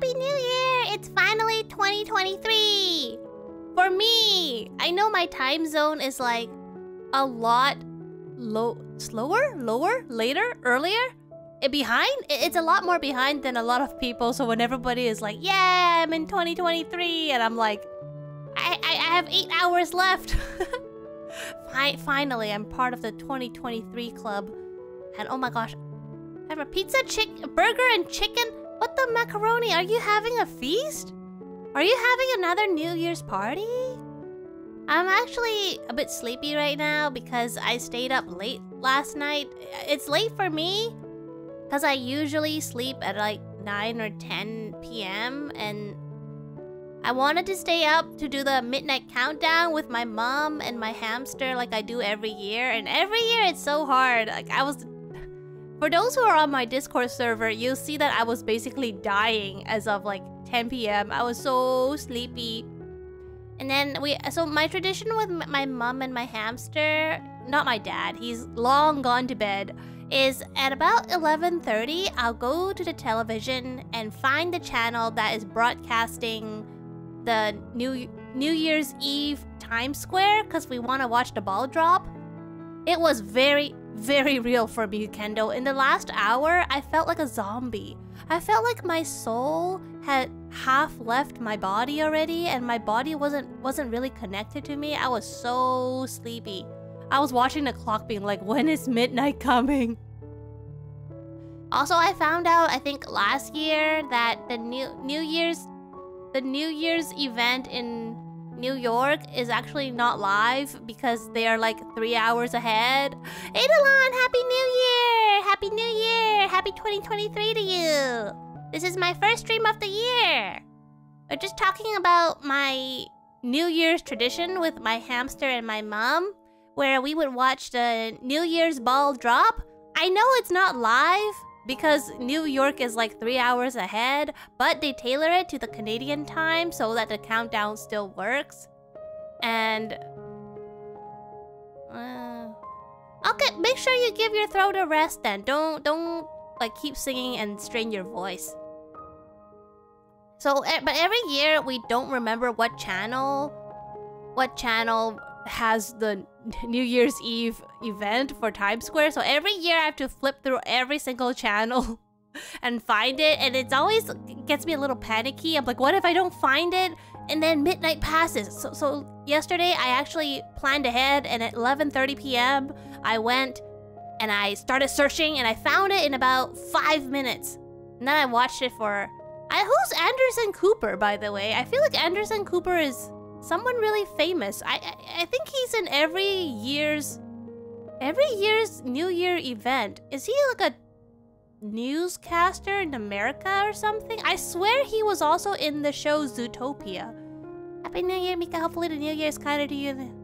Happy New Year! It's finally 2023! For me, I know my time zone is like a lot slower, lower, later, earlier. It's a lot more behind than a lot of people. So when everybody is like, yeah, I'm in 2023, and I'm like, I have 8 hours left. Finally, I'm part of the 2023 club. And oh my gosh, I have a pizza, burger, and chicken. What the macaroni? Are you having a feast? Are you having another New Year's party? I'm actually a bit sleepy right now because I stayed up late last night. It's late for me because I usually sleep at like 9 or 10 p.m. and I wanted to stay up to do the midnight countdown with my mom and my hamster like I do every year. And every year it's so hard. Like for those who are on my Discord server, you'll see that I was basically dying as of like 10 p.m. I was so sleepy. And then so my tradition with my mom and my hamster, not my dad, he's long gone to bed, is at about 11:30, I'll go to the television and find the channel that is broadcasting the New Year's Eve Times Square because we want to watch the ball drop. It was very, very real for me, Kendo. In the last hour, I felt like a zombie. I felt like my soul had half left my body already, and my body wasn't really connected to me. I was so sleepy. I was watching the clock being like, when is midnight coming? Also, I found out, I think last year, that the New Year's event in New York is actually not live because they are like 3 hours ahead. Adalon, Happy New Year! Happy New Year! Happy 2023 to you! This is my first stream of the year! We're just talking about my New Year's tradition with my hamster and my mom, where we would watch the New Year's ball drop. I know it's not live because New York is like 3 hours ahead, but they tailor it to the Canadian time so that the countdown still works. And okay, make sure you give your throat a rest then. Don't like keep singing and strain your voice. So, but every year we don't remember what channel has the New Year's Eve event for Times Square. So every year I have to flip through every single channel and find it, and it's always gets me a little panicky. I'm like, what if I don't find it and then midnight passes? So yesterday I actually planned ahead, and at 11:30 p.m. I went and I started searching and I found it in about 5 minutes. And then I watched it for... who's Anderson Cooper, by the way? I feel like Anderson Cooper is someone really famous. I think he's in every year's New Year event. Is he like a newscaster in America or something? I swear he was also in the show Zootopia. Happy New Year, Mika. Hopefully the New Year is kinder to you.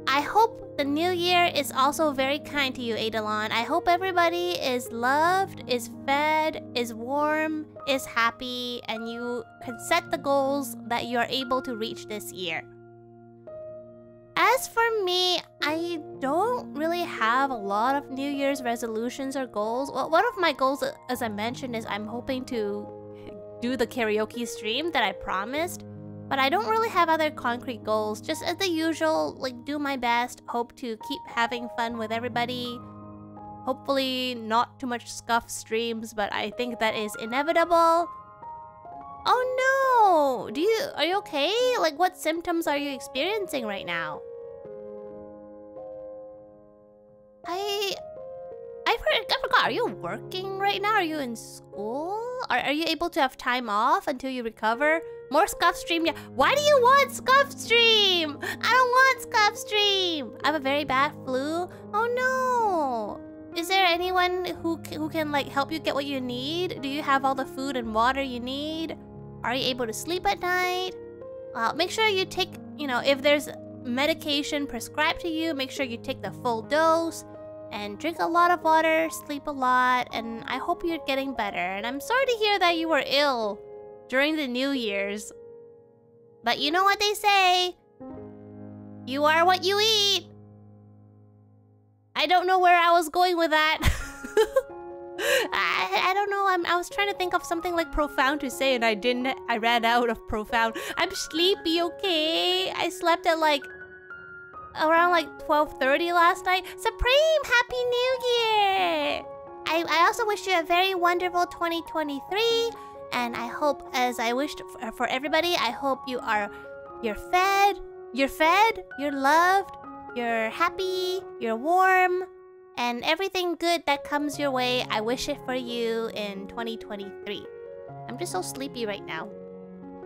I hope the New Year is also very kind to you, Adalon. I hope everybody is loved, is fed, is warm, is happy, and you can set the goals that you are able to reach this year. As for me, I don't really have a lot of New Year's resolutions or goals. Well, one of my goals, as I mentioned, is I'm hoping to do the karaoke stream that I promised. But I don't really have other concrete goals. Just as the usual, like do my best, hope to keep having fun with everybody. Hopefully not too much scuff streams, but I think that is inevitable. Oh no! Are you okay? Like what symptoms are you experiencing right now? I forgot. Are you working right now? Are you in school? Are you able to have time off until you recover? More scuff stream, yeah. Why do you want scuff stream? I don't want scuff stream. I have a very bad flu. Oh no. Is there anyone who can like help you get what you need? Do you have all the food and water you need? Are you able to sleep at night? Make sure you take, if there's medication prescribed to you, make sure you take the full dose. And drink a lot of water, sleep a lot, and I hope you're getting better. And I'm sorry to hear that you were ill during the New Year's. But you know what they say? You are what you eat. I don't know where I was going with that. I don't know. I was trying to think of something like profound to say and I didn't. I ran out of profound. I'm sleepy, okay? I slept at like around like 12:30 last night. Supreme, Happy New Year! I also wish you a very wonderful 2023. And I hope, as I wished for everybody, I hope you're fed, you're loved, you're happy, you're warm, and everything good that comes your way, I wish it for you in 2023. I'm just so sleepy right now.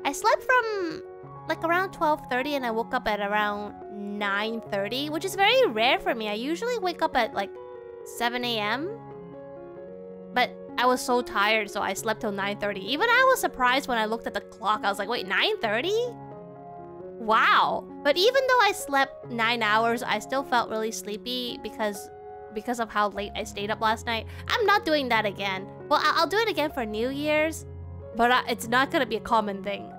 I slept from like around 12:30 and I woke up at around 9:30, which is very rare for me. I usually wake up at like 7 a.m. But I was so tired, so I slept till 9:30. Even I was surprised when I looked at the clock. I was like, wait, 9:30? Wow. But even though I slept 9 hours, I still felt really sleepy because of how late I stayed up last night. I'm not doing that again. Well, I'll do it again for New Year's, but it's not gonna be a common thing.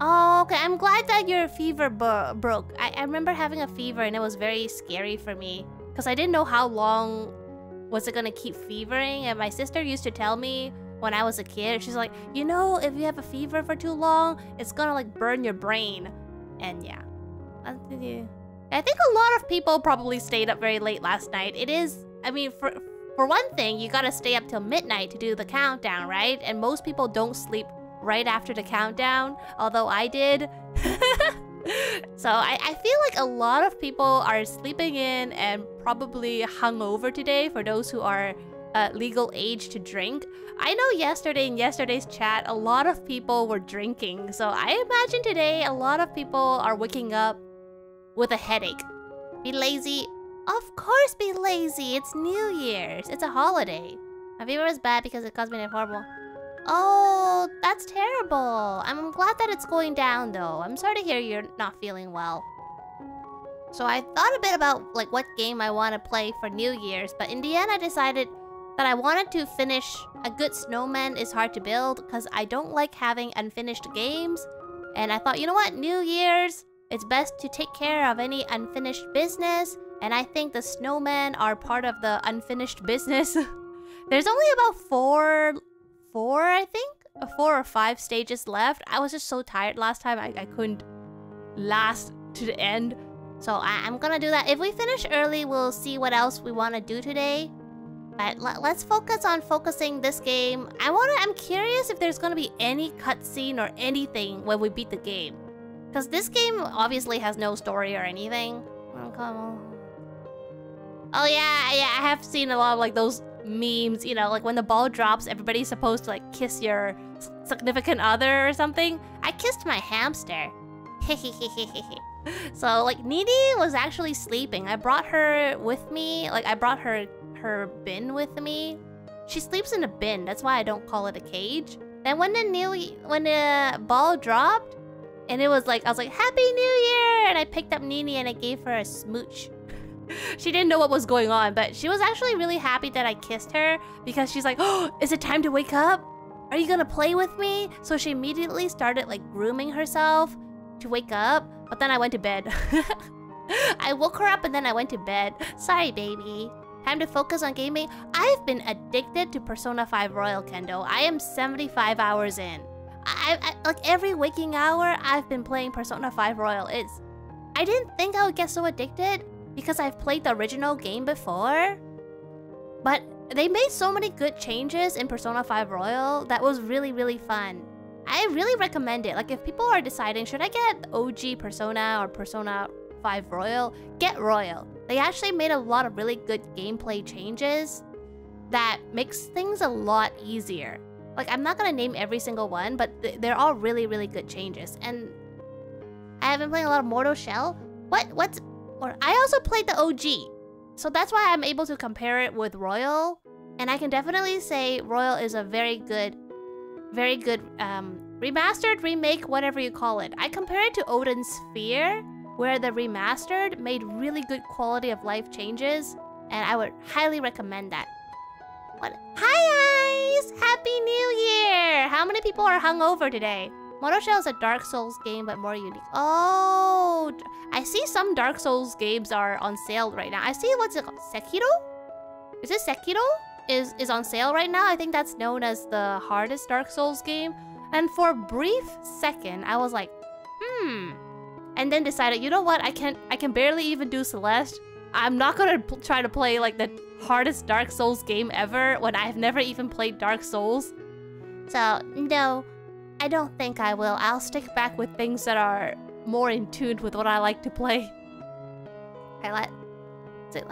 Oh, okay. I'm glad that your fever broke. I remember having a fever and it was very scary for me because I didn't know how long was it gonna keep fevering. And my sister used to tell me when I was a kid, she's like, you know, if you have a fever for too long, it's gonna like burn your brain. And yeah. I think a lot of people probably stayed up very late last night. It is, I mean, for one thing, you gotta stay up till midnight to do the countdown, right? And most people don't sleep right after the countdown, although I did. So I feel like a lot of people are sleeping in and probably hungover today for those who are legal age to drink. I know yesterday in yesterday's chat, a lot of people were drinking. So I imagine today a lot of people are waking up with a headache. Be lazy? Of course be lazy. It's New Year's. It's a holiday. My fever was bad because it caused me to horrible. Oh, that's terrible. I'm glad that it's going down though. I'm sorry to hear you're not feeling well. So I thought a bit about like what game I want to play for New Year's, but in the end I decided that I wanted to finish A Good Snowman is Hard to Build because I don't like having unfinished games. And I thought, you know what, New Year's, it's best to take care of any unfinished business. And I think the snowmen are part of the unfinished business. There's only about four, I think? 4 or 5 stages left. I was just so tired last time, I couldn't last to the end. So I'm gonna do that. If we finish early, we'll see what else we want to do today. But let's focus on focusing this game. I'm curious if there's gonna be any cutscene or anything when we beat the game. Because this game obviously has no story or anything. Oh, come on. Oh yeah, I have seen a lot of like those memes, you know, like when the ball drops, everybody's supposed to like kiss your significant other or something. I kissed my hamster. So like Needy was actually sleeping. I brought her with me. Like I brought her bin with me. She sleeps in a bin. That's why I don't call it a cage. Then when the ball dropped, and it was like I was like Happy New Year, and I picked up Nini and I gave her a smooch. She didn't know what was going on, but she was actually really happy that I kissed her because she's like, oh, is it time to wake up? Are you gonna play with me? So she immediately started like grooming herself to wake up, but then I went to bed. I woke her up and then I went to bed. Sorry, baby. Time to focus on gaming. I've been addicted to Persona 5 Royal, Kendo. I am 75 hours in. I like every waking hour, I've been playing Persona 5 Royal. I didn't think I would get so addicted because I've played the original game before. But they made so many good changes in Persona 5 Royal that was really, really fun. I really recommend it. Like if people are deciding, should I get OG Persona or Persona 5 Royal? Get Royal. They actually made a lot of really good gameplay changes that makes things a lot easier. Like I'm not gonna name every single one, but they're all really, really good changes. And I have been playing a lot of Mortal Shell. I also played the OG. So that's why I'm able to compare it with Royal. And I can definitely say Royal is a very good remastered, remake, whatever you call it. I compare it to Odin Sphere, where the remastered made really good quality of life changes. And I would highly recommend that. What? Hi guys! Happy New Year! How many people are hungover today? Mortal Shell is a Dark Souls game, but more unique. Oh, I see some Dark Souls games are on sale right now. I see, what's it called? Sekiro? Is it Sekiro? Is on sale right now. I think that's known as the hardest Dark Souls game. And for a brief second, I was like, and then decided, you know what? I can barely even do Celeste. I'm not gonna try to play like the hardest Dark Souls game ever when I've never even played Dark Souls. So no, I don't think I will. I'll stick back with things that are more in tune with what I like to play. Okay, let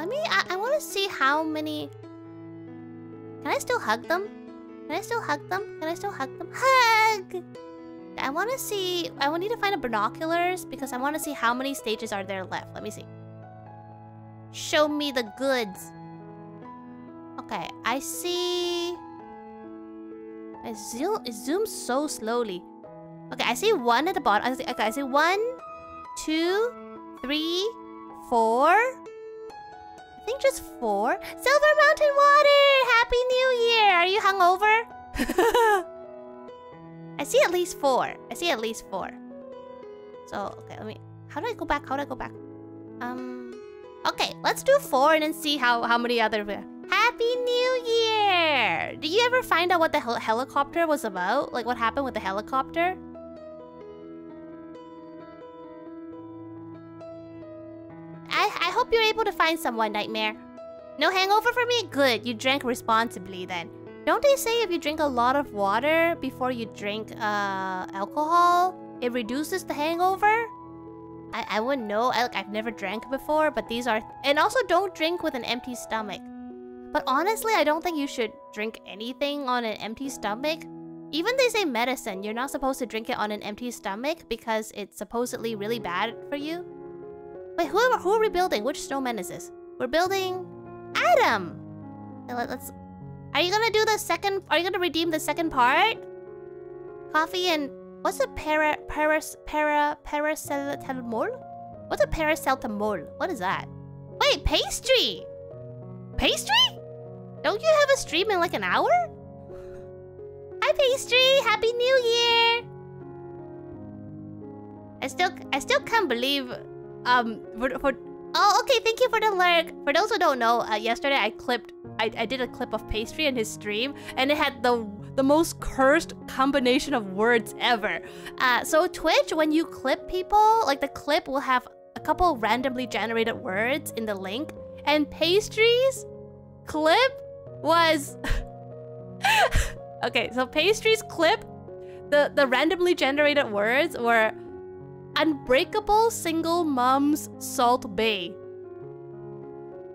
me. I want to see how many. Can I still hug them? Can I still hug them? Can I still hug them? Hug! I want to see... I need to find a binoculars because I want to see how many stages are there left. Let me see. Show me the goods. Okay, I see... It zooms so slowly. Okay, I see one at the bottom. Okay, I see 1, 2, 3, 4... I think just 4. Silver Mountain Water! Happy New Year! Are you hungover? I see at least 4. I see at least 4. So, okay, let me... How do I go back? How do I go back? Okay, let's do 4 and then see how many other... Happy New Year! Did you ever find out what the helicopter was about? Like, what happened with the helicopter? I hope you're able to find someone, Nightmare. No hangover for me? Good, you drank responsibly then. Don't they say if you drink a lot of water before you drink alcohol, it reduces the hangover? I wouldn't know. I've never drank before, but these are... And also don't drink with an empty stomach. But honestly, I don't think you should drink anything on an empty stomach. Even they say medicine, you're not supposed to drink it on an empty stomach because it's supposedly really bad for you. Wait, who are we building? Which snowman is this? We're building... Adam! Let's... Are you gonna do the second... Are you gonna redeem the second part? Coffee and... What's a paracetamol? What's a paracetamol? What is that? Wait, pastry! Pastry? Don't you have a stream in like an hour? Hi, Pastry! Happy New Year! I still can't believe... Oh, okay, thank you for the lurk. For those who don't know, yesterday I did a clip of Pastry in his stream, and it had the most cursed combination of words ever. So Twitch, when you clip people, like the clip will have a couple randomly generated words in the link, and Pastry's clip was... Okay, so Pastry's clip, the randomly generated words were... Unbreakable single mom's Salt Bay.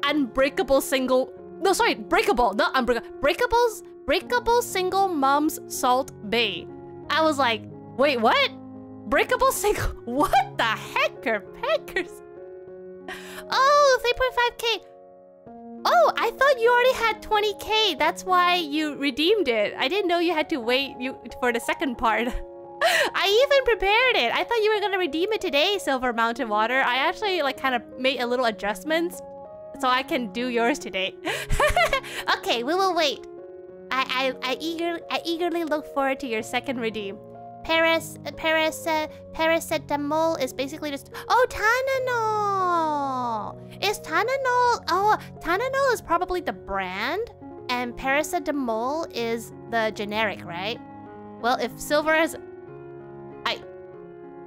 Unbreakable single... No, sorry, breakable, not unbreakable. Breakable single mom's Salt Bay. I was like, wait, what? Breakable single... What the hecker peckers? Oh, 3.5k. Oh, I thought you already had 20k. That's why you redeemed it. I didn't know you had to wait for the second part. I even prepared it. I thought you were gonna redeem it today, Silver Mountain Water. I actually like kind of made a little adjustments so I can do yours today. Okay, we will wait. I eagerly look forward to your second redeem. Paracetamol is basically just... Oh, Tylenol! Is Tylenol... Oh, Tylenol is probably the brand, and paracetamol is the generic, right? Well, if Silver has...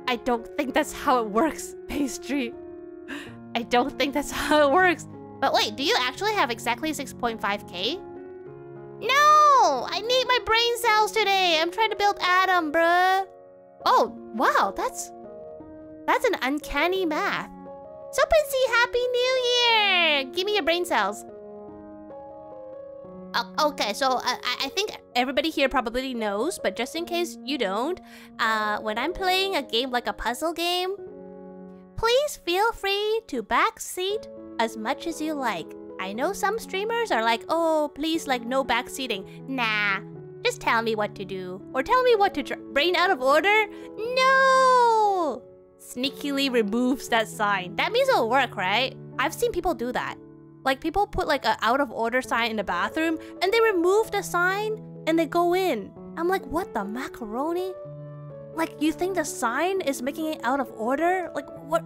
I don't think that's how it works, Pastry. I don't think that's how it works. But wait, do you actually have exactly 6.5k? No! I need my brain cells today. I'm trying to build Adam, bruh. Oh, wow, that's an uncanny math. Soapensy, Happy New Year! Give me your brain cells. Okay, so I think everybody here probably knows, but just in case you don't, when I'm playing a game like a puzzle game, please feel free to backseat as much as you like. I know some streamers are like, oh, please, like, no backseating. Nah, just tell me what to do. Or tell me what to brain out of order? No! Sneakily removes that sign. That means it'll work, right? I've seen people do that. Like, people put like an out of order sign in the bathroom and they remove the sign and they go in. I'm like, what the macaroni? Like, you think the sign is making it out of order? Like, what?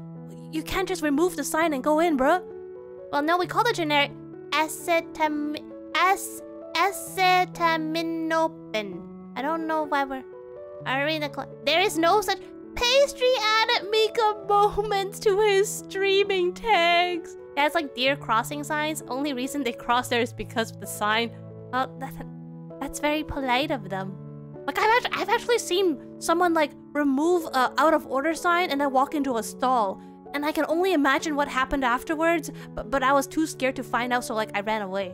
You can't just remove the sign and go in, bro. Well, no, we call the generic acetaminophen. I don't know why we're... There is no such... Pastry added Mika moments to his streaming tags. Yeah, it's like deer crossing signs. Only reason they cross there is because of the sign. Oh, that's very polite of them. Like, I've actually seen someone, like, remove a out of order sign and then walk into a stall. And I can only imagine what happened afterwards, but I was too scared to find out, so, like, I ran away.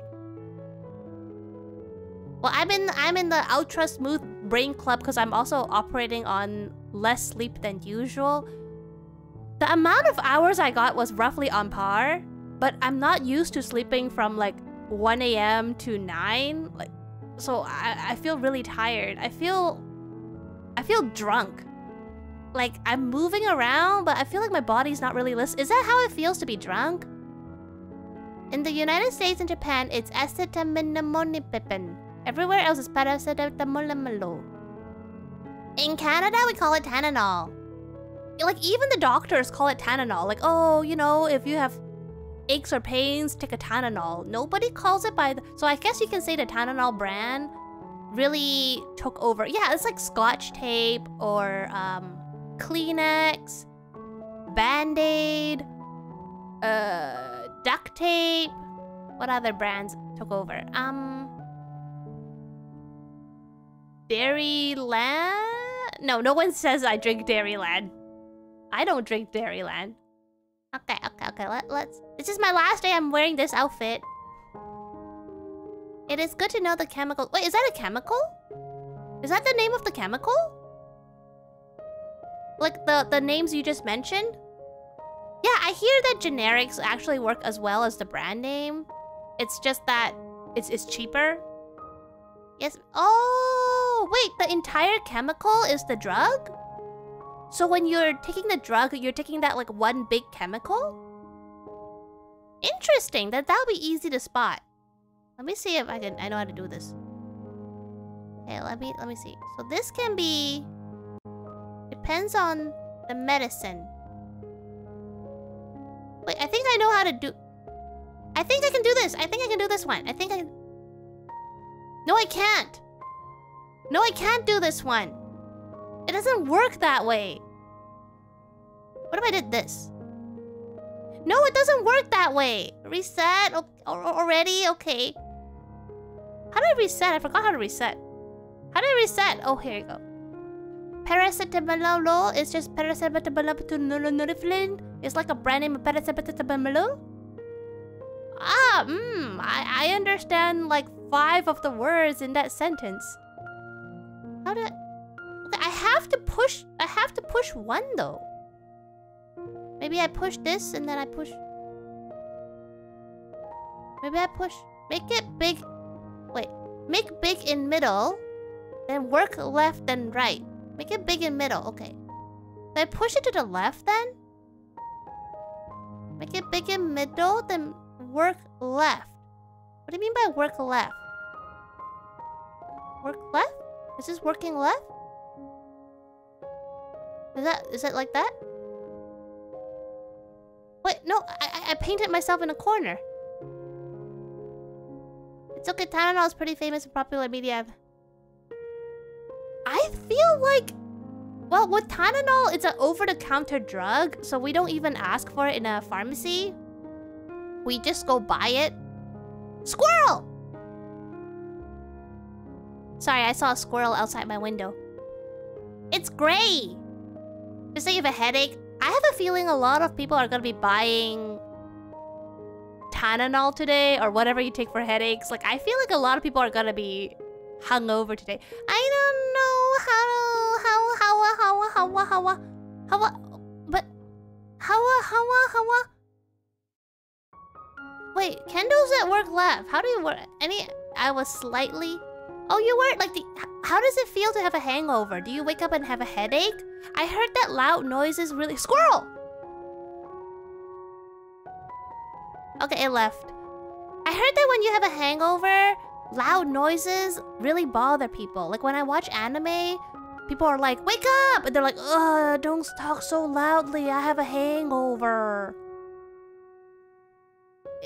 Well, I'm in the ultra smooth brain club because I'm also operating on less sleep than usual. The amount of hours I got was roughly on par, but I'm not used to sleeping from like 1 AM to 9. Like, so I feel really tired. I feel drunk. Like, I'm moving around, but I feel like my body's not really listening. Is that how it feels to be drunk? In the United States and Japan, it's acetaminophen. Everywhere else is paracetamol. In Canada, we call it Tylenol. Like, even the doctors call it Tylenol. Like, oh, you know, if you have aches or pains, take a Tylenol. Nobody calls it by the... So I guess you can say the Tylenol brand really took over. Yeah, it's like Scotch tape or Kleenex, Band-Aid, duct tape. What other brands took over? Dairyland? No one says I drink Dairyland. I don't drink Dairyland. Okay. Let's... This is my last day I'm wearing this outfit. It is good to know the chemical... Wait, is that a chemical? Is that the name of the chemical? Like the names you just mentioned? Yeah, I hear that generics actually work as well as the brand name. It's just that it's cheaper. Yes. Oh, wait, the entire chemical is the drug? So when you're taking the drug, you're taking that like one big chemical? Interesting. That'll be easy to spot. Let me see if I know how to do this. Okay, let me see. So this can be... Depends on the medicine. Wait, I think I know how to do... I think I can do this. I think I can do this one. I think I... No, I can't. No, I can't do this one. It doesn't work that way. What if I did this? No, it doesn't work that way. Reset already? Okay. How do I reset? I forgot how to reset. How do I reset? Oh, here you go. Paracetamol is just paracetamol. It's like a brand name of paracetamol. I understand like 5 of the words in that sentence. How do I... Okay, I have to push one though. Maybe I push this and then I push... Maybe I push... Make it big... Wait. Make big in middle. Then work left then right. Make it big in middle. Okay. Did I push it to the left then? Make it big in middle, then work left. What do you mean by work left? Work left? Is this working left? Is that like that? Wait, no, I painted myself in a corner. It's okay, Tylenol is pretty famous in popular media. I feel like... Well, with Tylenol, it's an over-the-counter drug, so we don't even ask for it in a pharmacy. We just go buy it. Squirrel! Sorry, I saw a squirrel outside my window. It's gray! Just say you have a headache. I have a feeling a lot of people are gonna be buying Tylenol today, or whatever you take for headaches. Like, I feel like a lot of people are gonna be hungover today. I don't know Wait, candles that work left. How do you work? I was slightly... Oh, you were like the... How does it feel to have a hangover? Do you wake up and have a headache? I heard that loud noises really... Squirrel! Okay, it left. I heard that when you have a hangover, loud noises really bother people. Like when I watch anime, people are like, wake up! And they're like, ugh, don't talk so loudly. I have a hangover.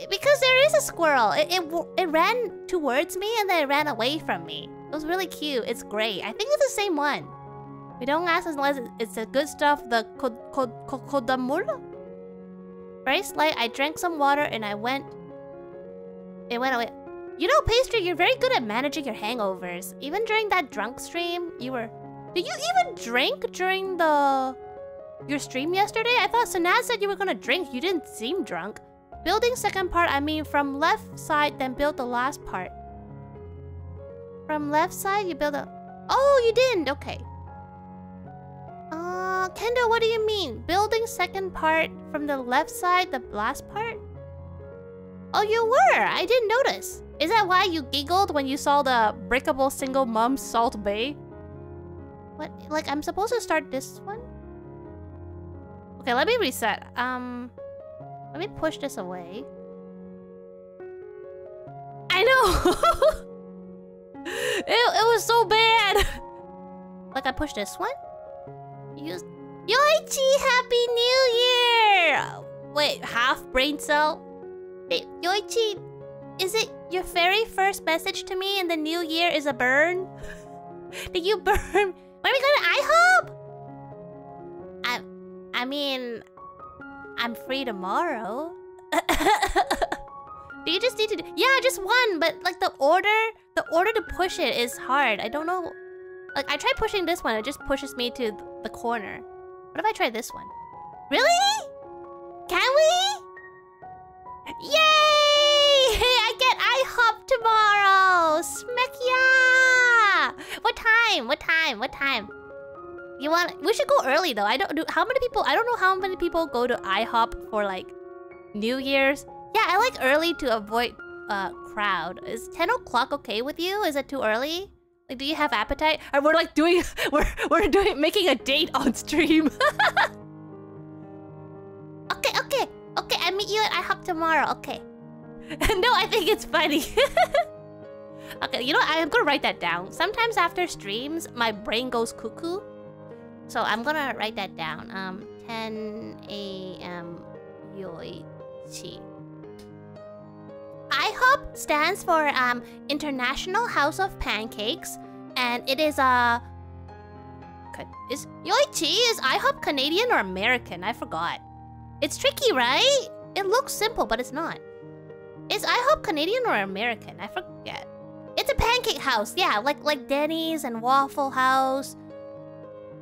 Because there is a squirrel. It ran towards me and then it ran away from me. It was really cute. It's great. I think it's the same one. We don't ask unless it's the good stuff. The kodamura? Very slight. I drank some water and it went away. You know, Pastry, you're very good at managing your hangovers. Even during that drunk stream, you were... Did you even drink during your stream yesterday? I thought Sanaz said you were gonna drink. You didn't seem drunk. Building second part, I mean from left side, then build the last part. From left side, you build a... Oh, you didn't. Okay. Kendo, what do you mean? Building second part from the left side, the last part? Oh, you were. I didn't notice. Is that why you giggled when you saw the breakable single mom Salt Bay? What? Like, I'm supposed to start this one? Okay, let me reset. Let me push this away. I know! it was so bad! Like, I pushed this one? Use... Yoichi, Happy New Year! Wait, half brain cell? Hey, Yoichi, is it your very first message to me in the new year is a burn? Did you burn? When are we going to IHOP? I mean, I'm free tomorrow. Do you just need to do... Yeah, just one, but like the order to push it is hard. I don't know. Like, I tried pushing this one, it just pushes me to the corner. What if I try this one? Really? Can we? Yay! Hey, I get IHOP tomorrow! Smack yeah! What time? What time? What time? You want... We should go early though. I don't know how many people go to IHOP for like New Year's. Yeah, I like early to avoid crowd. Is 10 o'clock okay with you? Is it too early? Like, do you have appetite? Or we're like doing... We're making a date on stream. Okay, I meet you at IHOP tomorrow. Okay. No, I think it's funny. Okay, you know what? I'm gonna write that down. Sometimes after streams, my brain goes cuckoo. So I'm gonna write that down. 10 a.m. Yoichi. IHOP stands for International House of Pancakes, and it is is IHOP Canadian or American? I forgot. It's tricky, right? It looks simple, but it's not. Is IHOP Canadian or American? I forget. It's a pancake house, yeah, like Denny's and Waffle House.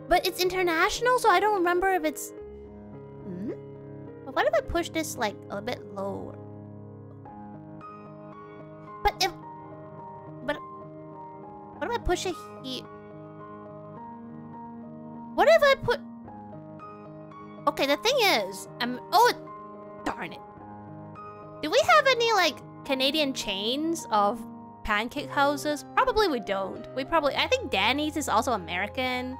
But it's international, so I don't remember if it's... But what if I push this like a bit lower? What if I push it here? What if I put... Okay, the thing is... Oh, darn it. Do we have any, like, Canadian chains of pancake houses? Probably we don't. I think Danny's is also American.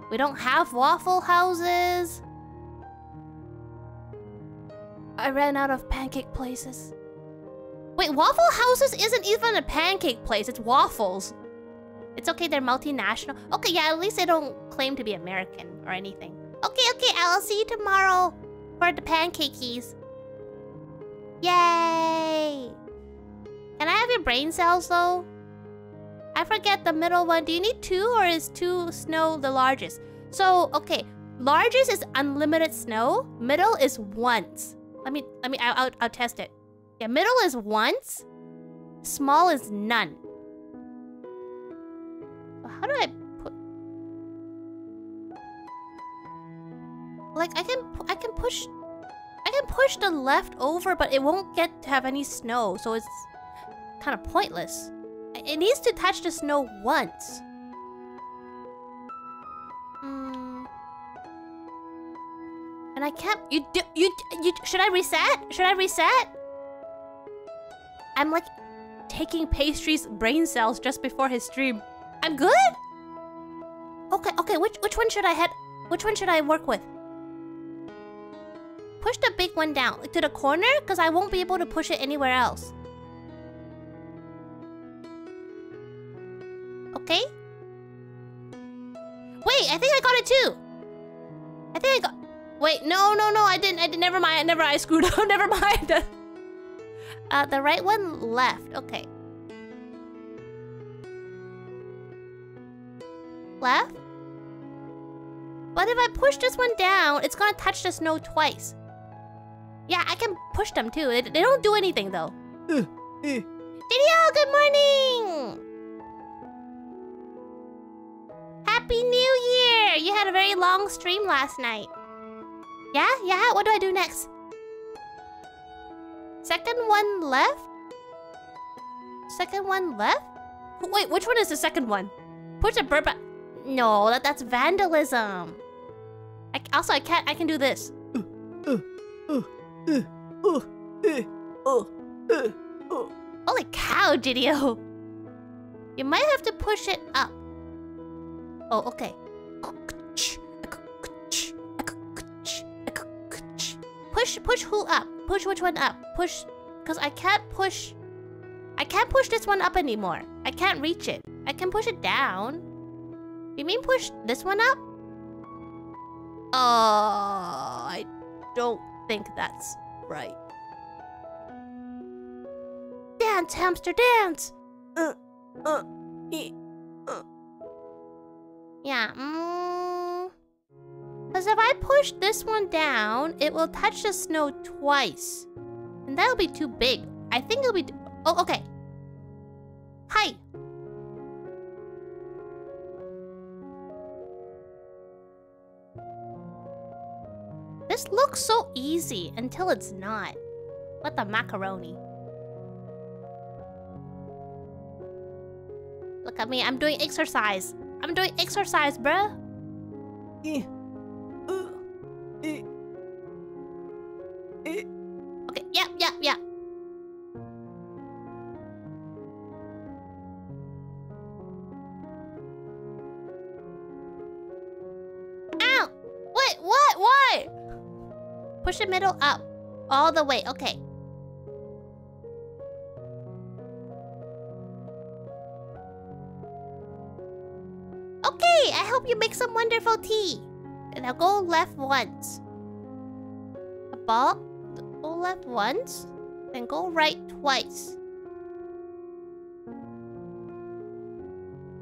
We don't have Waffle Houses. I ran out of pancake places. Wait, Waffle Houses isn't even a pancake place. It's waffles. It's okay, they're multinational. Okay, yeah, at least they don't claim to be American or anything. Okay, I'll see you tomorrow for the pancakeys. Yay! Can I have your brain cells, though? I forget the middle one. Do you need 2 or is 2 snow the largest? So, okay. Largest is unlimited snow. Middle is once. I'll test it. Yeah, middle is once. Small is none. How do I put... Like, I can push the left over, but it won't get to have any snow, so it's kind of pointless. It needs to touch the snow once. And I can't... Should I reset? Should I reset? I'm like taking Pastry's brain cells just before his stream. I'm good? Okay, which one should I head... Which one should I work with? Push the big one down. To the corner? Because I won't be able to push it anywhere else. Okay? Wait, I think I got it too. I think I got... Wait, no, I didn't, never mind, I screwed up, never mind. The right one left. Okay. Left? But if I push this one down, it's gonna touch the snow twice. Yeah, I can push them too. They don't do anything though. Video, good morning! Happy New Year! You had a very long stream last night. Yeah? Yeah? What do I do next? Second one left? Second one left? Wait, which one is the second one? Push the burp. No, that's vandalism. I can do this. Holy cow, Gidio. You might have to push it up. Oh, okay. Push who up? Push which one up? Push, because I can't push this one up anymore. I can't reach it. I can push it down. You mean push this one up? Oh, I don't think that's right. Dance, hamster, dance! Yeah, because if I push this one down, it will touch the snow twice. And that'll be too big. I think it'll be... Oh, okay. Hi. This looks so easy until it's not. What the macaroni? Look at me, I'm doing exercise. I'm doing exercise, bruh. Okay, yeah. Ow! Wait, what? Why? Push the middle up. All the way, okay. Okay, I hope you make some wonderful tea. And now go left once. A ball. Go left once. Then go right twice.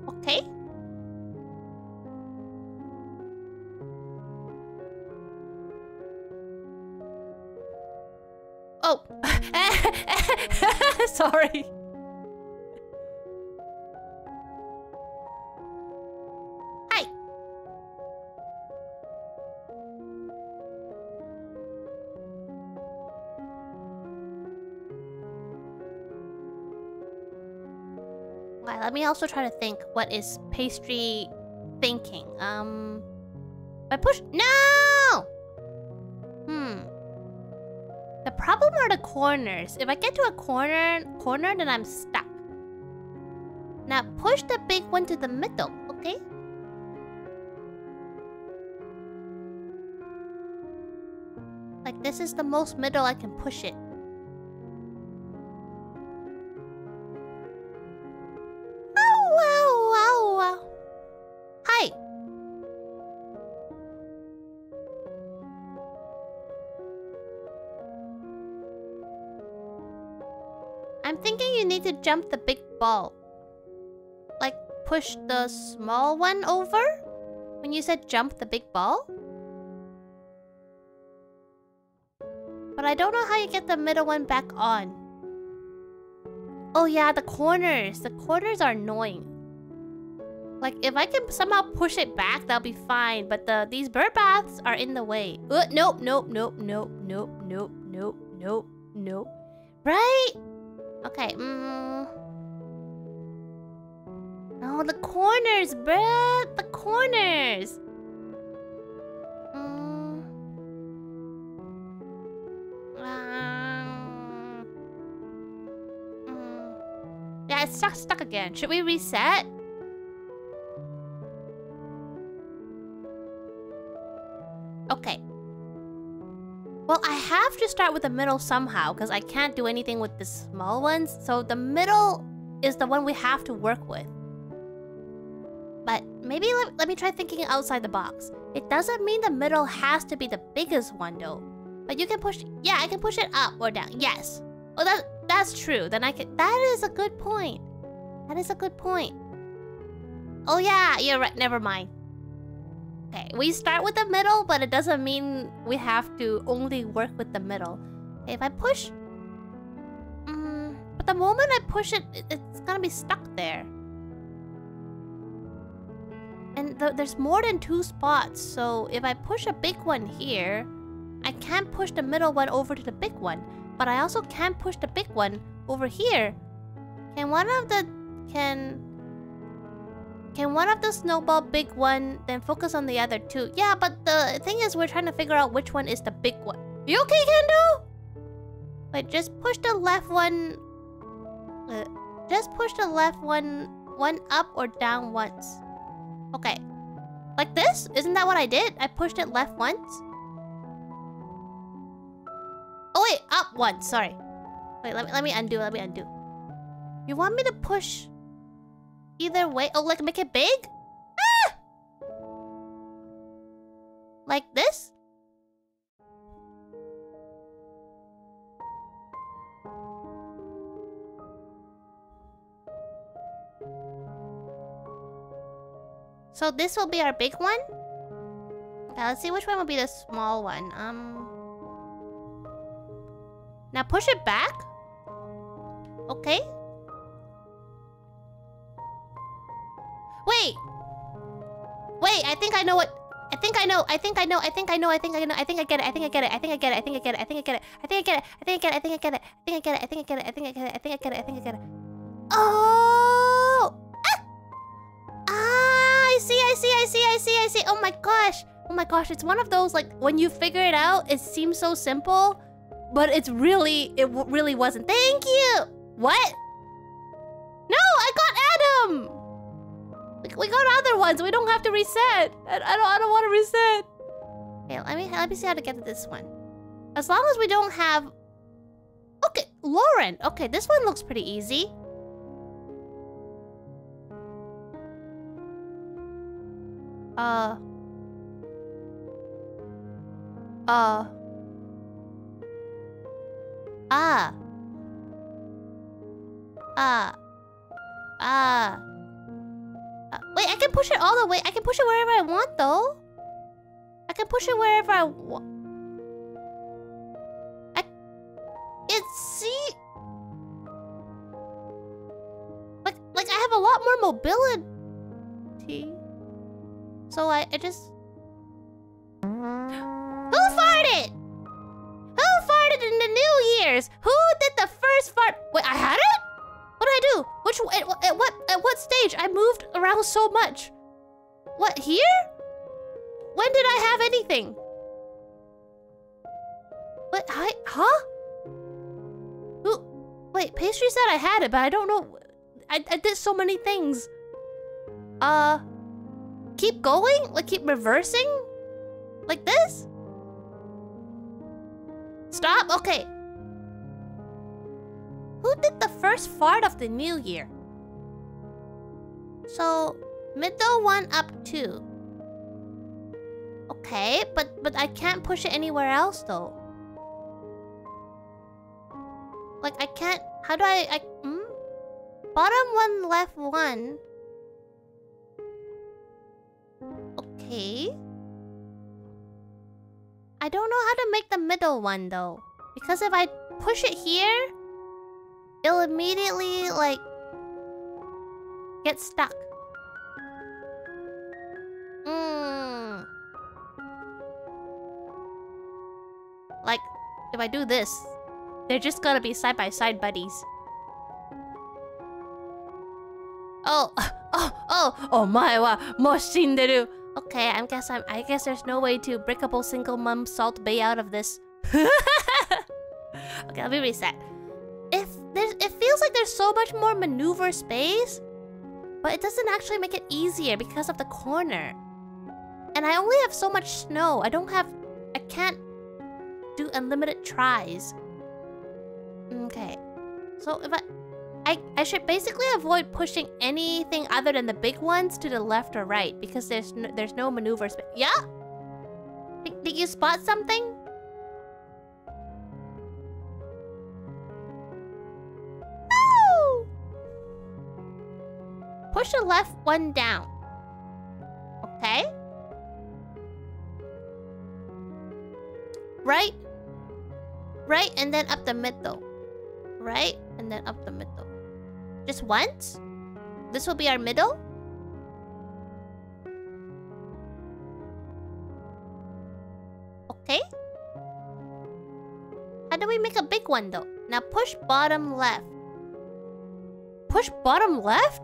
Okay. Oh. Sorry. Hi. Alright, let me also try to think what is pastry thinking. I push... No! The problem are the corners. If I get to a corner, then I'm stuck. Now push the big one to the middle, okay? Like this is the most middle I can push it. Ow. Hi. I'm thinking you need to jump the big ball. Like, push the small one over? When you said jump the big ball? But I don't know how you get the middle one back on. Oh yeah, the corners. The corners are annoying. Like, if I can somehow push it back, that'll be fine. But these bird baths are in the way. Nope. Right? Okay, No, the corners, bruh! The corners! Yeah, it's stuck again. Should we reset? Okay. Well, I have to start with the middle somehow, because I can't do anything with the small ones. So the middle is the one we have to work with. But maybe let me try thinking outside the box. It doesn't mean the middle has to be the biggest one, though. But you can push... Yeah, I can push it up or down. Yes. Oh, that's true. Then I can... That is a good point. That is a good point. Oh yeah, you're right. Never mind. Okay, we start with the middle, but it doesn't mean we have to only work with the middle. Okay, if I push... but the moment I push it, it's gonna be stuck there. And there's more than 2 spots, so if I push a big one here, I can't push the middle one over to the big one. But I also can't push the big one over here. Can one of the snowball big one then focus on the other 2? Yeah, but the thing is we're trying to figure out which one is the big one. You okay, Kendo? Wait, just push the left one... just push the left one up or down once. Okay. Like this? Isn't that what I did? I pushed it left once? Oh wait, up once, sorry. Wait, let me undo, You want me to push either way? Oh, like make it big? Ah! Like this? So this will be our big one? Okay, let's see which one will be the small one. Now push it back. Okay. Wait, I think I know what... I think I get it. Oh! I see. Oh my gosh, it's one of those, like, when you figure it out, it seems so simple, but it really wasn't. Thank you! What? No, I got Adam! We got other ones, we don't have to reset. I don't want to reset. Okay, let me see how to get to this one. As long as we don't have... Okay, Lauren. Okay, this one looks pretty easy. Wait, I can push it all the way. I can push it wherever I want, though. I can push it wherever I want. See? Like I have a lot more mobility. So I just... Who farted? Who farted in the New Year's? Who did the first fart? Wait, I had it? What did I do? At what stage? I moved around so much. What, here? When did I have anything? What, huh? Who? Wait, Pastry said I had it, but I don't know. I did so many things. Keep going? Like, keep reversing? Like this? Stop? Okay. Who did the first fart of the new year? So, middle one up 2. Okay, but I can't push it anywhere else though. Like I can't... How do I Bottom 1, left 1. Okay. I don't know how to make the middle one though. Because if I push it here, it'll immediately like get stuck. Like if I do this, they're just gonna be side by side buddies. Oh my wa, mo shinderu. Okay, I guess there's no way to breakable single mum salt bay out of this. Okay, let me reset. It feels like there's so much more maneuver space, but it doesn't actually make it easier because of the corner. And I only have so much snow. I can't do unlimited tries. Okay. So if I should basically avoid pushing anything other than the big ones to the left or right because there's no maneuver space. Yeah? Did you spot something? push the left one down. Okay? Right? Right, and then up the middle. Right, and then up the middle. Just once? This will be our middle? Okay. How do we make a big one though? Now push bottom left. Push bottom left?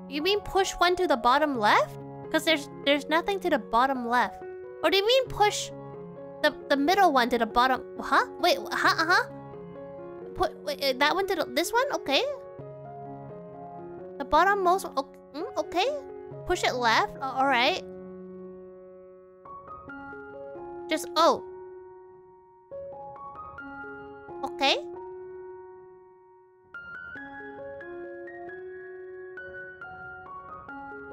You mean push one to the bottom left? Because there's nothing to the bottom left. Or do you mean push the middle one to the bottom? Huh? Wait, wait, that one to this one? Okay. The bottom most. Okay. Push it left. Alright. Just oh. Okay.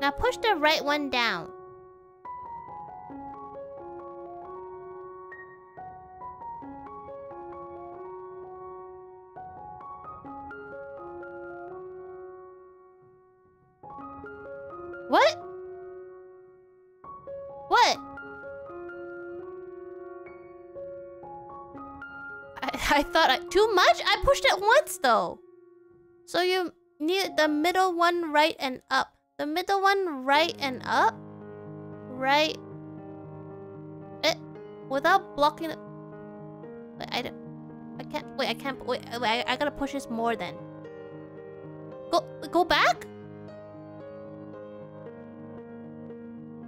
Now push the right one down. What? What? I thought too much? I pushed it once though. So you need the middle one right and up. The middle one right and up. Right. Without blocking it. Wait, I can't. Wait, I can't. Wait, I gotta push this more then. Go back?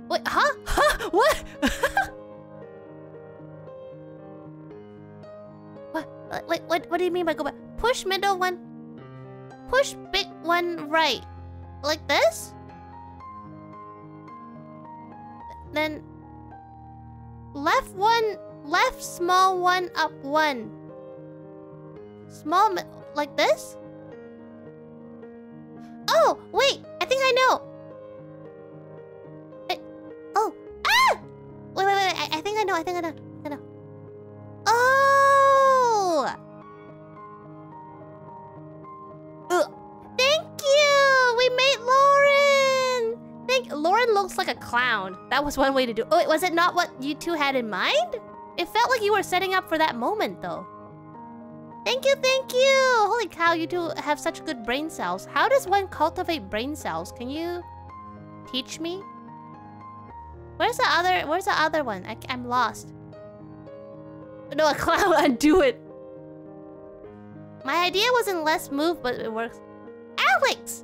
Wait, huh? Huh? What? What do you mean by go back? Push middle one. Push big one right. Like this? Then left one, left small one, up one. Small, like this? Oh, wait, I think I know. Oh, ah! Wait, I think I know, I know. Oh! Thank you! We made Lauren! Lauren looks like a clown. That was one way to do it. Oh, wait, was it not what you two had in mind? It felt like you were setting up for that moment, though. Thank you! Holy cow, you two have such good brain cells. How does one cultivate brain cells? Can you teach me? Where's the other one? I'm lost. No, a clown, undo it. My idea wasn't less move, but it works. Alex!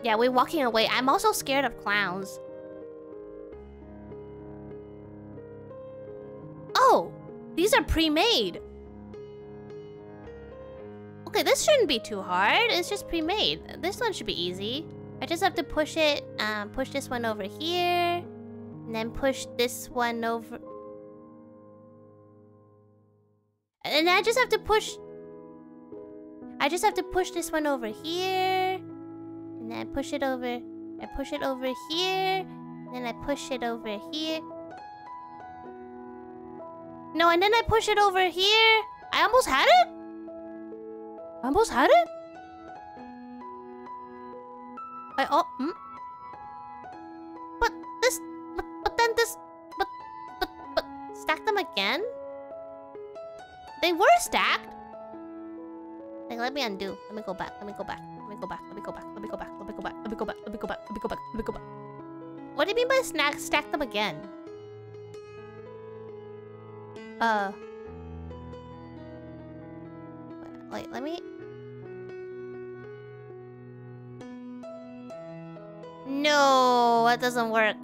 Yeah, we're walking away. I'm also scared of clowns. Oh! These are pre-made. Okay, this shouldn't be too hard. It's just pre-made. This one should be easy. I just have to push it, push this one over here. And then push this one over... And I just have to push... this one over here. And then I push it over... I push it over here. And then I push it over here. No, and then I push it over here. I almost had it? But stack them again? They were stacked. Like, let me undo. Let me go back. What do you mean by stack them again? Wait, let me... No, that doesn't work.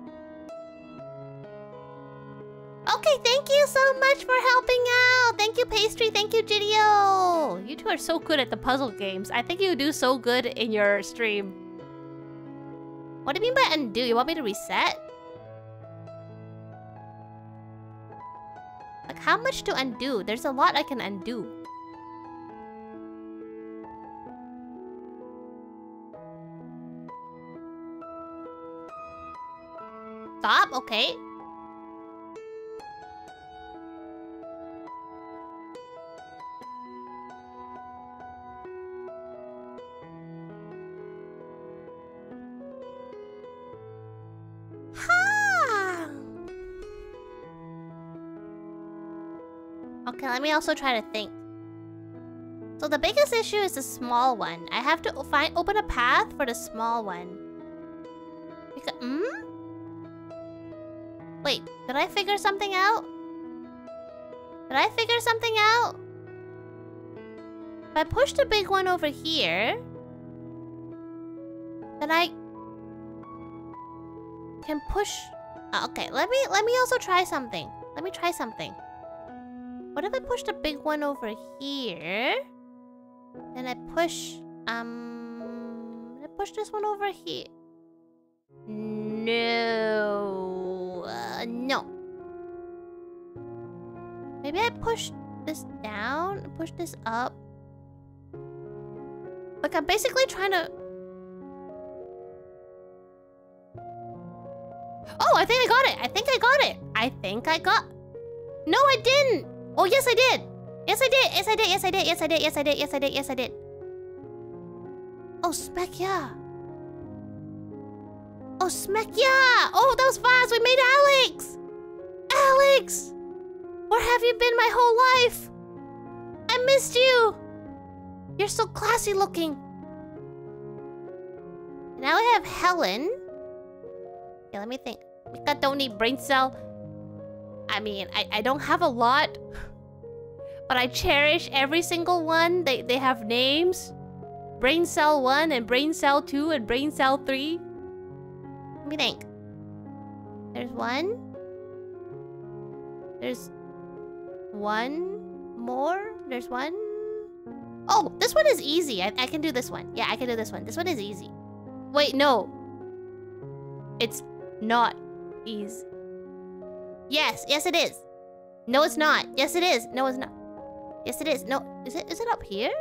Okay, thank you so much for helping out. Thank you, Pastry. Thank you, Gidio. You two are so good at the puzzle games. I think you do so good in your stream. What do you mean by undo? You want me to reset? Like, how much to undo? There's a lot I can undo. Stop? Okay. Okay, let me also try to think. So the biggest issue is the small one. I have to open a path for the small one. Wait, did I figure something out? Did I figure something out? If I push the big one over here, then I can push. Okay, let me also try something. Let me try something. What if I push the big one over here? Then I push this one over here. No. No. Maybe I push this down, push this up. Like I'm basically trying to... Oh, I think I got it. I think I got it. I think I got... No, I didn't. Oh, yes, I did. Yes, I did. Yes, I did. Yes, I did. Yes, I did. Yes, I did. Yes, I did. Yes, I did. Oh, smack yeah. Oh, smack yeah. Oh, that was fast. We made Alex. Alex. Where have you been my whole life? I missed you. You're so classy looking. Now we have Helen. Yeah, let me think. Mika don't need brain cell. I mean, I don't have a lot. But I cherish every single one. They have names. Brain cell 1 and brain cell 2 and brain cell 3. Let me think. There's one. There's one more. There's one. Oh, this one is easy. I can do this one. Yeah, I can do this one. This one is easy. Wait, no. It's not easy. Yes, yes it is. No, it's not. Yes, it is. No, it's not. Yes, it is. No, is it up here?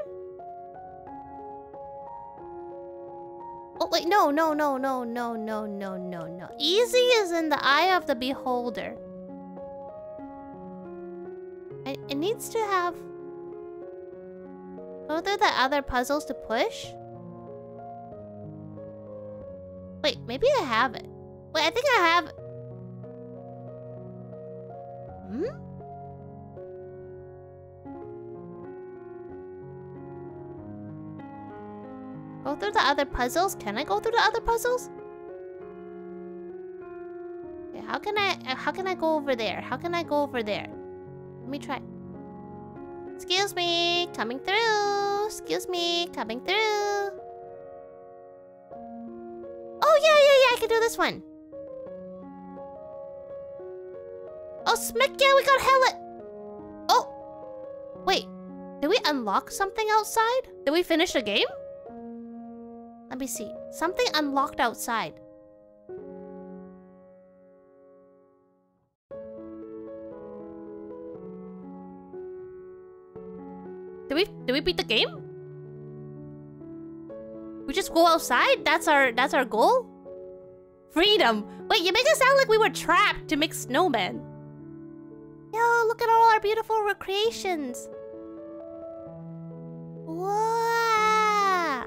Oh, wait, no. Easy is in the eye of the beholder. It needs to have... Are there the other puzzles to push? Wait, maybe I have it. Wait, I think I have... Go through the other puzzles? Can I go through the other puzzles? Okay, how can I go over there? How can I go over there? Let me try. Excuse me, coming through. Excuse me, coming through. Oh, yeah, I can do this one. Oh, smack yeah, we got Helen. Oh, wait. Did we unlock something outside? Did we finish the game? Let me see. Something unlocked outside. Did we beat the game? We just go outside? That's our goal? Freedom. Wait, you make it sound like we were trapped to make snowmen. Yo, look at all our beautiful recreations. Wow.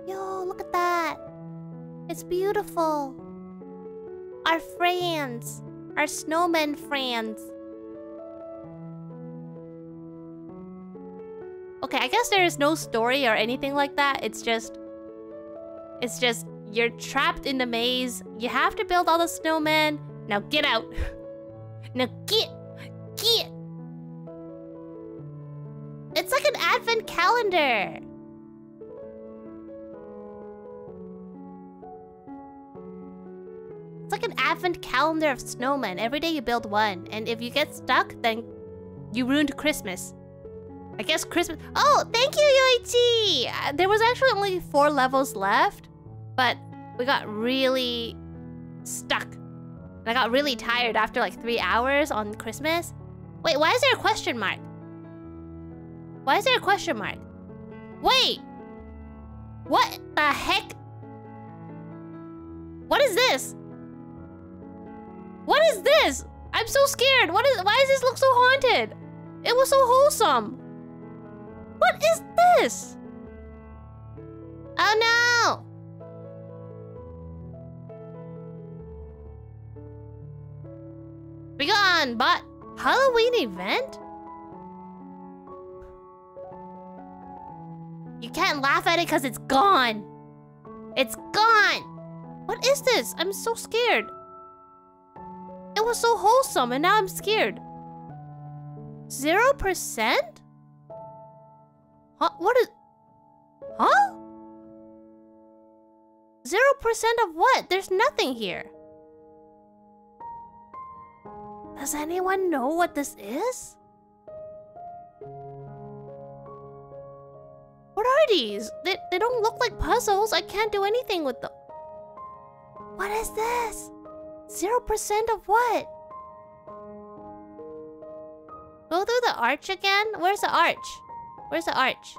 Yo, look at that. It's beautiful. Our friends. Our snowman friends. Okay, I guess there is no story or anything like that. It's just you're trapped in the maze. You have to build all the snowmen. Now get out. Now get. It's like an advent calendar. It's like an advent calendar of snowmen. Every day you build one. And if you get stuck, then you ruined Christmas. I guess Christmas... Oh, thank you, Yoichi! There was actually only 4 levels left. But we got really stuck. And I got really tired after like 3 hours on Christmas. Wait, why is there a question mark? Why is there a question mark? Wait! What the heck? What is this? What is this? I'm so scared. Why does this look so haunted? It was so wholesome. What is this? Oh no! Be gone! on, but Halloween event? You can't laugh at it because it's gone. It's gone. What is this? I'm so scared. It was so wholesome and now I'm scared. 0%? Huh? What is... Huh? 0% of what? There's nothing here. Does anyone know what this is? What are these? They don't look like puzzles. I can't do anything with them. What is this? 0% of what? Go through the arch again? Where's the arch? Where's the arch?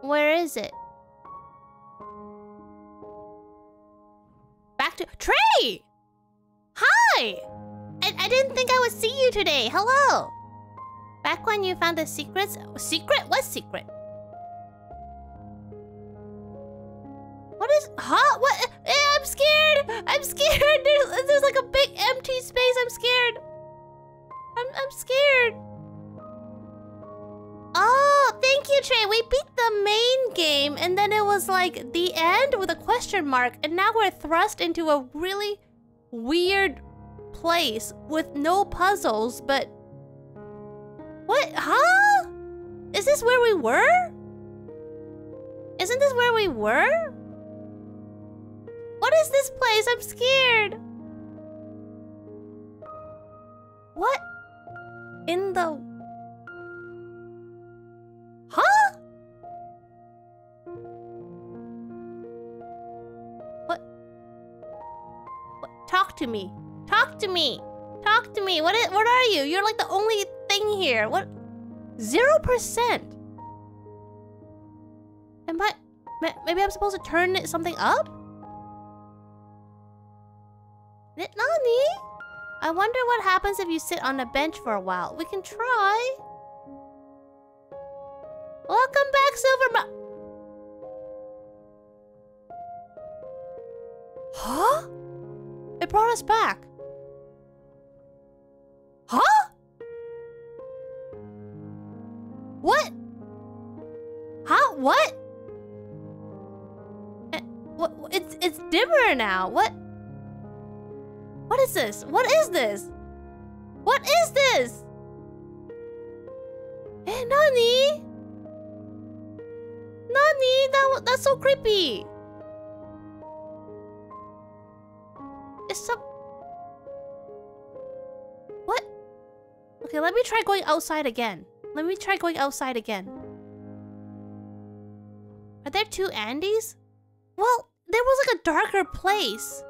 Where is it? Back to... Trey! Hi! I didn't think I would see you today. Hello! Back when you found the secrets... Secret? What secret? What is... Huh? What? I'm scared! I'm scared! There's like a big empty space. I'm scared. I'm scared. Oh, thank you, Trey. We beat the main game, and then it was like the end with a question mark, and now we're thrust into a really weird place with no puzzles, but... What? Huh? Is this where we were? Isn't this where we were? What is this place? I'm scared. What? In the... Huh? What? Talk to me. Talk to me. Talk to me. What are you? You're like the only thing here. What? 0%. Am I... Maybe I'm supposed to turn something up? Nani? I wonder what happens if you sit on a bench for a while. We can try. Welcome back, Silver. Huh? It brought us back. Huh? What? Huh? What? It's dimmer now. What? What is this? What is this? What is this? Hey, Nani? Nani, that's so creepy. It's so... What? Okay, let me try going outside again. Let me try going outside again. Are there two Andys? Well, there was like a darker place.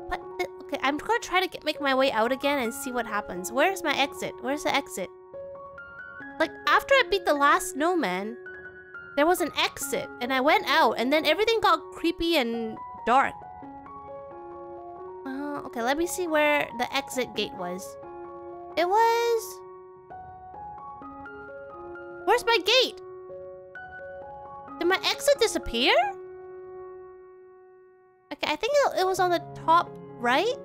But, okay, I'm gonna try to make my way out again and see what happens. Where's my exit? Where's the exit? Like, after I beat the last snowman, there was an exit, and I went out, and then everything got creepy and dark. Okay, let me see where the exit gate was. It was... Where's my gate? Did my exit disappear? Okay, I think it was on the top right.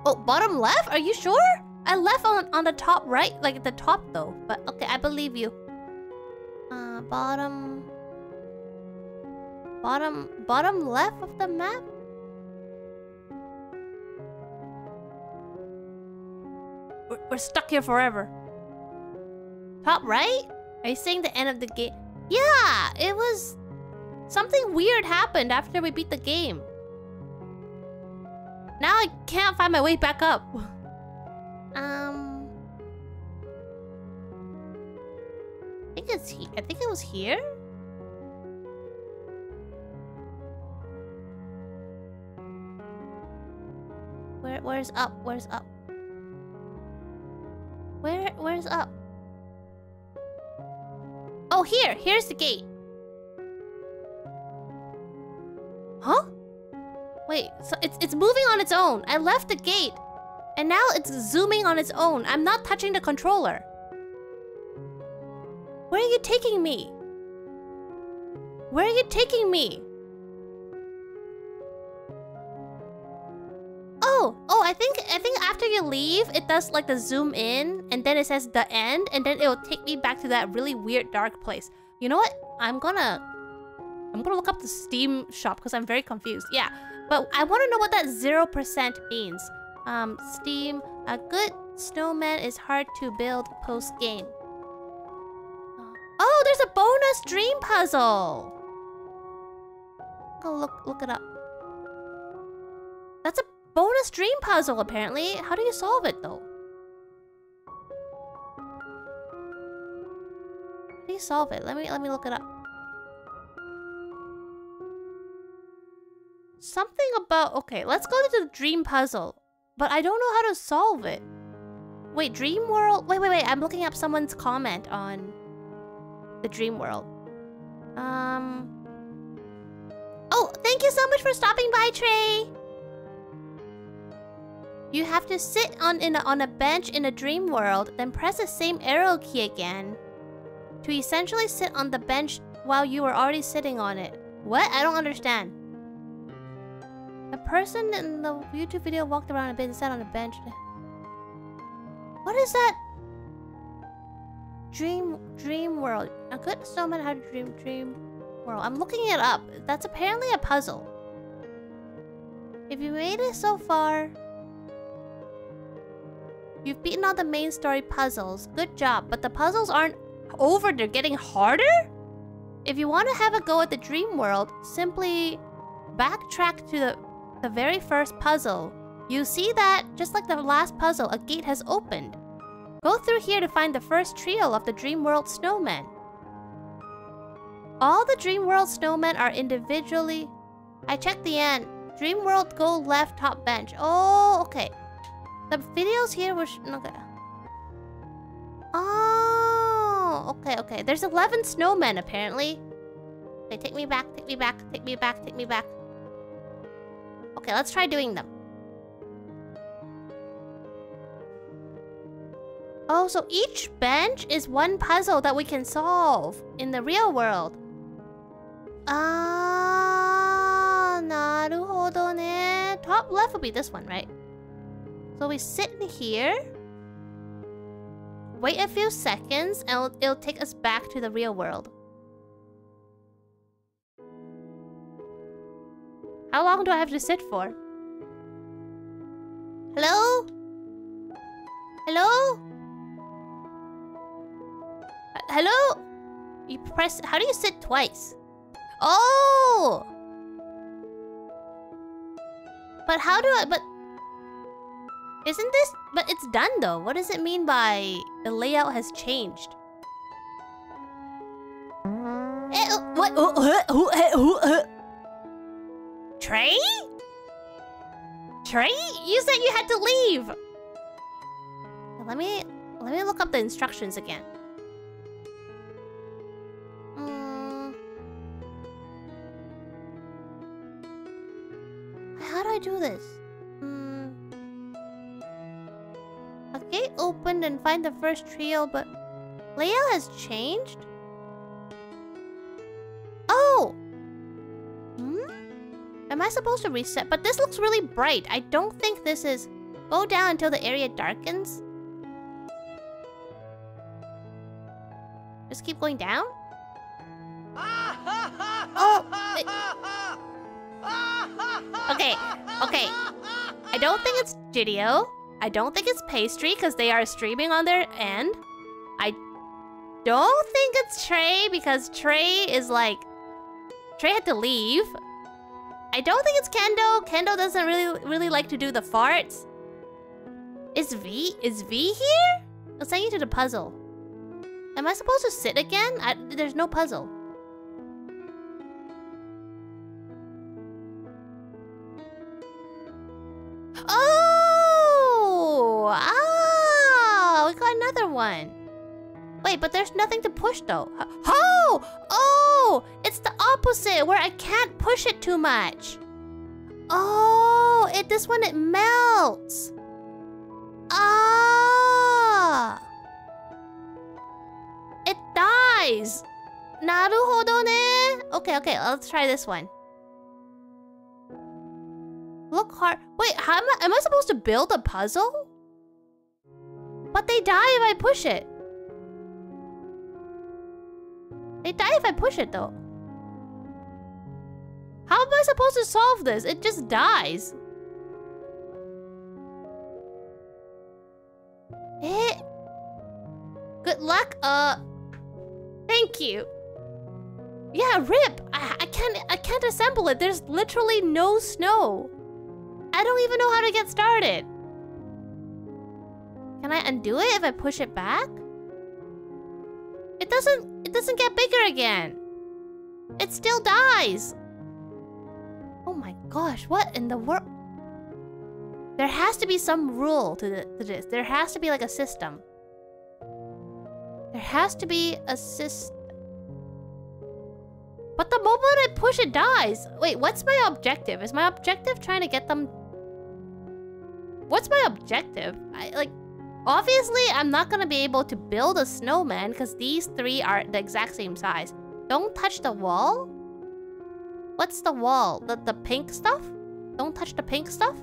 Oh, bottom left? Are you sure? I left on the top right, like the top though. But okay, I believe you. Bottom left of the map? We're stuck here forever. Top right? Are you saying the end of the game? Yeah, it was... Something weird happened after we beat the game. Now I can't find my way back up. I think it was here? Where's up? Where's up? Where's up? Oh, here's the gate. Huh? Wait, so it's moving on its own. I left the gate, and now it's zooming on its own. I'm not touching the controller. Where are you taking me? Where are you taking me? think after you leave, it does like the zoom in, and then it says the end, and then it will take me back to that really weird dark place. You know what? I'm gonna look up the Steam shop because I'm very confused. Yeah, but I want to know what that 0% means. Steam, a good snowman is hard to build post game. Oh, there's a bonus dream puzzle. Go look it up. That's a bonus dream puzzle, apparently. How do you solve it, though? How do you solve it? Let me look it up. Something about... Okay, let's go to the dream puzzle. But I don't know how to solve it. Wait, Dream World... Wait. I'm looking up someone's comment on the Dream World. Oh, thank you so much for stopping by, Trey. You have to sit on a bench in a dream world, then press the same arrow key again to essentially sit on the bench while you were already sitting on it. What? I don't understand. A person in the YouTube video walked around a bit and sat on a bench. What is that? Dream world. A good snowman had a dream world. I'm looking it up. That's apparently a puzzle. If you made it so far, you've beaten all the main story puzzles. Good job. But the puzzles aren't over. They're getting harder? If you want to have a go at the dream world, simply backtrack to the very first puzzle. You see that, just like the last puzzle, a gate has opened. Go through here to find the first trio of the Dream World snowmen. All the Dream World snowmen are individually... I checked the end. Dream World, go left top bench. Oh, okay. The videos here were... Okay. Oh, okay. There's 11 snowmen, apparently. Okay, take me back. Okay, let's try doing them. Oh, so each bench is one puzzle that we can solve in the real world. Ah, naruhodo ne. Top left will be this one, right? So we sit in here. Wait a few seconds, and it'll take us back to the real world. How long do I have to sit for? Hello? Hello? Hello? You press... How do you sit twice? Oh! But how do I... But... Isn't this... But it's done though. What does it mean by the layout has changed? What? Trey? Trey? You said you had to leave! Let me look up the instructions again. How do I do this? A gate opened and find the first trio, but layout has changed? Oh! Am I supposed to reset? But this looks really bright. I don't think this is... Go down until the area darkens. Just keep going down? Oh! Okay. I don't think it's Gidio. I don't think it's Pastry, because they are streaming on their end. I don't think it's Trey, because Trey is like... Trey had to leave. I don't think it's Kendo. Kendo doesn't really like to do the farts. Is V here? I'll send you to the puzzle. Am I supposed to sit again? There's no puzzle. Oh! Ah! We got another one. Wait, but there's nothing to push though. Oh! Oh! It's the opposite, where I can't push it too much. Oh! This one, it melts. Ah! It dies. Naruhodo ne. Okay, let's try this one. Look hard. Wait, how am I supposed to build a puzzle? But they die if I push it. They die if I push it, though. How am I supposed to solve this? It just dies. Good luck. Thank you. Yeah, rip. I can't assemble it. There's literally no snow. I don't even know how to get started. Can I undo it if I push it back? It doesn't get bigger again. It still dies. Oh my gosh, what in the world? There has to be some rule to this. There has to be like a system. There has to be a system. But the moment I push it dies. Wait, what's my objective? Is my objective trying to get them... What's my objective? Obviously, I'm not gonna be able to build a snowman because these three are the exact same size. Don't touch the wall? What's the wall? The pink stuff? Don't touch the pink stuff?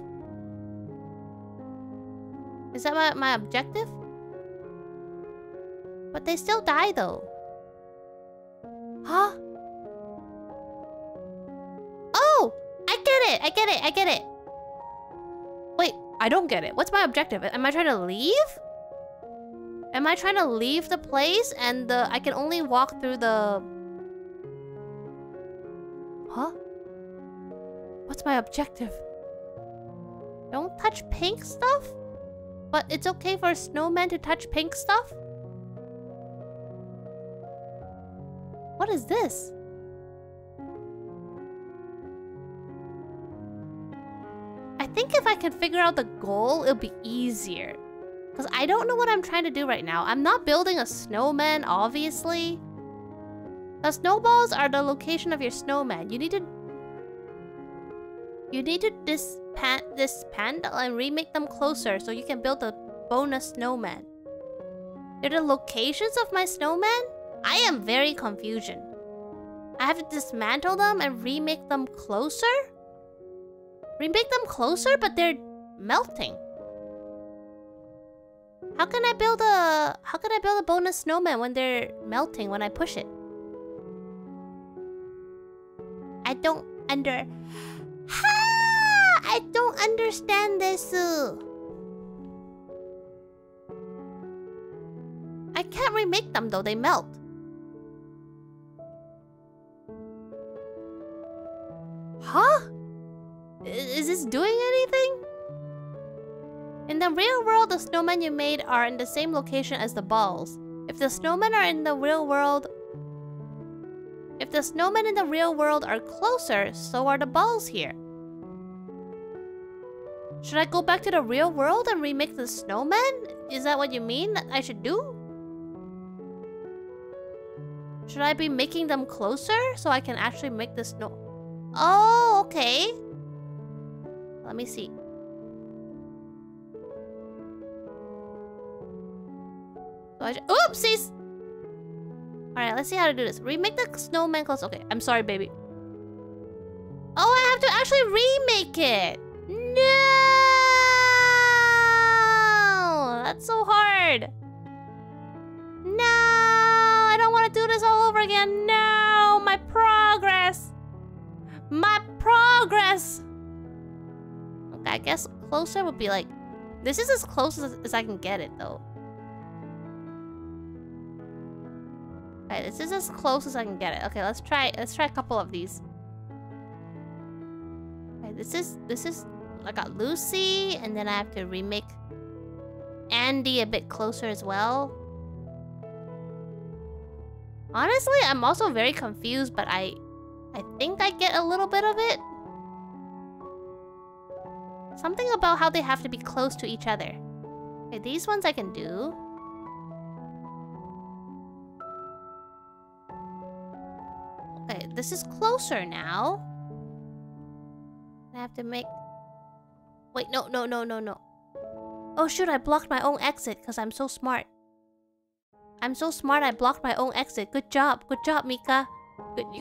Is that my objective? But they still die though. Huh? Oh! I get it. Wait, I don't get it. What's my objective? Am I trying to leave? Am I trying to leave the place and I can only walk through the... Huh? What's my objective? Don't touch pink stuff? But it's okay for a snowman to touch pink stuff? What is this? I think if I can figure out the goal, it'll be easier. Because I don't know what I'm trying to do right now. I'm not building a snowman, obviously. The snowballs are the location of your snowman. You need to dismantle and remake them closer so you can build a bonus snowman. They're the locations of my snowman? I am very confused. I have to dismantle them and remake them closer? Remake them closer, but they're melting. How can I build a bonus snowman when they're melting when I push it? I don't understand this. I can't remake them though, they melt. Huh? Is this doing anything? In the real world, the snowmen you made are in the same location as the balls. If the snowmen in the real world are closer, so are the balls here. Should I go back to the real world and remake the snowman? Is that what you mean that I should do? Should I be making them closer so I can actually make the snow... Oh, okay. Let me see. Oopsies! Alright, let's see how to do this. Remake the snowman close. Okay, I'm sorry, baby. Oh, I have to actually remake it! No! That's so hard! No! I don't want to do this all over again. No! My progress! My progress! Okay, I guess closer would be like... This is as close as I can get it, though. Okay, this is as close as I can get it. Okay, let's try a couple of these. Okay, this is I got Lucy, and then I have to remake Andy a bit closer as well. Honestly, I'm also very confused, but I think I get a little bit of it. Something about how they have to be close to each other. Okay, these ones I can do. Okay, this is closer now. I have to make... Wait, no. Oh shoot, I blocked my own exit because I'm so smart. I'm so smart, I blocked my own exit. Good job, Mika.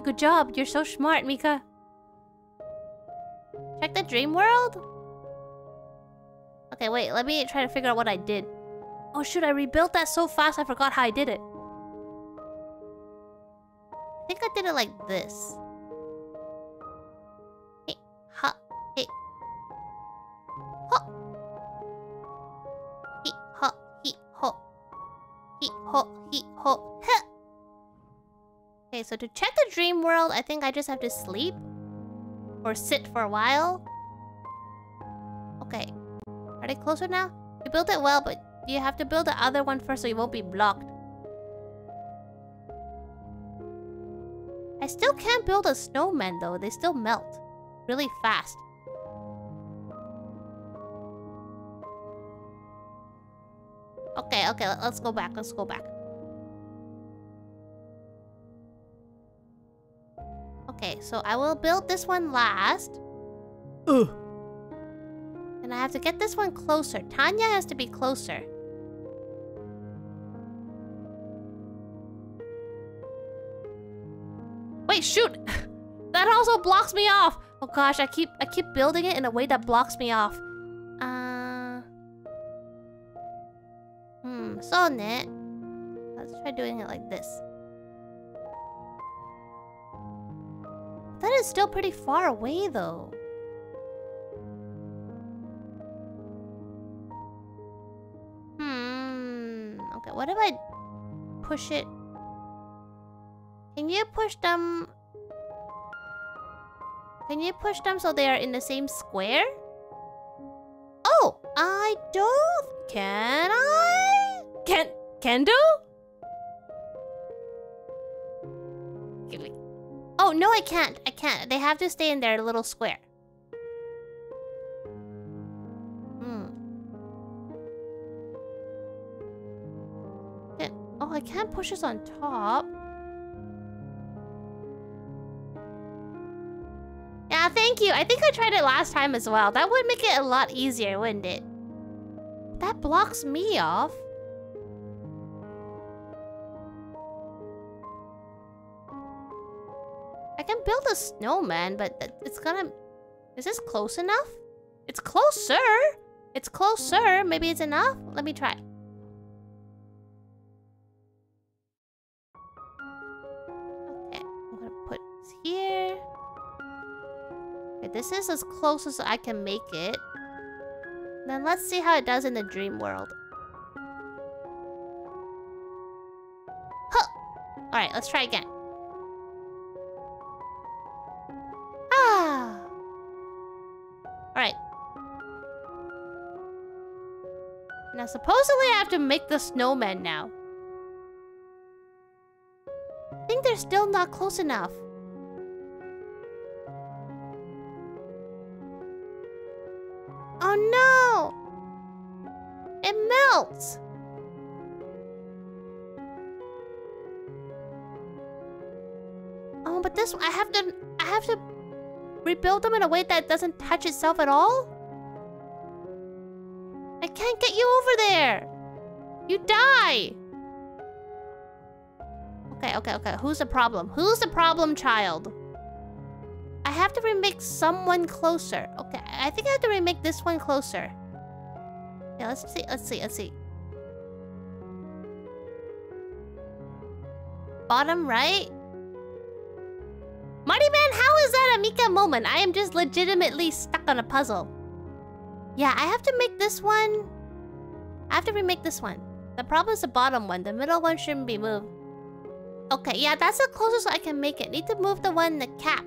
Good job, you're so smart, Mika. Check the dream world? Okay, wait. Let me try to figure out what I did. Oh shoot, I rebuilt that so fast I forgot how I did it. I think I did it like this. Hey, ha, hey. Ho. He, ha, he, ho. He, ho, he, ho, he. Okay, so to check the dream world, I think I just have to sleep. Or sit for a while. Okay. Are they closer now? You built it well, but you have to build the other one first so you won't be blocked. I still can't build a snowman though. They still melt. Really fast. Okay, okay. Let's go back. Let's go back. Okay, so I will build this one last. Ugh. And I have to get this one closer. Tanya has to be closer. Wait, shoot! That also blocks me off! Oh gosh, I keep building it in a way that blocks me off. So net. Let's try doing it like this. That is still pretty far away though. Okay, what if I push it? Can you push them? Can you push them so they are in the same square? Oh, I don't. Can I? Can do? Oh, no, I can't. I can't. They have to stay in their little square. Oh, I can't push this on top. Yeah, thank you. I think I tried it last time as well. That would make it a lot easier, wouldn't it? That blocks me off. I can build a snowman, but it's gonna... Is this close enough? It's closer! It's closer. Maybe it's enough? Let me try. Okay, I'm gonna put this here. Okay, this is as close as I can make it. Then let's see how it does in the dream world. Huh! Alright, let's try again. Alright. Now, supposedly I have to make the snowman now. I think they're still not close enough. Oh no! It melts! Oh, but this... I have to rebuild them in a way that doesn't touch itself at all? I can't get you over there! You die! Okay. Who's the problem? Who's the problem child? I have to remake someone closer. Okay, I think I have to remake this one closer. Yeah, let's see. Bottom right? Marty Man, how is that a Mika moment? I am just legitimately stuck on a puzzle. Yeah, I have to make this one. I have to remake this one. The problem is the bottom one. The middle one shouldn't be moved. Okay, yeah, that's the closest I can make it. Need to move the one in the cap.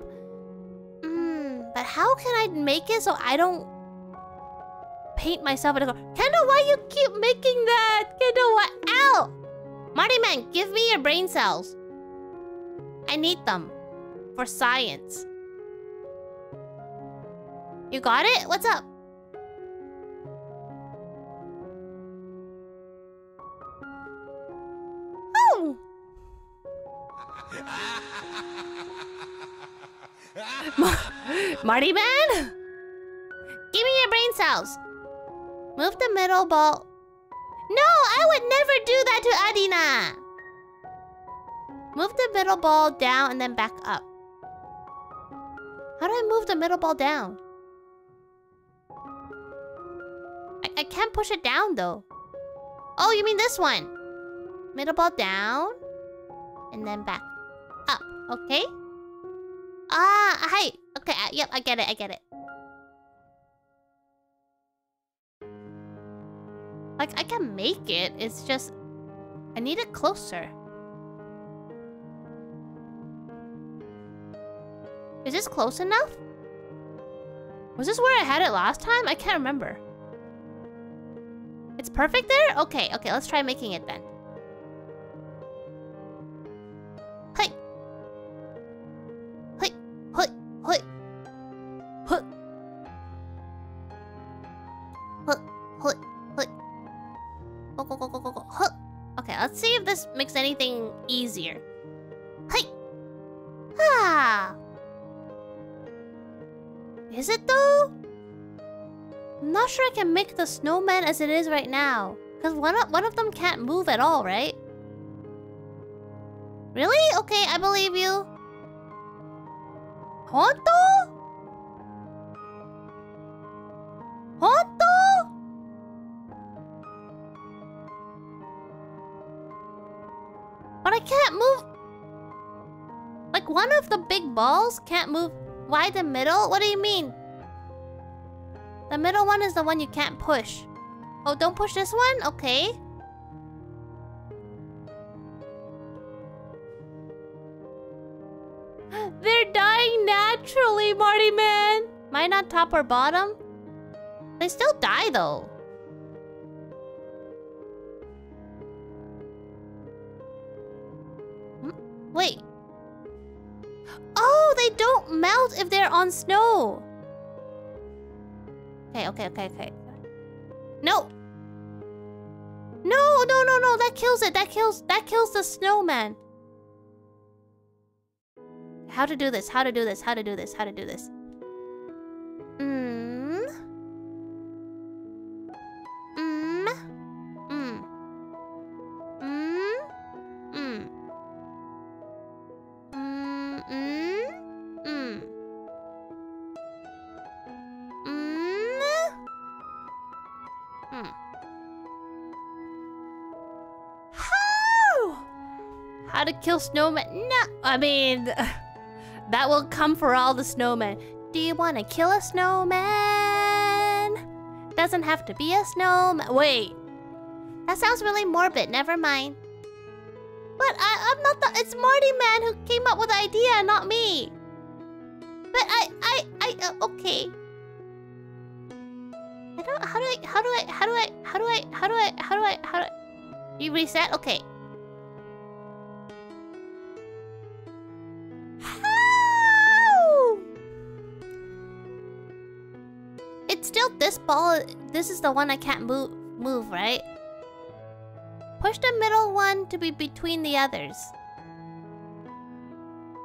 But how can I make it so I don't paint myself in the corner? Kendall, why you keep making that? Kendall, what? Ow! Marty Man, give me your brain cells. I need them. For science. You got it? What's up? Oh! Marty Man? Give me your brain cells. Move the middle ball. No, I would never do that to Adina. Move the middle ball down and then back up. How do I move the middle ball down? I can't push it down though. Oh, you mean this one? Middle ball down. And then back up. Okay. Ah, hi. Okay, yep, I get it, I get it. Like, I can make it. It's just... I need it closer. Is this close enough? Was this where I had it last time? I can't remember. It's perfect there? Okay, okay, let's try making it then. Hey! Hey! Hey! Hey! Hey! Hey! Hey! Hey! Go, go, go, go, go, go. Hey! Okay, let's see if this makes anything easier. Hey! Ah! Is it though? I'm not sure I can make the snowman as it is right now. Because one of them can't move at all, right? Really? Okay, I believe you. Honto? Honto? But I can't move. Like one of the big balls can't move. Why the middle? What do you mean? The middle one is the one you can't push. Oh, don't push this one? Okay. They're dying naturally, Marty man. Mine on top or bottom? They still die though. Wait. Oh, they don't melt if they're on snow. Okay, okay, okay, okay. No. No, no, no, no. That kills it. That kills the snowman. How to do this? How to do this? How to do this? How to do this? How to kill snowmen? No, I mean, that will come for all the snowmen. Do you want to kill a snowman? Doesn't have to be a snowman. Wait, that sounds really morbid. Never mind. But I'm not the. It's Marty man who came up with the idea, not me. But okay. I don't. How do I? You reset? Okay. It's still this ball. This is the one I can't move, right? Push the middle one to be between the others.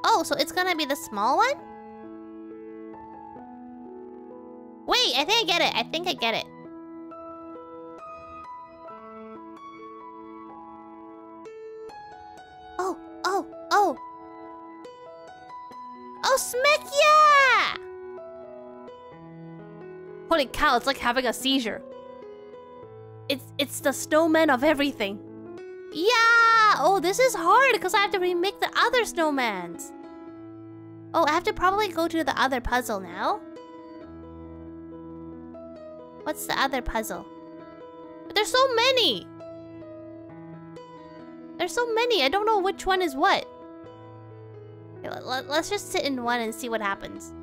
Oh, so it's gonna be the small one? Wait, I think I get it. I think I get it. Oh, oh, oh. Oh, smack yeah! Holy cow, it's like having a seizure. It's the snowman of everything. Yeah! Oh, this is hard because I have to remake the other snowmans. Oh, I have to probably go to the other puzzle now. What's the other puzzle? But there's so many. There's so many. I don't know which one is what. Okay, let's just sit in one and see what happens.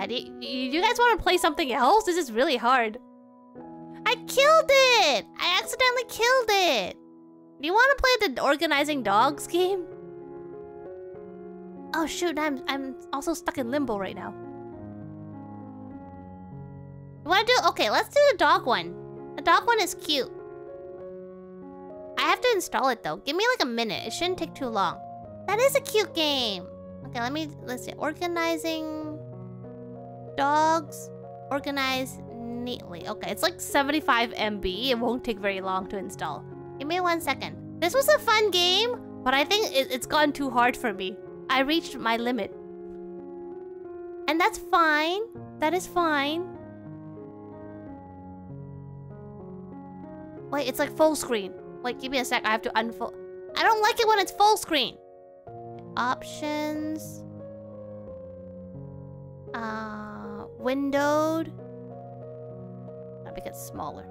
Do you guys want to play something else? This is really hard. I killed it! I accidentally killed it! Do you want to play the organizing dogs game? Oh shoot, I'm also stuck in limbo right now. You want to do... Okay, let's do the dog one. The dog one is cute. I have to install it though. Give me like a minute. It shouldn't take too long. That is a cute game. Okay, let's see. Organizing... Dogs organized neatly. Okay, it's like 75 MB. It won't take very long to install. Give me 1 second. This was a fun game, but I think it's gone too hard for me. I reached my limit. And that's fine. That is fine. Wait, it's like full screen. Wait, give me a sec. I have to unfold. I don't like it when it's full screen. Options. Windowed. I'll make it smaller.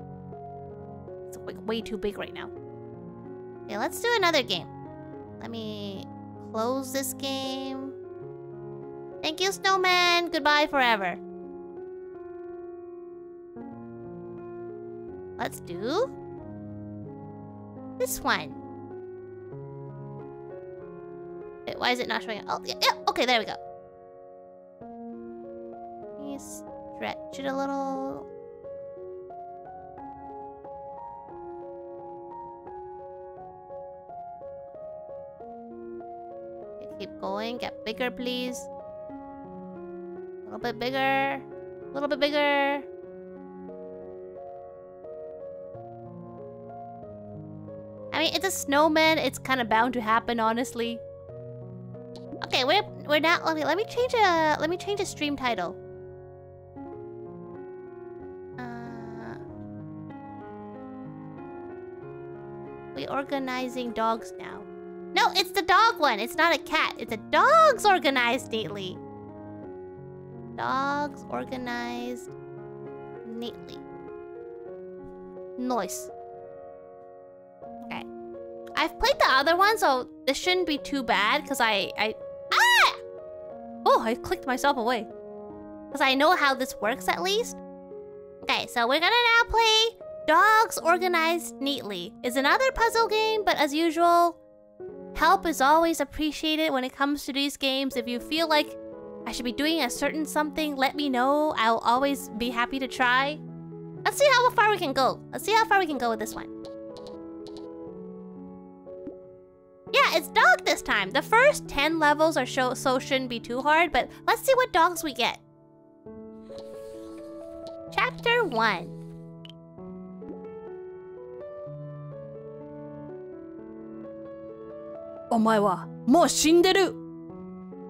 It's like way too big right now. Okay, let's do another game. Let me close this game. Thank you, Snowman. Goodbye forever. Let's do this one. Wait, why is it not showing up? Oh, yeah, okay, there we go. Let me stretch it a little. Okay, keep going. Get bigger, please. A little bit bigger. A little bit bigger. I mean, it's a snowman. It's kind of bound to happen, honestly. Okay, we're now. Okay, let me change a stream title. We're organizing dogs now. No, it's the dog one. It's not a cat. It's a dogs organized neatly. Dogs organized neatly. Nice. Okay. I've played the other one, so this shouldn't be too bad because Ah! Oh, I clicked myself away. Because I know how this works at least. Okay, so we're gonna now play Dogs Organized Neatly. It's another puzzle game, but as usual, help is always appreciated when it comes to these games. If you feel like I should be doing a certain something, let me know. I'll always be happy to try. Let's see how far we can go. Let's see how far we can go with this one. Yeah, it's dog this time. The first 10 levels are so shouldn't be too hard, but let's see what dogs we get. Chapter 1. Omae wa mou shinderu.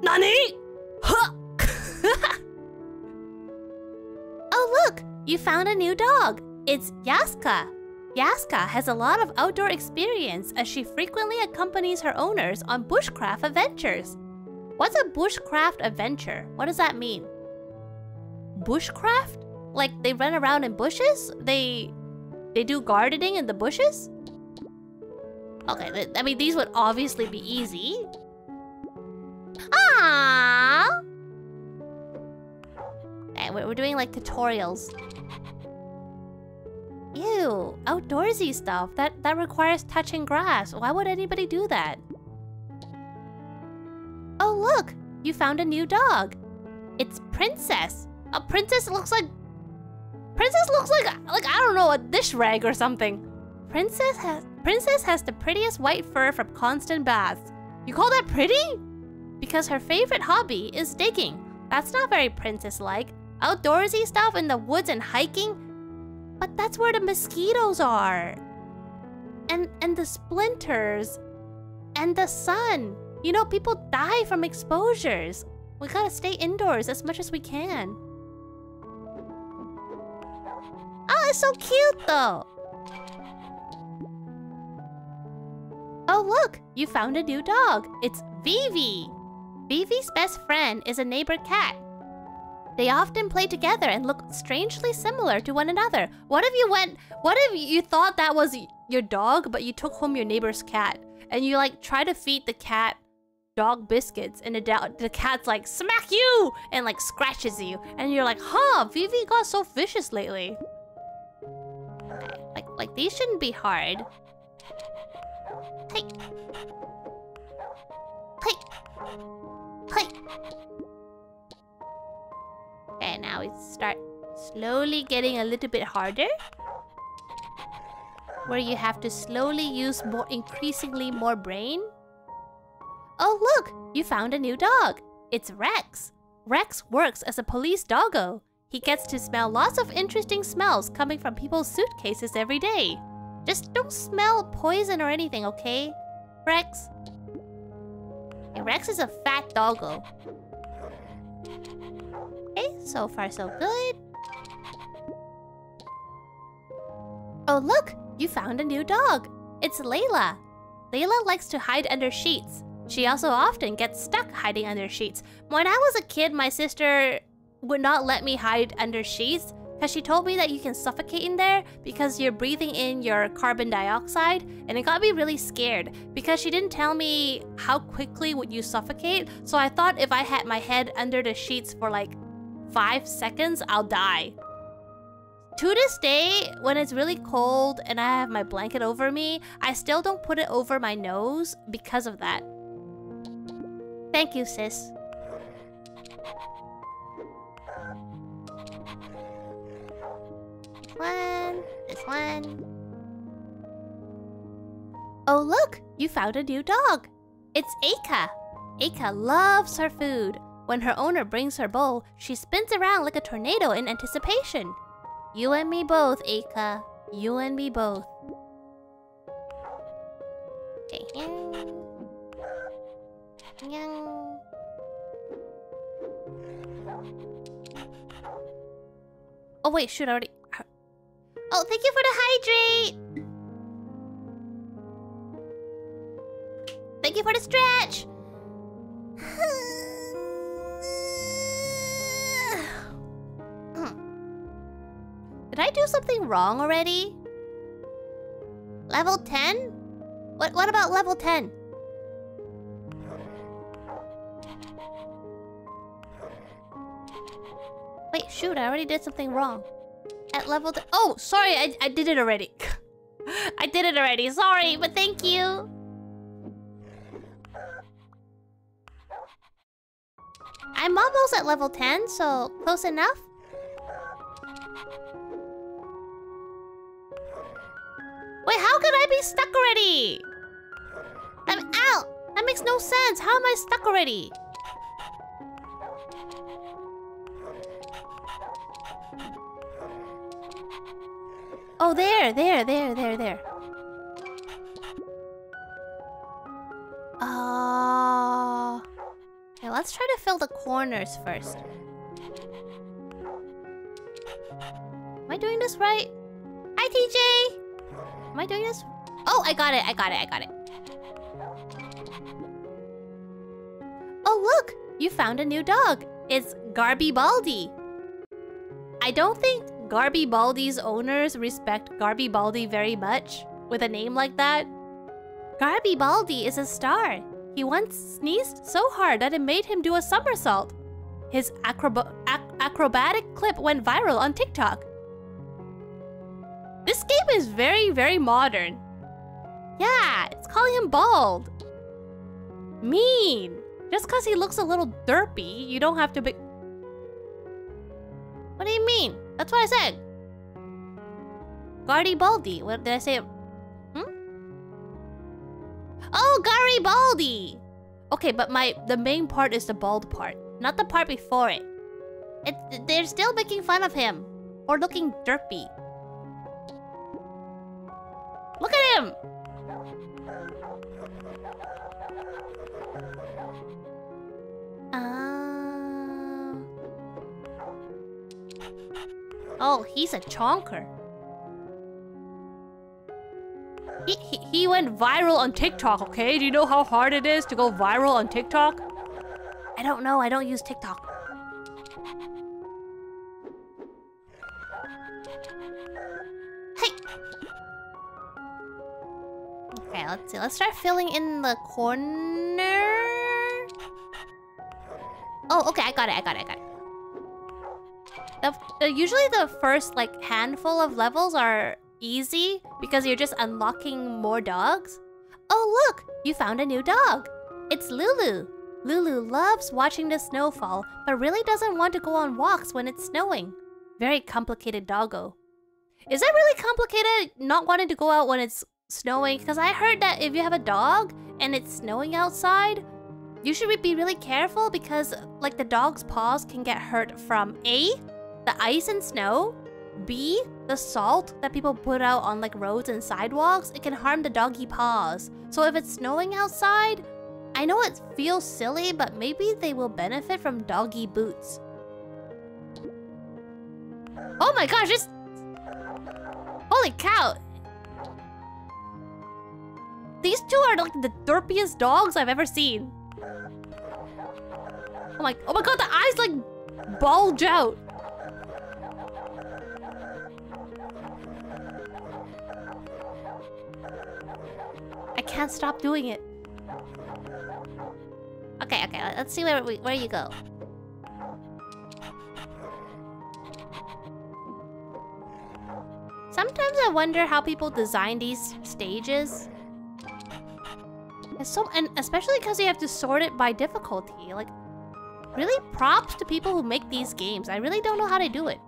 Nani? Huh! Oh, look! You found a new dog. It's Yaska. Yaska has a lot of outdoor experience as she frequently accompanies her owners on bushcraft adventures. What's a bushcraft adventure? What does that mean? Bushcraft? Like they run around in bushes? They do gardening in the bushes? Okay, I mean, these would obviously be easy. Aww! Okay, we're doing like tutorials. Ew, outdoorsy stuff. That requires touching grass. Why would anybody do that? Oh, look! You found a new dog. It's Princess. A princess looks like I don't know, a dish rag or something. Princess has the prettiest white fur from constant baths. You call that pretty? Because her favorite hobby is digging. That's not very princess-like. Outdoorsy stuff in the woods and hiking? But that's where the mosquitoes are. And the splinters. And the sun. You know, people die from exposures. We gotta stay indoors as much as we can. Oh, it's so cute though. Oh, look! You found a new dog. It's Vivi. Vivi's best friend is a neighbor cat. They often play together and look strangely similar to one another. What if you thought that was your dog, but you took home your neighbor's cat? And you like try to feed the cat dog biscuits, and the cat's like, smack you! And like scratches you. And you're like, huh, Vivi got so vicious lately. Okay, like these shouldn't be hard. Hey. Hey. Hey. Okay, now we start slowly getting a little bit harder. Where you have to slowly use increasingly more brain. Oh, look! You found a new dog. It's Rex. Rex works as a police doggo. He gets to smell lots of interesting smells coming from people's suitcases every day. Just don't smell poison or anything, okay? Rex? Okay, Rex is a fat doggo. Okay, so far so good. Oh look! You found a new dog. It's Layla. Layla likes to hide under sheets. She also often gets stuck hiding under sheets. When I was a kid, my sister would not let me hide under sheets because she told me that you can suffocate in there because you're breathing in your carbon dioxide, and it got me really scared because she didn't tell me how quickly would you suffocate. So I thought if I had my head under the sheets for like 5 seconds, I'll die. To this day, when it's really cold and I have my blanket over me, I still don't put it over my nose because of that. Thank you, sis. This one. Oh look, you found a new dog. It's Aka. Aka loves her food. When her owner brings her bowl, she spins around like a tornado in anticipation. You and me both, Aka. You and me both. Okay. Oh wait, shoot, I already... Oh, thank you for the hydrate! Thank you for the stretch! Did I do something wrong already? Level 10? What about level 10? Wait, shoot, I already did something wrong. At level 10... Oh, sorry, I did it already. I did it already, sorry, but thank you. I'm almost at level 10, so close enough. Wait, how could I be stuck already? Ow! That makes no sense. How am I stuck already? Oh, there. Okay, let's try to fill the corners first. Am I doing this right? Hi, TJ! Am I doing this? Oh, I got it. Oh, look! You found a new dog. It's Garbibaldi. I don't think Garbibaldi's owners respect Garbibaldi very much with a name like that. Garbibaldi is a star. He once sneezed so hard that it made him do a somersault. His acrobatic clip went viral on TikTok. This game is very, very modern. Yeah, it's calling him bald. Mean. Just because he looks a little derpy, you don't have to be... What do you mean? That's what I said. Garibaldi. What did I say? Oh, Garibaldi! Okay, but the main part is the bald part, not the part before it. They're still making fun of him. Or looking derpy. Look at him! Oh, he's a chonker. He went viral on TikTok, okay? Do you know how hard it is to go viral on TikTok? I don't know, I don't use TikTok. Hey! Okay, let's see. Let's start filling in the corner. Oh, okay, I got it. Usually the first, like, handful of levels are easy because you're just unlocking more dogs. Oh, look! You found a new dog. It's Lulu. Lulu loves watching the snow fall, but really doesn't want to go on walks when it's snowing. Very complicated doggo. Is that really complicated, not wanting to go out when it's snowing? Because I heard that if you have a dog and it's snowing outside, you should be really careful because, like, the dog's paws can get hurt from A, the ice and snow, B, the salt that people put out on like roads and sidewalks, it can harm the doggy paws. So if it's snowing outside, I know it feels silly, but maybe they will benefit from doggy boots. Oh my gosh, it's... Holy cow! These two are like the derpiest dogs I've ever seen. Oh my god, the eyes like bulge out. I can't stop doing it. Okay, let's see where you go. Sometimes I wonder how people design these stages. And especially because you have to sort it by difficulty. Like, really props to people who make these games. I really don't know how they do it.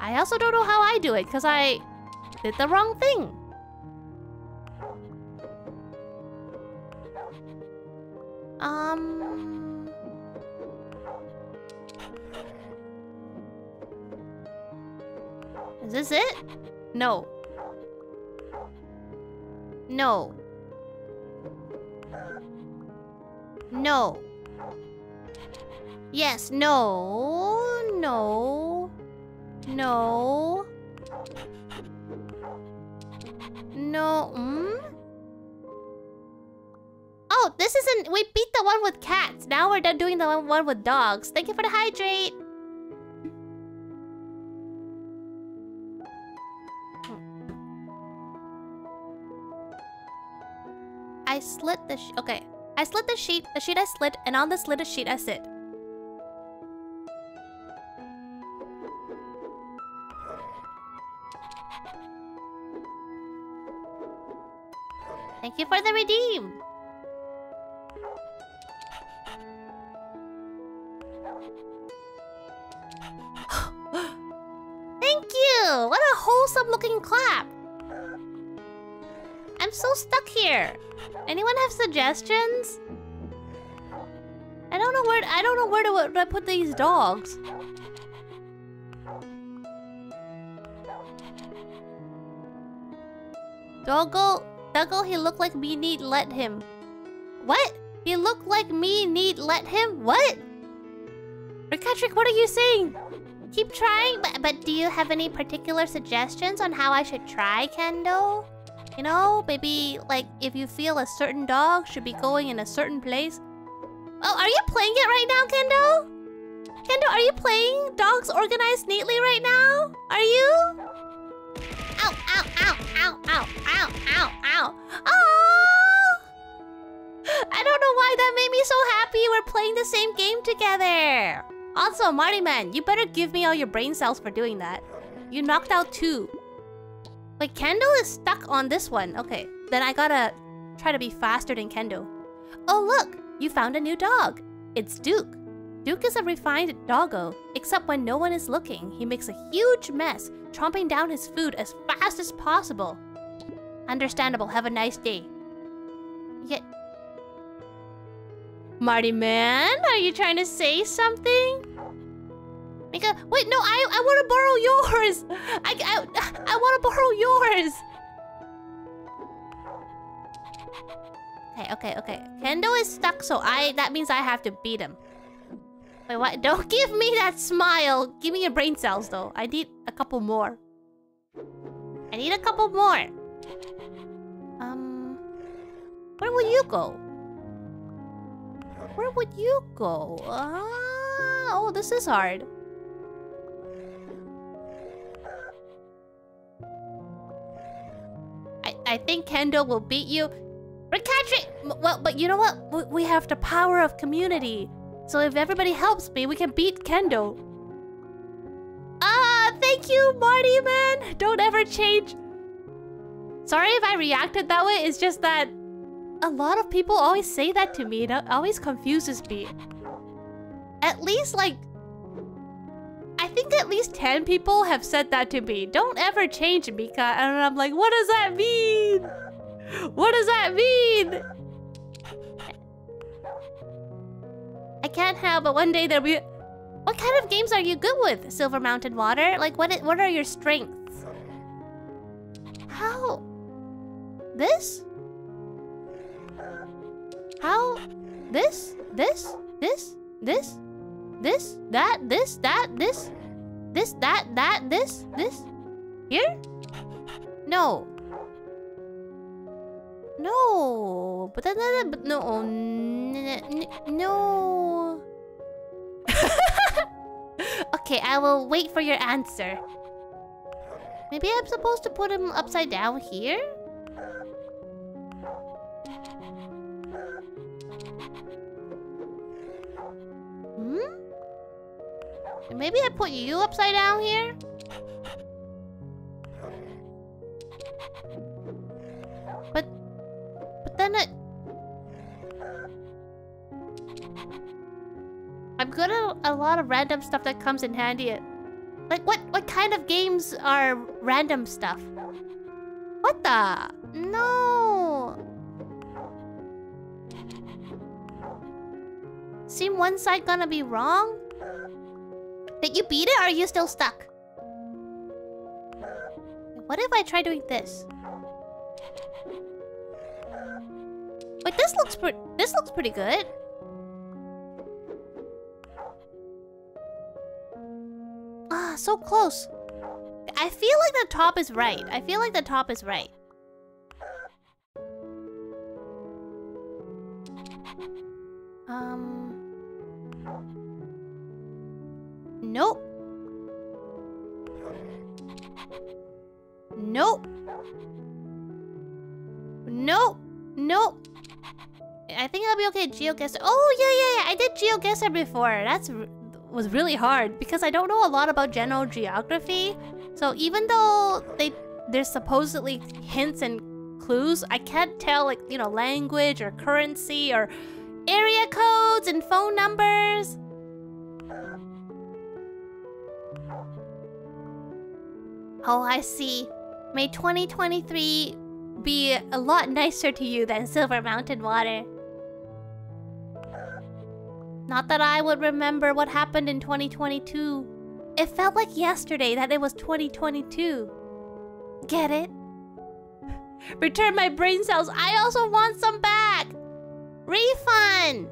I also don't know how I do it, because I did the wrong thing. Is this it? No. No. No. Yes, no. No. No. No. Oh, this isn't... We beat the one with cats. Now we're done doing the one with dogs. Thank you for the hydrate. I slit the okay. I slit the sheet I slit, and on the slitted sheet I sit. Thank you for the redeem. Thank you! What a wholesome looking clap. I'm so stuck here. Anyone have suggestions? I don't know where to put these dogs. Doggo, he looked like me need let him. What? He looked like me need let him? What? Rikatrick, what are you saying? Keep trying, but do you have any particular suggestions on how I should try, Kendo? You know, maybe, like, if you feel a certain dog should be going in a certain place. Oh, are you playing it right now, Kendo? Kendo, are you playing Dogs Organized Neatly right now? Are you? Ow, ow, ow, ow, ow, ow, ow, ow. Oh! I don't know why that made me so happy we're playing the same game together. Also, Marty Man, you better give me all your brain cells for doing that. You knocked out 2. Wait, Kendo is stuck on this one. Okay, then I gotta try to be faster than Kendo. Oh look, you found a new dog. It's Duke. Duke is a refined doggo, except when no one is looking, he makes a huge mess, chomping down his food as fast as possible. Understandable, have a nice day. Yeah. Marty Man, are you trying to say something? Mika, wait, no, I want to borrow yours. I want to borrow yours. Okay. Kendo is stuck, so that means I have to beat him. Wait, what? Don't give me that smile. Give me your brain cells, though. I need a couple more. Where will you go? Where would you go? Oh, this is hard. I think Kendo will beat you. Rikachi! Well, but you know what? We have the power of community. So if everybody helps me, we can beat Kendo. Thank you, Marty Man. Don't ever change. Sorry if I reacted that way. It's just that a lot of people always say that to me. That always confuses me. At least, like, I think at least 10 people have said that to me. Don't ever change, Mika. And I'm like, what does that mean? What does that mean? I can't help but one day there'll be... What kind of games are you good with, Silver Mountain Water? Like, what are your strengths? How? This? How? This? This? This? This? This? That? This? That? This? This? That? That? This? This? Here? No. No. But then, but no. No. Okay, I will wait for your answer. Maybe I'm supposed to put him upside down here? Hmm? Maybe I put you upside down here? But then I'm good at a lot of random stuff that comes in handy. Like, what kind of games are random stuff? What the? No! Seem one side gonna be wrong? Did you beat it or are you still stuck? What if I try doing this? Wait, this looks pretty good. Ah, so close. I feel like the top is right. I feel like the top is right. Nope. Nope. Nope. Nope. I think I'll be okay at GeoGuessr. Oh, yeah. I did GeoGuessr before. That was really hard because I don't know a lot about general geography. So even though there's supposedly hints and clues, I can't tell, like, you know, language or currency or area codes and phone numbers. Oh, I see. May 2023 be a lot nicer to you than Silver Mountain Water. Not that I would remember what happened in 2022. It felt like yesterday that it was 2022. Get it? Return my brain cells. I also want some back. Refund.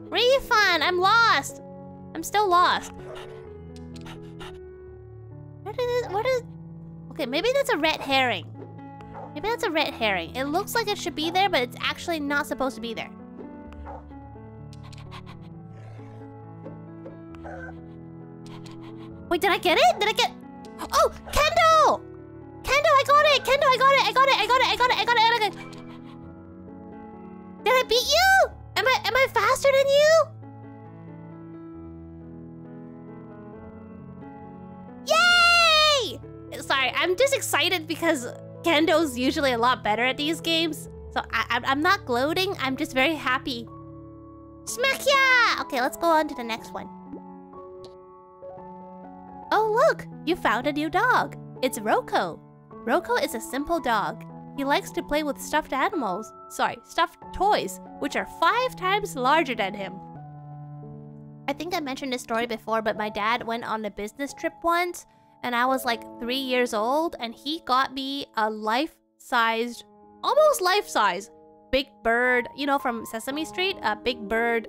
Refund. I'm lost. I'm still lost. What is... Okay, maybe that's a red herring. Maybe that's a red herring. It looks like it should be there, but it's actually not supposed to be there. Wait, did I get it? Did I get... Oh, Kendo! Kendo, I got it! Kendo, I got it! I got it! Did I beat you? Am I faster than you? Yay! Sorry, I'm just excited because Kendo's usually a lot better at these games. So I'm not gloating, I'm just very happy. Smack ya! Okay, let's go on to the next one. Oh look, you found a new dog. It's Rocco. Rocco is a simple dog. He likes to play with stuffed animals. Sorry, stuffed toys, which are 5 times larger than him. I think I mentioned this story before, but my dad went on a business trip once, and I was like 3 years old, and he got me a life-sized, almost life-size, Big Bird, you know, from Sesame Street, a Big Bird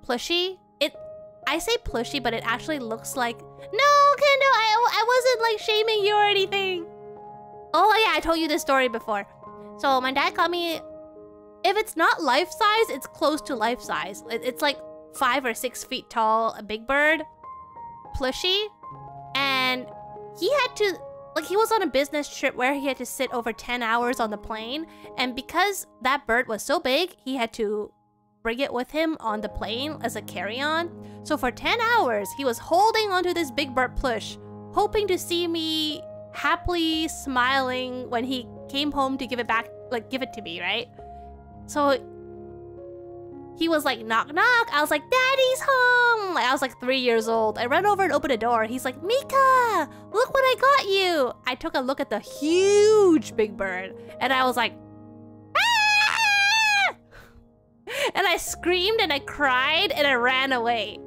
plushie. I say plushie, but it actually looks like... No, Kendo, I wasn't like shaming you or anything. Oh yeah, I told you this story before. So my dad got me... If it's not life-size, it's close to life-size. It's like 5 or 6 feet tall, a Big Bird plushie. And he had to... Like, he was on a business trip where he had to sit over 10 hours on the plane. And because that bird was so big, he had to bring it with him on the plane as a carry-on. So for 10 hours, he was holding onto this Big Bird plush, hoping to see me happily smiling when he came home to give it back, like give it to me, right? So he was like, knock, knock. I was like, Daddy's home. Like, I was like 3 years old. I ran over and opened the door. He's like, Mika, look what I got you. I took a look at the huge Big Bird and I was like, ah! And I screamed and I cried and I ran away.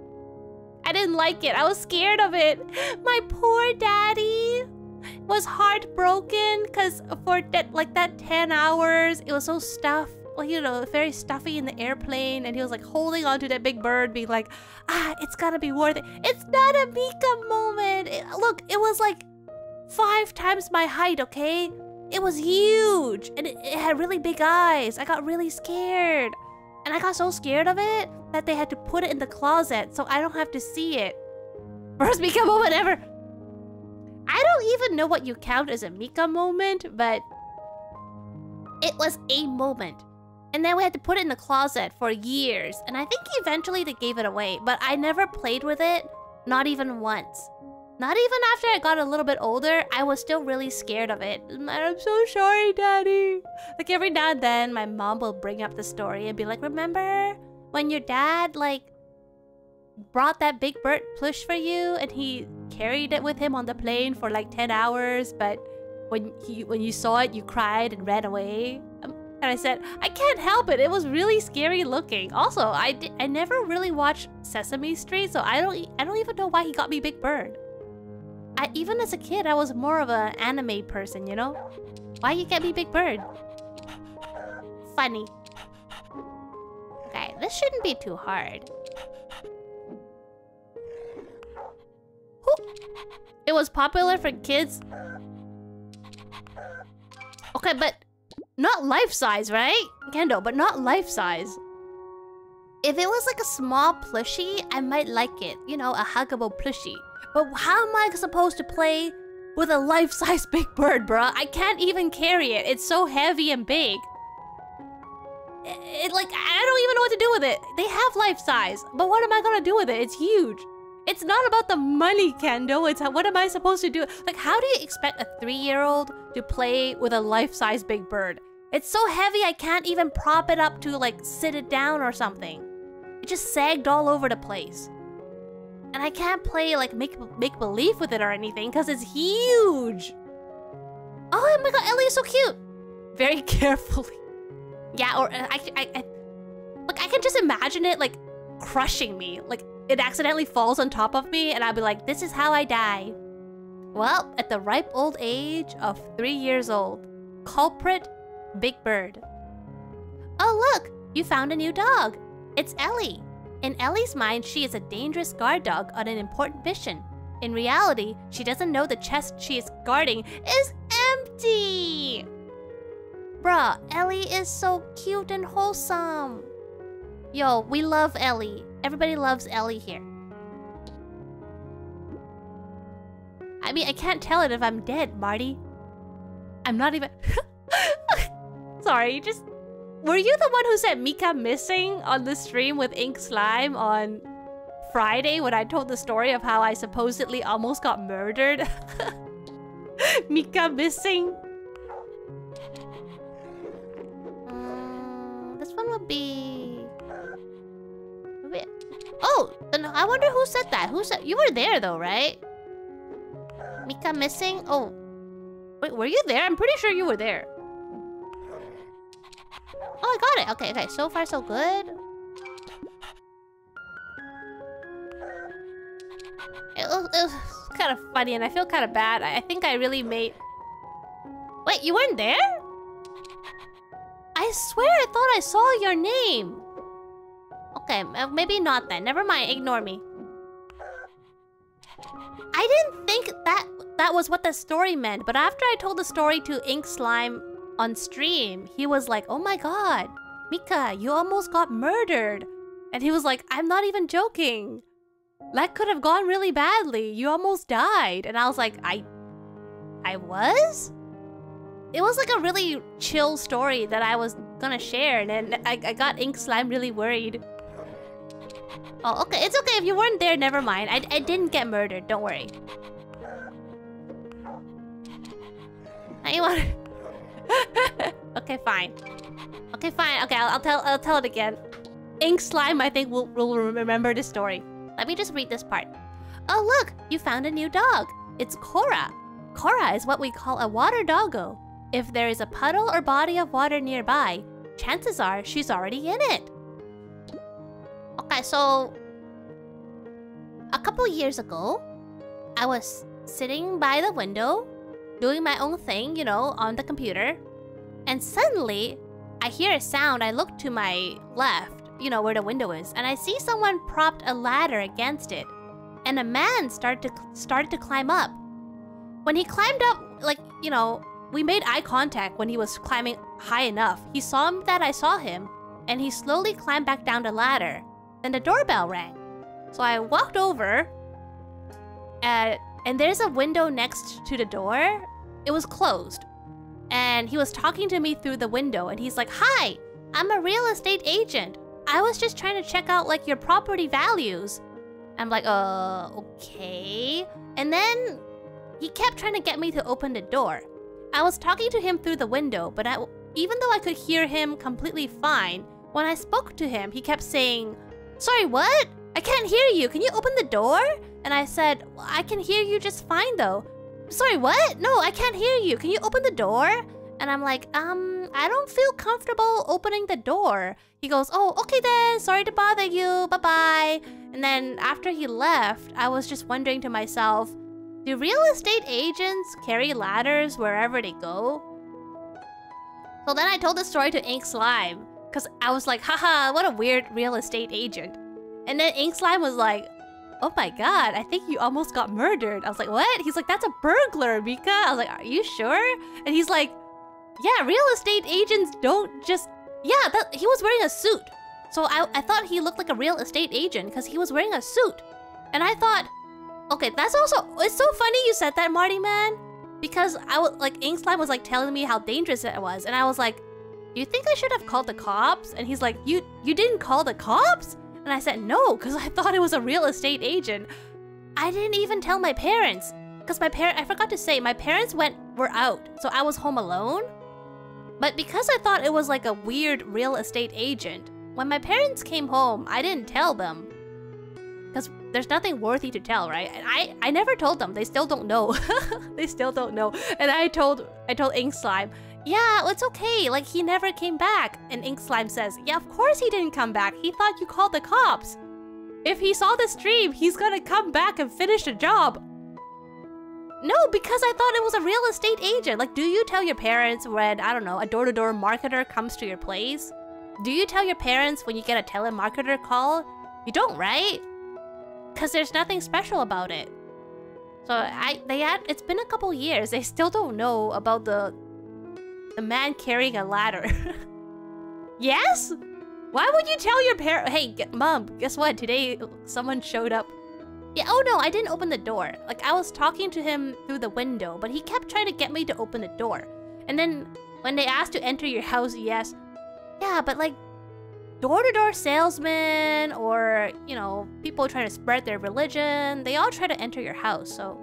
I didn't like it. I was scared of it. My poor daddy was heartbroken because for that 10 hours, it was so stuffed. Like, you know, very stuffy in the airplane, and he was like holding onto that big bird, being like, it's gotta be worth it. It's not a Mika moment. Look, it was like 5 times my height, okay? It was huge, and it had really big eyes. I got really scared. And I got so scared of it that they had to put it in the closet so I don't have to see it. First Mika moment ever. I don't even know what you count as a Mika moment, but it was a moment. And then we had to put it in the closet for years. And I think eventually they gave it away. But I never played with it. Not even once. Not even after I got a little bit older. I was still really scared of it. I'm so sorry, Daddy. Like every now and then, my mom will bring up the story and be like, remember when your dad, like, brought that big bird plush for you? And he carried it with him on the plane for like 10 hours. But when you saw it, you cried and ran away. And I said, I can't help it. It was really scary looking. Also, I never really watched Sesame Street, so I don't even know why he got me Big Bird. Even as a kid, I was more of an anime person, you know? Why you get me Big Bird? Funny. Okay, this shouldn't be too hard. It was popular for kids. Okay, but not life-size, right? Kendo, but not life-size. If it was like a small plushie, I might like it. You know, a huggable plushie. But how am I supposed to play with a life-size big bird, bruh? I can't even carry it. It's so heavy and big. Like, I don't even know what to do with it. They have life-size, but what am I gonna do with it? It's huge. It's not about the money, Kendo. It's what am I supposed to do? Like, how do you expect a 3-year-old to play with a life-size big bird? It's so heavy, I can't even prop it up to, like, sit it down or something. It just sagged all over the place. And I can't play, like, make-believe with it or anything, because it's huge. Oh my god, Ellie is so cute. Very carefully. Yeah, or like, I can just imagine it, like, crushing me. Like, it accidentally falls on top of me, and I'll be like, this is how I die. Well, at the ripe old age of 3 years old. Culprit, Big Bird. Oh look, you found a new dog. It's Ellie. In Ellie's mind, she is a dangerous guard dog on an important mission. In reality, she doesn't know the chest she is guarding is empty. Bruh, Ellie is so cute and wholesome. Yo, we love Ellie. Everybody loves Ellie here. I mean, I can't tell it if I'm dead, Marty. I'm not even... Sorry, just... Were you the one who said Mika missing on the stream with Ink Slime on Friday when I told the story of how I supposedly almost got murdered? Mika missing? This one would be... Oh! I wonder who said that. Who said... You were there though, right? Mika missing? Oh. Wait, were you there? I'm pretty sure you were there. Oh, I got it. Okay, okay. So far, so good. It was kind of funny, and I feel kind of bad. I think I really made... Wait, you weren't there? I swear I thought I saw your name. Okay, maybe not then. Never mind. Ignore me. I didn't think that was what the story meant, but after I told the story to Ink Slime on stream, he was like, oh my god, Mika, you almost got murdered. And he was like, I'm not even joking. That could have gone really badly. You almost died. And I was like, I was? It was like a really chill story that I was gonna share, and then I got Ink Slime really worried. Oh, okay. It's okay. If you weren't there, never mind. I didn't get murdered. Don't worry. Now you want... Okay, fine. Okay, fine. Okay, I'll tell it again. Ink Slime, I think, will remember this story. Let me just read this part. Oh, look! You found a new dog. It's Cora. Cora is what we call a water doggo. If there is a puddle or body of water nearby, chances are she's already in it. Okay, so... a couple years ago, I was sitting by the window, doing my own thing, you know, on the computer. And suddenly, I hear a sound. I look to my left, you know, where the window is, and I see someone propped a ladder against it. And a man started to climb up. When he climbed up, like, you know, we made eye contact when he was climbing high enough. He saw that I saw him, and he slowly climbed back down the ladder. Then the doorbell rang. So I walked over, and there's a window next to the door. It was closed. And he was talking to me through the window, and he's like, "Hi, I'm a real estate agent. I was just trying to check out, like, your property values." I'm like, okay. And then he kept trying to get me to open the door. I was talking to him through the window, but even though I could hear him completely fine, when I spoke to him, he kept saying, "Sorry, what? I can't hear you. Can you open the door?" And I said, "Well, I can hear you just fine, though." "Sorry, what? No, I can't hear you. Can you open the door?" And I'm like, I don't feel comfortable opening the door. He goes, "Oh, okay then. Sorry to bother you. Bye-bye." And then after he left, I was just wondering to myself, do real estate agents carry ladders wherever they go? So then I told the story to Ink Slime, because I was like, haha, what a weird real estate agent. And then Ink Slime was like, "Oh my god, I think you almost got murdered." I was like, "What?" He's like, "That's a burglar, Mika." I was like, "Are you sure?" And he's like, "Yeah, real estate agents don't just..." Yeah, he was wearing a suit. So I thought he looked like a real estate agent because he was wearing a suit. And I thought, okay, that's also... It's so funny you said that, Marty Man. Because I was like, Ink Slime was like telling me how dangerous it was. And I was like, "Do you think I should have called the cops?" And he's like, You didn't call the cops?" And I said, "No, because I thought it was a real estate agent." I didn't even tell my parents. Because I forgot to say, my parents were out. So I was home alone. But because I thought it was like a weird real estate agent, when my parents came home, I didn't tell them. Because there's nothing worthy to tell, right? And I never told them. They still don't know. They still don't know. And I told Ink Slime, "Yeah, it's okay. Like, he never came back." And Ink Slime says, "Yeah, of course he didn't come back. He thought you called the cops. If he saw the stream, he's gonna come back and finish the job." No, because I thought it was a real estate agent. Like, do you tell your parents when, I don't know, a door-to-door marketer comes to your place? Do you tell your parents when you get a telemarketer call? You don't, right? Because there's nothing special about it. So it's been a couple years. They still don't know about the man carrying a ladder. Yes? Why would you tell your parents? "Hey, Mom, guess what? Today someone showed up." Yeah, oh no, I didn't open the door. Like, I was talking to him through the window, but he kept trying to get me to open the door. And then when they asked to enter your house, yes. Yeah, but like, door-to-door salesmen or, you know, people trying to spread their religion, they all try to enter your house, so...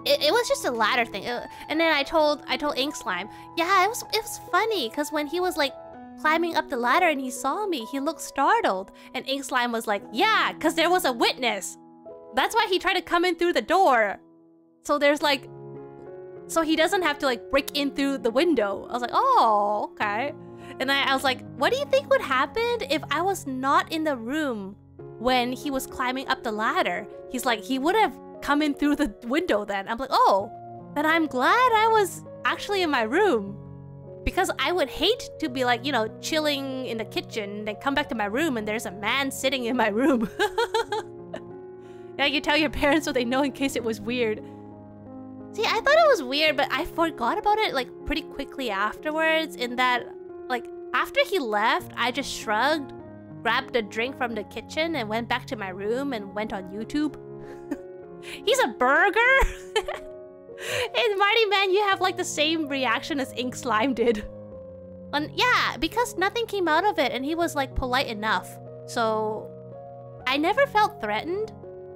It was just a ladder thing. And then I told Ink Slime, yeah, it was funny, because when he was like climbing up the ladder and he saw me, he looked startled. And Ink Slime was like, yeah, because there was a witness. That's why he tried to come in through the door. So there's like... So he doesn't have to like break in through the window. I was like, oh, okay. And I was like, what do you think would happen if I was not in the room when he was climbing up the ladder? He's like, he would have come in through the window then. I'm like, oh, then I'm glad I was actually in my room. Because I would hate to be like, you know, chilling in the kitchen, then come back to my room and there's a man sitting in my room. Yeah, you tell your parents so they know in case it was weird. See, I thought it was weird, but I forgot about it like pretty quickly afterwards, in that like after he left, I just shrugged, grabbed a drink from the kitchen and went back to my room and went on YouTube. He's a burger? And Marty Man, you have like the same reaction as Ink Slime did. And yeah, because nothing came out of it and he was like polite enough. So I never felt threatened.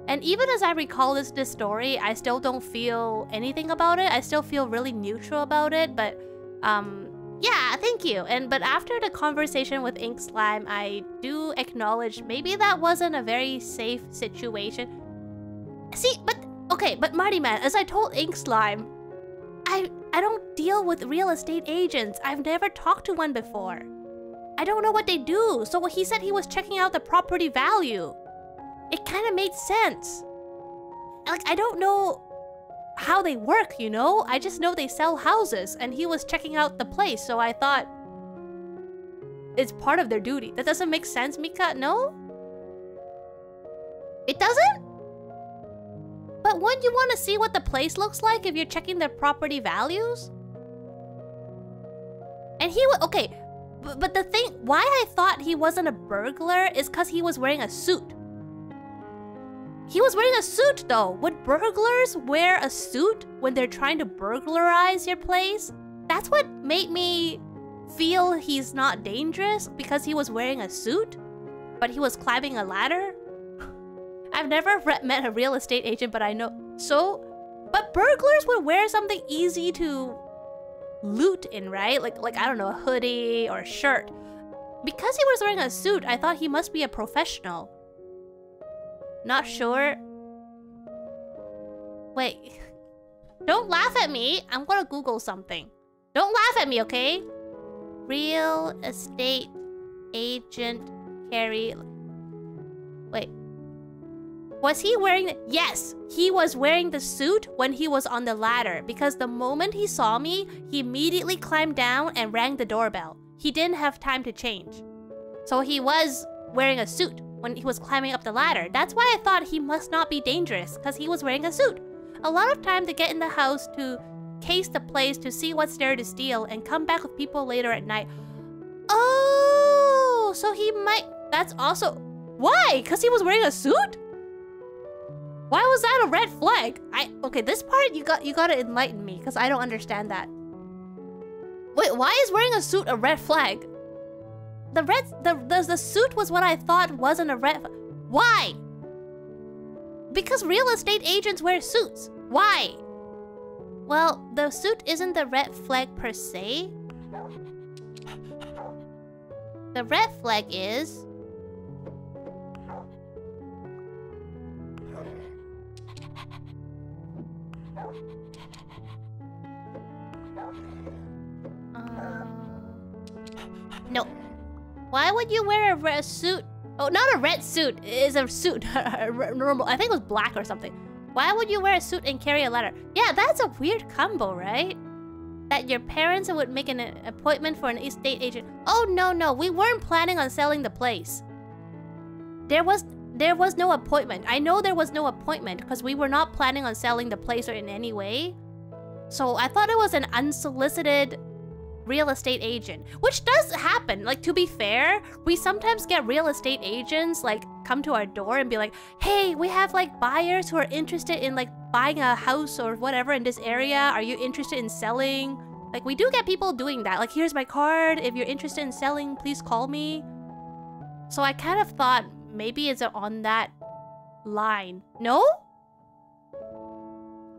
And even as I recall this story, I still don't feel anything about it. I still feel really neutral about it, but yeah, thank you. But after the conversation with Ink Slime, I do acknowledge maybe that wasn't a very safe situation. See, but Marty Man, as I told Ink Slime, I don't deal with real estate agents. I've never talked to one before. I don't know what they do. So he said he was checking out the property value. it kind of made sense. Like, I don't know how they work, you know? I just know they sell houses, and he was checking out the place, so I thought it's part of their duty. That doesn't make sense, Mika? No? It doesn't? But wouldn't you want to see what the place looks like if you're checking their property values? And he was... Okay, but the thing... Why I thought he wasn't a burglar is because he was wearing a suit. He was wearing a suit, though. Would burglars wear a suit when they're trying to burglarize your place? That's what made me feel he's not dangerous, because he was wearing a suit, but he was climbing a ladder. I've never met a real estate agent, but I know. So, but burglars would wear something easy to loot in, right? Like I don't know, a hoodie or a shirt. Because he was wearing a suit, I thought he must be a professional. Not sure. Wait. Don't laugh at me. I'm gonna Google something. Don't laugh at me, okay? Real estate agent carry... Wait. Was he wearing... Yes, he was wearing the suit when he was on the ladder. Because the moment he saw me, he immediately climbed down and rang the doorbell. He didn't have time to change. So he was wearing a suit when he was climbing up the ladder. That's why I thought he must not be dangerous, because he was wearing a suit. A lot of time to get in the house to case the place to see what's there to steal and come back with people later at night. Oh, so he might... That's also... Why? Because he was wearing a suit? Why was that a red flag? Okay, this part you gotta enlighten me, because I don't understand that. Wait, why is wearing a suit a red flag? The suit was what I thought wasn't a red... Why? Because real estate agents wear suits. Why? Well, the suit isn't the red flag per se. The red flag is... No. Why would you wear a red suit? Oh, not a red suit. It's a suit. Normal. I think it was black or something. Why would you wear a suit and carry a ladder? Yeah, that's a weird combo, right? That your parents would make an appointment for an estate agent. Oh, no. We weren't planning on selling the place. There was no appointment. I know there was no appointment because we were not planning on selling the place or in any way. So I thought it was an unsolicited real estate agent, which does happen. Like, to be fair, we sometimes get real estate agents like come to our door and be like, hey, we have like buyers who are interested in like buying a house or whatever in this area. Are you interested in selling? Like, we do get people doing that. Like, here's my card. If you're interested in selling, please call me. So I kind of thought maybe it's on that line. No?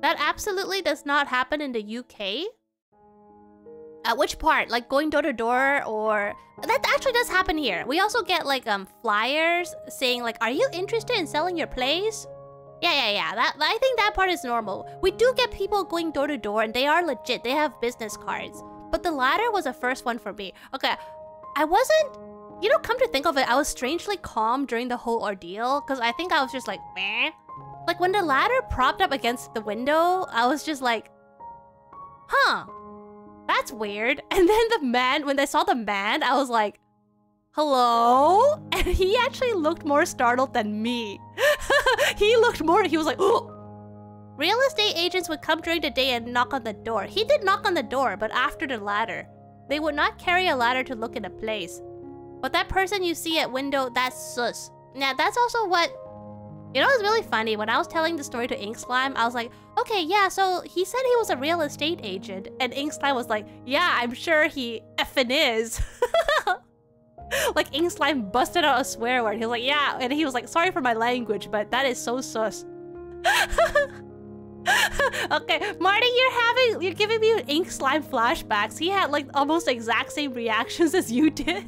That absolutely does not happen in the UK. At which part? Like going door to door, or... That actually does happen here. We also get like flyers saying like, are you interested in selling your place? Yeah. I think that part is normal. We do get people going door to door and they are legit. They have business cards. But the ladder was the first one for me. Okay, I wasn't... You know, come to think of it, I was strangely calm during the whole ordeal. Because I think I was just like, meh. Like when the ladder propped up against the window, I was just like, huh. That's weird. And then the man, when I saw the man, I was like, hello? And he actually looked more startled than me. He was like, oh. Real estate agents would come during the day and knock on the door. He did knock on the door, but after the ladder. They would not carry a ladder to look in a place. But that person you see at window, that's sus. Now, that's also what... You know, it's really funny. When I was telling the story to Inkslime, I was like, okay, yeah, so he said he was a real estate agent. And Inkslime was like, yeah, I'm sure he effing is. Like, Inkslime busted out a swear word. He was like, yeah. And he was like, sorry for my language, but that is so sus. Okay, Marty, you're giving me Inkslime flashbacks. He had like almost the exact same reactions as you did.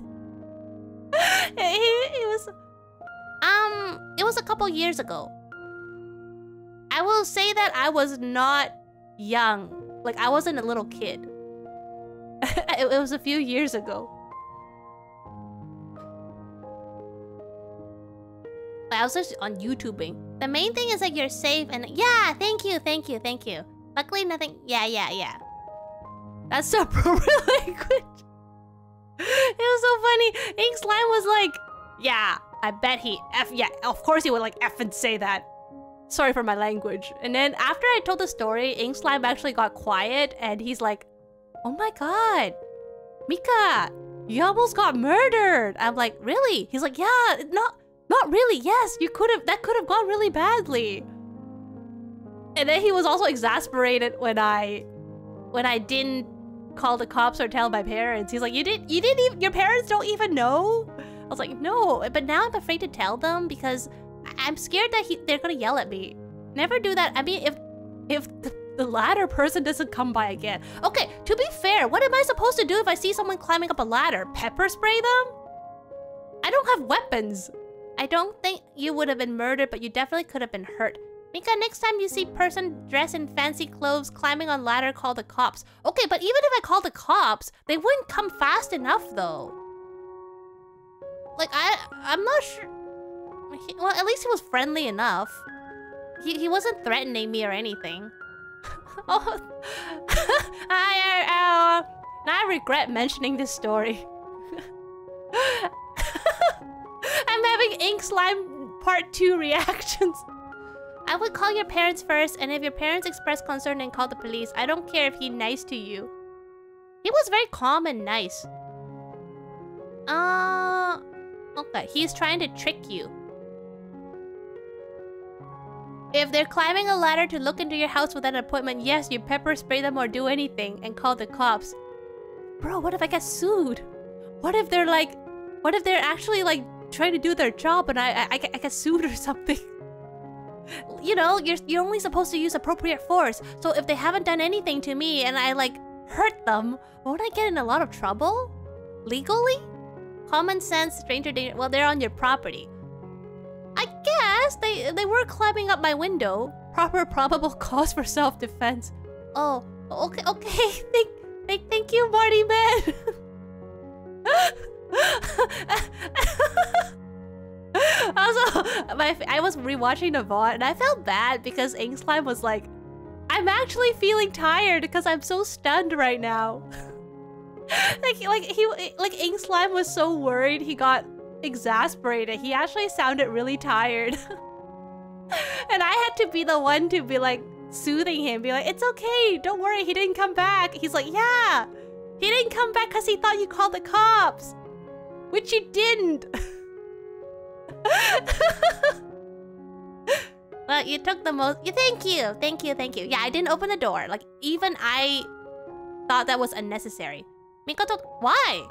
It was a couple years ago. I will say that I was not young. Like, I wasn't a little kid. It was a few years ago. I was just on YouTubing. The main thing is that you're safe and yeah, thank you. Luckily nothing. Yeah. That's the appropriate language. It was so funny. Ink Slime was like, yeah, I bet he yeah, of course he would like effing say that. Sorry for my language. And then after I told the story, Ink Slime actually got quiet and he's like, oh my god, Mika, you almost got murdered. I'm like, really? He's like, yeah, not really. Yes, that could have gone really badly. And then he was also exasperated when I didn't call the cops or tell my parents. He's like, you didn't even, your parents don't even know? I was like, no, but now I'm afraid to tell them because I'm scared that they're gonna yell at me. Never do that. I mean, if the ladder person doesn't come by again. Okay, to be fair, what am I supposed to do if I see someone climbing up a ladder? Pepper spray them? I don't have weapons. I don't think you would have been murdered, but you definitely could have been hurt. Mika, next time you see person dressed in fancy clothes climbing on ladder, call the cops. Okay, but even if I call the cops, they wouldn't come fast enough though. Like, I'm not sure. Well, at least he was friendly enough. He wasn't threatening me or anything. Oh, now I regret mentioning this story. I'm having Ink Slime Part 2 reactions. I would call your parents first, and if your parents express concern, then call the police. I don't care if he's nice to you. He was very calm and nice. Okay, he's trying to trick you. If they're climbing a ladder to look into your house without an appointment, yes, you pepper spray them or do anything and call the cops. Bro, what if I get sued? What if they're actually like trying to do their job and I get sued or something? You know, you're only supposed to use appropriate force. So if they haven't done anything to me and I like hurt them, won't I get in a lot of trouble? Legally? Common sense, stranger danger. Well, they're on your property. I guess they were climbing up my window. Proper probable cause for self-defense. Oh, okay. Thank you, Marty man. Also, I was rewatching the VOD and I felt bad because Ink Slime was like, I'm actually feeling tired because I'm so stunned right now. like Ink Slime was so worried he got exasperated. He actually sounded really tired. And I had to be the one to be like soothing him, be like, it's okay, don't worry, he didn't come back. He's like, yeah, he didn't come back because he thought you called the cops, which you didn't. Well, you took the most. Thank you. Yeah, I didn't open the door. Like, even I thought that was unnecessary. Mikoto, why?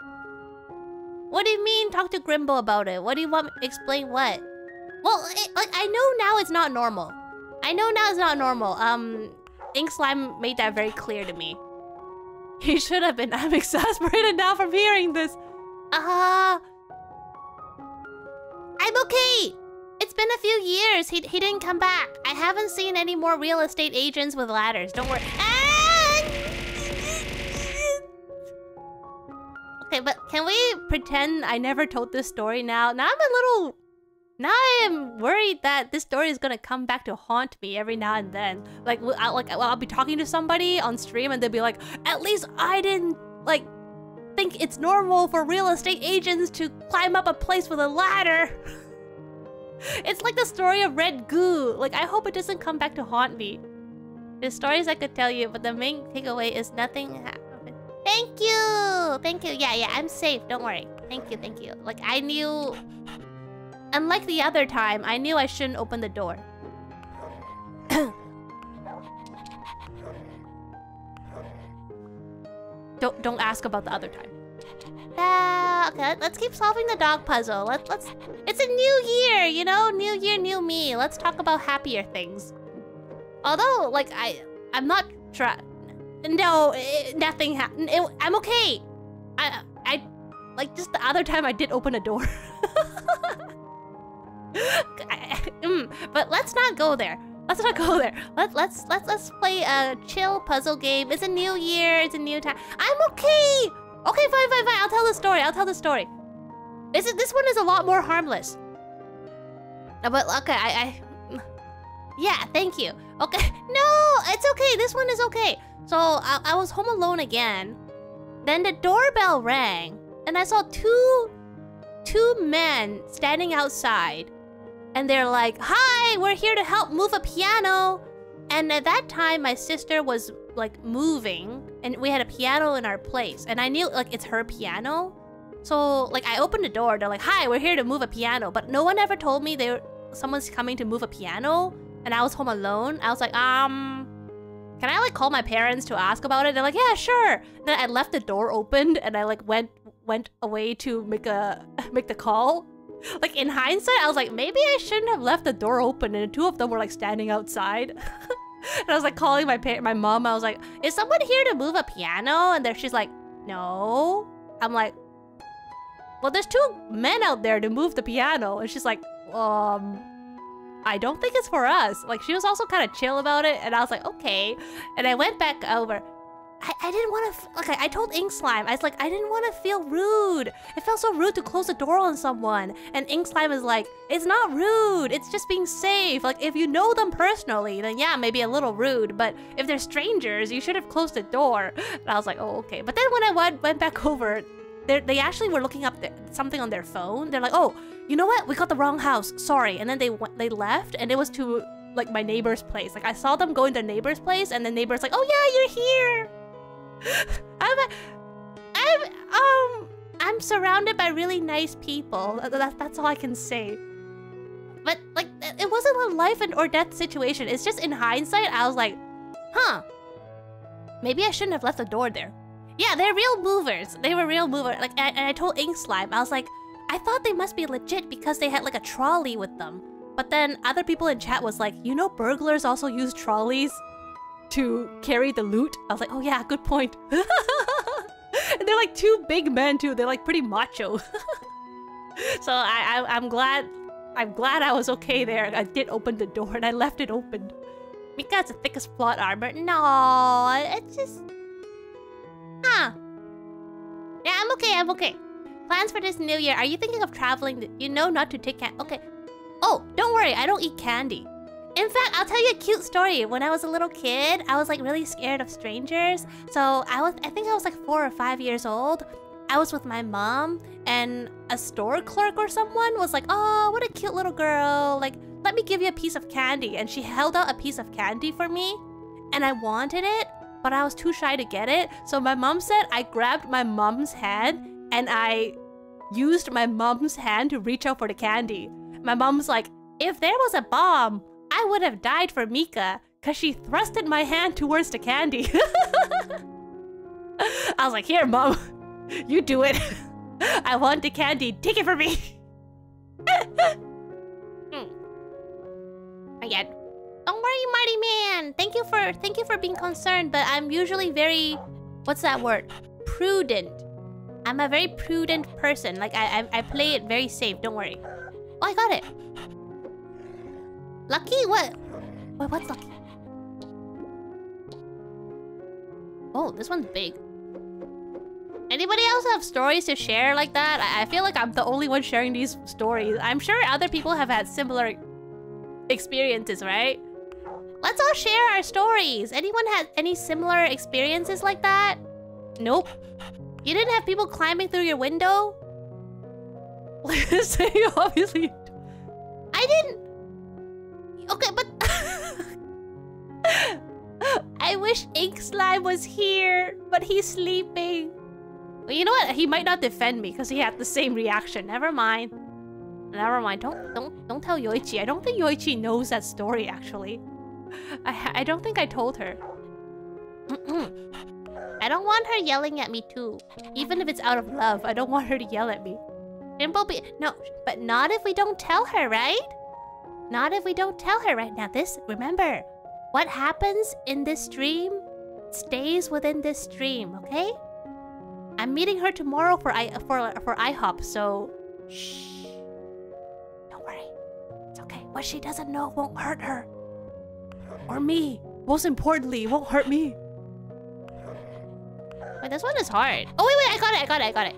What do you mean talk to Grimbo about it? What do you want me to explain what? Well, I know now it's not normal. Ink Slime made that very clear to me. He should have been. I'm exasperated now from hearing this. I'm okay. It's been a few years. He didn't come back. I haven't seen any more real estate agents with ladders. Don't worry. Okay, but can we pretend I never told this story now? Now I am worried that this story is gonna come back to haunt me every now and then. I'll be talking to somebody on stream and they'll be like, at least I didn't like think it's normal for real estate agents to climb up a place with a ladder. It's like the story of Red Goo. Like, I hope it doesn't come back to haunt me. There's stories I could tell you, but the main takeaway is nothing happened. Thank you. Yeah, I'm safe. Don't worry. Thank you. Like, I knew... Unlike the other time, I knew I shouldn't open the door. Don't ask about the other time. Okay, let's keep solving the dog puzzle. It's a new year, you know? New year, new me. Let's talk about happier things. Although, like, I'm not trying. No, nothing happened. I'm okay. I like, just the other time I did open a door. But let's not go there. Let's Let's play a chill puzzle game. It's a new year. It's a new time. I'm okay. Okay, fine. I'll tell the story. This one is a lot more harmless. But okay, yeah, thank you. Okay, no, it's okay. This one is okay. So I was home alone again. Then the doorbell rang, and I saw two men standing outside, and they're like, "Hi, we're here to help move a piano." And at that time, my sister was like moving, and we had a piano in our place, and I knew like it's her piano. So like I opened the door. They're like, "Hi, we're here to move a piano," but no one ever told me someone's coming to move a piano, and I was home alone. I was like, can I like call my parents to ask about it? They're like, "Yeah, sure." Then I left the door opened, and I like went away to make the call. Like in hindsight, I was like, maybe I shouldn't have left the door open, and the two of them were like standing outside. And I was like calling my mom. I was like, "Is someone here to move a piano?" And she's like, "No." I'm like, "Well, there's two men out there to move the piano." And she's like, "I don't think it's for us." Like she was also kind of chill about it, and I was like, "Okay." And I went back over. I didn't want to. Okay, I told Ink Slime. I was like, I didn't want to feel rude. It felt so rude to close the door on someone. And Ink Slime is like, "It's not rude. It's just being safe. Like if you know them personally, then yeah, maybe a little rude. But if they're strangers, you should have closed the door." And I was like, "Oh, okay." But then when I went back over, they actually were looking up something on their phone. They're like, "Oh, you know what? We got the wrong house. Sorry." And then they left, and it was to like my neighbor's place. Like I saw them go into the neighbor's place, and the neighbor's like, "Oh yeah, you're here." I'm surrounded by really nice people. That's all I can say. But like, it wasn't a life or death situation. It's just in hindsight, I was like, huh, maybe I shouldn't have left the door there. Yeah, they're real movers. They were real movers. Like, and I told Ink Slime, I was like, I thought they must be legit because they had like a trolley with them. But then other people in chat was like, you know, burglars also use trolleys to carry the loot. I was like, oh yeah, good point. And they're like two big men too. They're like pretty macho. So I'm glad I was okay there. I did open the door and I left it open. Mika has the thickest plot armor. No, it's just... Huh. Yeah, I'm okay. Plans for this new year. Are you thinking of traveling? You know not to take candy. Okay. Oh, don't worry. I don't eat candy. In fact, I'll tell you a cute story. When I was a little kid, I was like really scared of strangers. So I think I was like 4 or 5 years old. I was with my mom, and a store clerk or someone was like, "Oh, what a cute little girl. Like, let me give you a piece of candy." And she held out a piece of candy for me, and I wanted it, but I was too shy to get it. So my mom said I grabbed my mom's hand, and I used my mom's hand to reach out for the candy. My mom's like, "If there was a bomb, I would have died for Mika, because she thrusted my hand towards the candy." I was like, "Here, Mom, you do it. I want the candy. Take it from me." Again, don't worry, Mighty Man. Thank you for being concerned, but I'm usually very, what's that word? Prudent. I'm a very prudent person. Like I play it very safe. Don't worry. Oh, I got it. Lucky? What? What's lucky? Oh, this one's big. Anybody else have stories to share like that? I feel like I'm the only one sharing these stories. I'm sure other people have had similar experiences, right? Let's all share our stories. Anyone had any similar experiences like that? Nope. You didn't have people climbing through your window? So you obviously... I didn't... Okay, but... I wish Ink Slime was here, but he's sleeping. Well, you know what? He might not defend me because he had the same reaction. Never mind. Never mind. Don't tell Yoichi. I don't think Yoichi knows that story, actually. I don't think I told her. I don't want her yelling at me too. Even if it's out of love, I don't want her to yell at me. No, but not if we don't tell her, right? Not if we don't tell her right now. Remember, what happens in this stream stays within this stream, okay? I'm meeting her tomorrow for IHOP, so shh. Don't worry. It's okay. What she doesn't know won't hurt her. Or me. Most importantly, it won't hurt me. Wait, this one is hard. Oh, wait, I got it.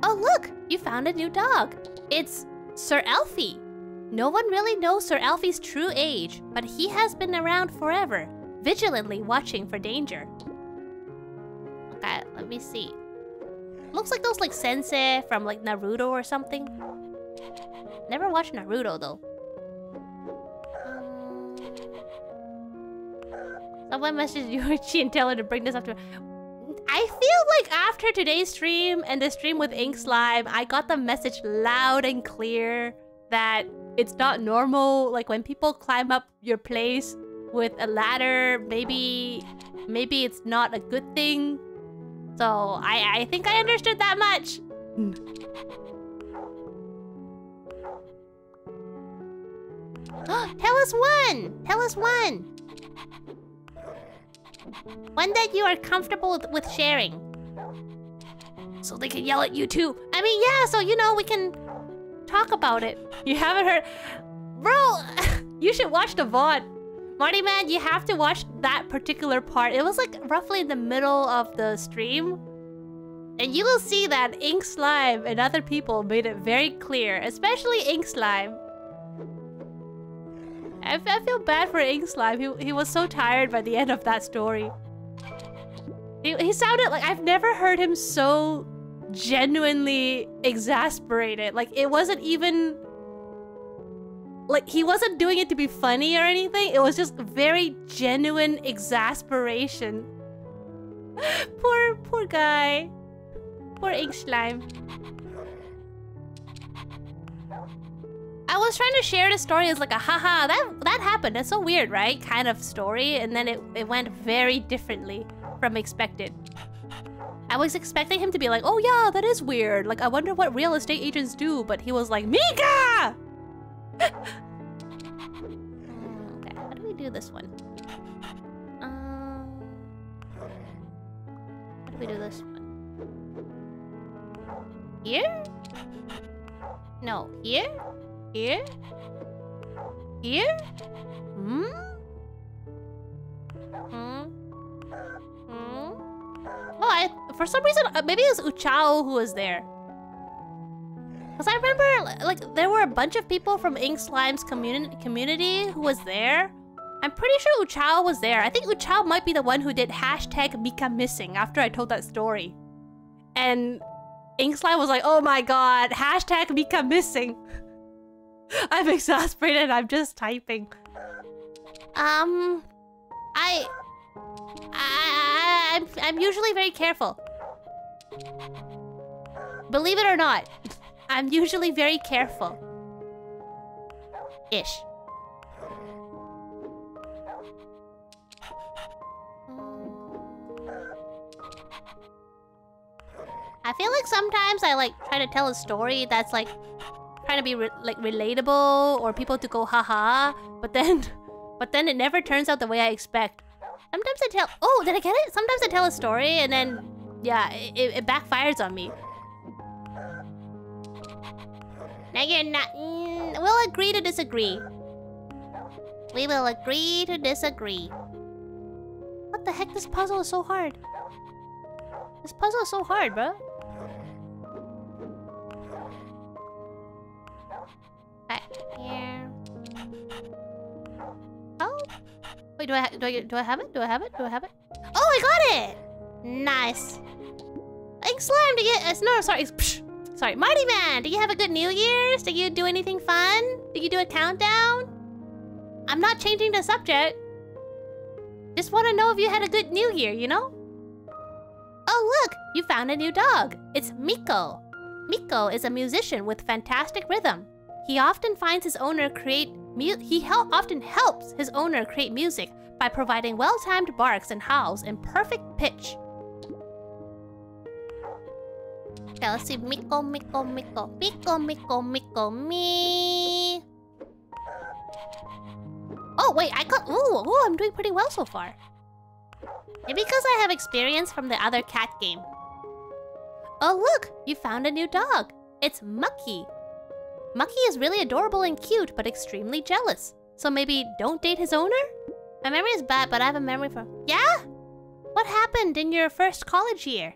Oh look, you found a new dog. It's Sir Alfie. No one really knows Sir Alfie's true age, but he has been around forever, vigilantly watching for danger. Okay, let me see. Looks like those like sensei from like Naruto or something. Never watched Naruto though. Someone messaged Yuichi and tell her to bring this up to... I feel like after today's stream and the stream with Ink Slime, I got the message loud and clear that it's not normal. Like when people climb up your place with a ladder, maybe it's not a good thing. So I think I understood that much. Tell us one! Tell us one! One that you are comfortable with sharing. So they can yell at you too. I mean, yeah, so you know, we can talk about it. You haven't heard... Bro, you should watch the VOD. Marty Man, you have to watch that particular part. It was like roughly in the middle of the stream. And you will see that Ink Slime and other people made it very clear. Especially Ink Slime. I feel bad for Ink Slime. He was so tired by the end of that story. He sounded like... I've never heard him so genuinely exasperated. Like, it wasn't even... Like, he wasn't doing it to be funny or anything. It was just very genuine exasperation. Poor guy. Poor Ink Slime. I was trying to share the story as like a haha, that happened. That's so weird, right? Kind of story. And then it went very differently from expected. I was expecting him to be like, oh yeah, that is weird. Like, I wonder what real estate agents do. But he was like, Mika! Okay, how do we do this one? How do we do this one? Here? No, here? Here? Here? Hmm? Hmm? Hmm? Oh, for some reason, maybe it was Uchao who was there. Because I remember, like, there were a bunch of people from Ink Slime's community who was there. I'm pretty sure Uchao was there. I think Uchao might be the one who did hashtag Mika missing after I told that story. And Ink Slime was like, oh my god, hashtag Mika missing. I'm exasperated, I'm just typing. I'm usually very careful. Believe it or not, I'm usually very careful. Ish. I feel like sometimes I like try to tell a story that's like trying to be relatable or people to go haha, but then it never turns out the way I expect. Sometimes I tell... Oh, did I get it? Sometimes I tell a story and then... Yeah, it backfires on me. Now you're not... we'll agree to disagree. We will agree to disagree. What the heck? This puzzle is so hard. This puzzle is so hard, bro. Right here. Oh. Wait, do I have it? Do I have it? Do I have it? Oh, I got it! Nice. Ink Slime, did you... no, sorry. Sorry, Marty Man, did you have a good New Year's? Did you do anything fun? Did you do a countdown? I'm not changing the subject. Just want to know if you had a good New Year, you know? Oh, look! You found a new dog. It's Miko. Miko is a musician with fantastic rhythm. He often finds his owner often helps his owner create music by providing well-timed barks and howls in perfect pitch. Okay, let's see. Miko, Miko, Miko. Miko, Miko, Miko, me. Oh, wait, I got... Ooh, I'm doing pretty well so far. Maybe because I have experience from the other cat game. Oh, look! You found a new dog. It's Mucky. Mucky is really adorable and cute, but extremely jealous. So maybe don't date his owner? My memory is bad, but I have a memory from... Yeah? What happened in your first college year?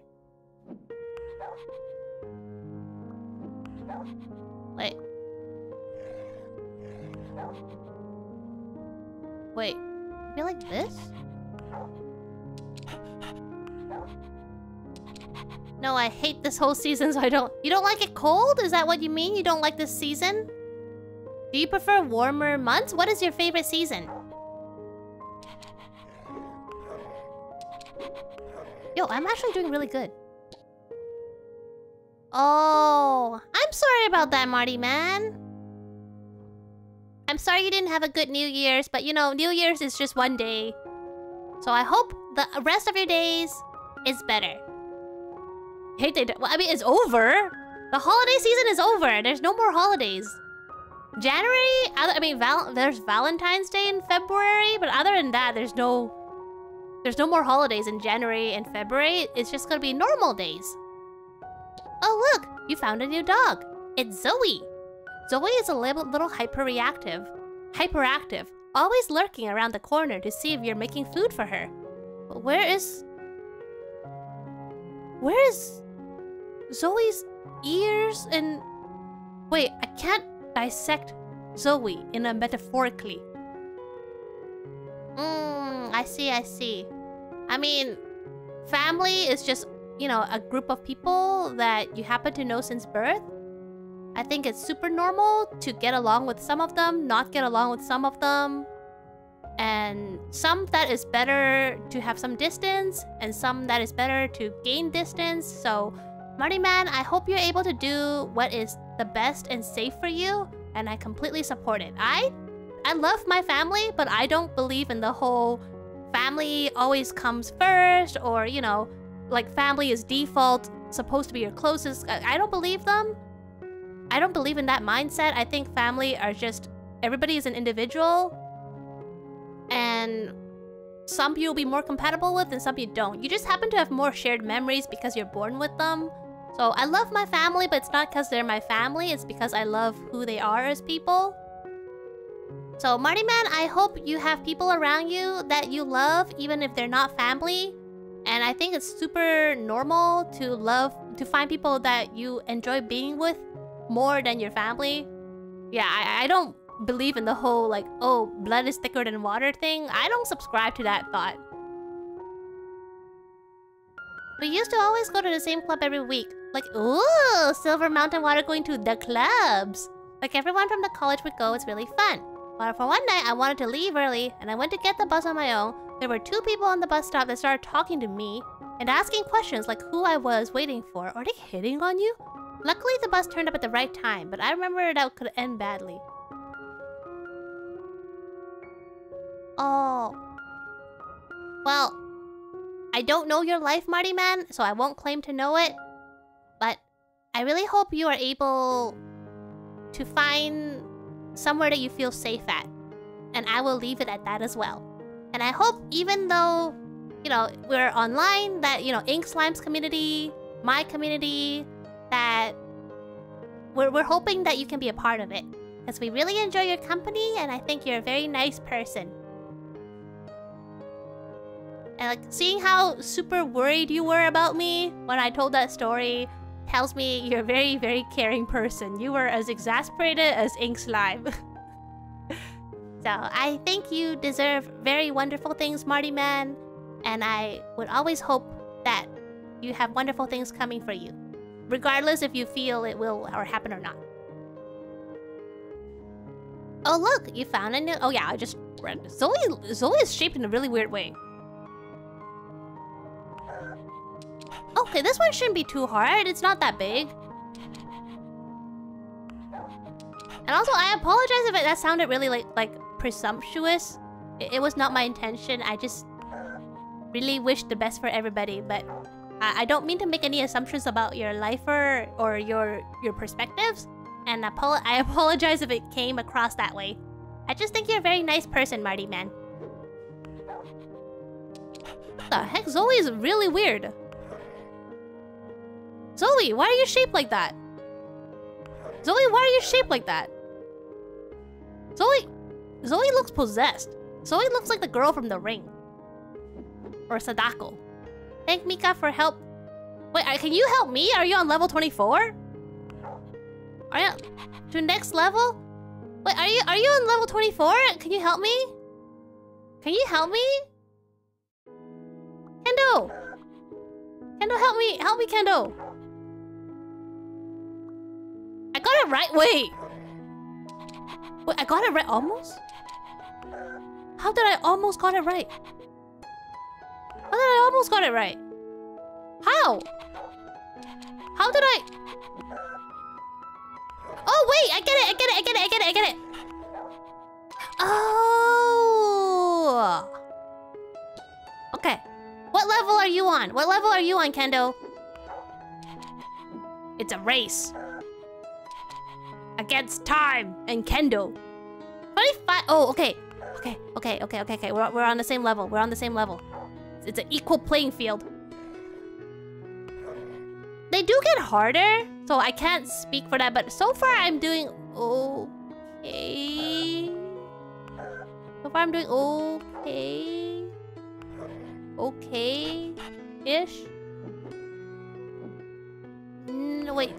Wait, maybe like this? No, I hate this whole season, so I don't... You don't like it cold? Is that what you mean? You don't like this season? Do you prefer warmer months? What is your favorite season? Yo, I'm actually doing really good. Oh, I'm sorry about that, Marty man. I'm sorry you didn't have a good New Year's, but you know, New Year's is just one day. So I hope the rest of your days is better. Hate they... Well, I mean, it's over. The holiday season is over. There's no more holidays. January... I mean, there's Valentine's Day in February, but other than that, there's no more holidays in January and February. It's just gonna be normal days. Oh, look! You found a new dog. It's Zoe. Zoe is a little hyperactive, always lurking around the corner to see if you're making food for her. But where is Zoe's ears and... Wait, I can't dissect Zoe in a metaphorically. I see. I mean, family is just, you know, a group of people that you happen to know since birth. I think it's super normal to get along with some of them, not get along with some of them. And some that is better to have some distance, and some that is better to gain distance. So, Marty man, I hope you're able to do what is the best and safe for you, and I completely support it. I love my family, but I don't believe in the whole family always comes first, or, you know, like family is default, supposed to be your closest. I don't believe them. I don't believe in that mindset. I think family are just... Everybody is an individual. And some you'll be more compatible with and some you don't. You just happen to have more shared memories because you're born with them. So I love my family, but it's not because they're my family. It's because I love who they are as people. So Marty man, I hope you have people around you that you love, even if they're not family. And I think it's super normal to find people that you enjoy being with more than your family. Yeah, I don't believe in the whole like, oh, blood is thicker than water thing. I don't subscribe to that thought. We used to always go to the same club every week. Like, ooh, Silver Mountain Water going to the clubs. Like everyone from the college would go, it's really fun. But for one night, I wanted to leave early, and I went to get the bus on my own. There were two people on the bus stop that started talking to me and asking questions like who I was waiting for. Are they hitting on you? Luckily, the bus turned up at the right time, but I remember that could end badly. Oh. Well, I don't know your life, Marty man, so I won't claim to know it. But I really hope you are able to find somewhere that you feel safe at. And I will leave it at that as well. And I hope even though, you know, we're online, that, you know, Ink Slime's community, my community, that we're hoping that you can be a part of it. Because we really enjoy your company and I think you're a very nice person. And like, seeing how super worried you were about me when I told that story tells me you're a very, very caring person. You were as exasperated as Ink Slime. So, I think you deserve very wonderful things, Marty man. And I would always hope that you have wonderful things coming for you. Regardless if you feel it will or happen or not. Oh look, you found a new... Oh yeah, I just read this. Zoe is shaped in a really weird way. Okay, this one shouldn't be too hard. It's not that big. And also, I apologize if that sounded really like presumptuous. It was not my intention. I just really wish the best for everybody. But I don't mean to make any assumptions about your life or your perspectives. And I apologize if it came across that way. I just think you're a very nice person, Marty man. What the heck? Zoe is really weird. Zoe, why are you shaped like that? Zoe, why are you shaped like that? Zoe looks possessed. Zoe looks like the girl from The Ring. Or Sadako. Thank Mika for help. Wait, can you help me? Are you on level 24? Are you to next level? Wait, are you on level 24? Can you help me? Can you help me? Kendo! Kendo, help me! Help me, Kendo! I got it right. Wait, I got it right almost? How did I almost got it right? How did I almost got it right? How? How did I... Oh, wait! I get it! I get it! Oh! Okay. What level are you on? What level are you on, Kendo? It's a race. Against time and Kendo. 25... Oh, okay. Okay. We're on the same level. We're on the same level. It's an equal playing field. They do get harder, so I can't speak for that, but so far I'm doing okay. So far I'm doing okay. Okay-ish. No, wait.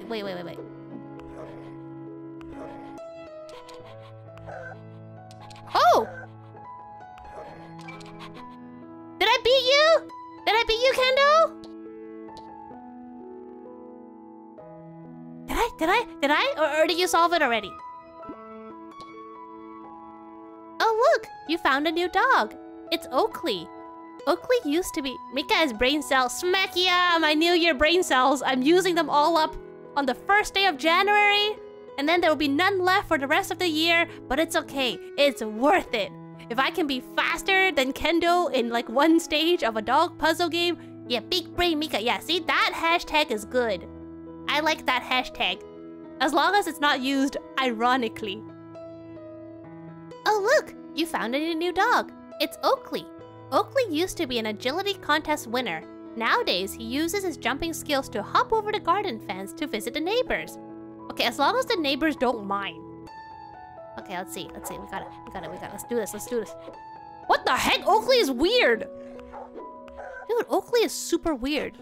Oh! Did I beat you? Did I beat you, Kendo? Did I? Or did you solve it already? Oh, look! You found a new dog. It's Oakley. Oakley used to be... Mika has brain cells. Smack yeah! My New Year brain cells. I'm using them all up on the first day of January. And then there will be none left for the rest of the year. But it's okay. It's worth it. If I can be faster than Kendo in like one stage of a dog puzzle game... Yeah, big brain Mika. Yeah, see? That hashtag is good. I like that hashtag. As long as it's not used ironically. Oh, look! You found a new dog. It's Oakley. Oakley used to be an agility contest winner. Nowadays, he uses his jumping skills to hop over the garden fence to visit the neighbors. Okay, as long as the neighbors don't mind. Okay, let's see. We got it. Let's do this. What the heck? Oakley is weird. Dude, Oakley is super weird.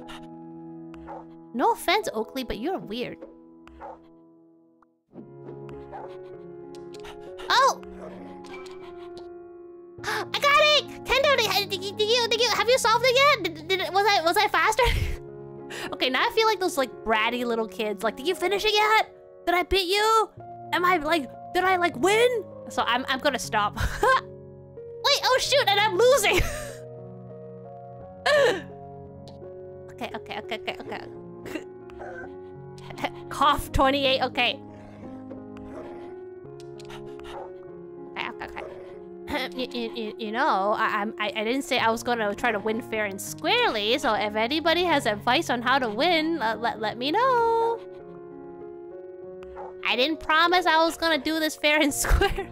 No offense, Oakley, but you're weird. Oh! I got it! Kendo, did you have you solved it yet? Was I faster? Okay, now I feel like those like bratty little kids. Like, did you finish it yet? Did I beat you? Am I like, did I like win? So I'm gonna stop. Wait, oh shoot, and I'm losing. Okay. Cough 28, okay. You know, I didn't say I was gonna try to win fair and squarely, so if anybody has advice on how to win, let me know. I didn't promise I was gonna do this fair and square.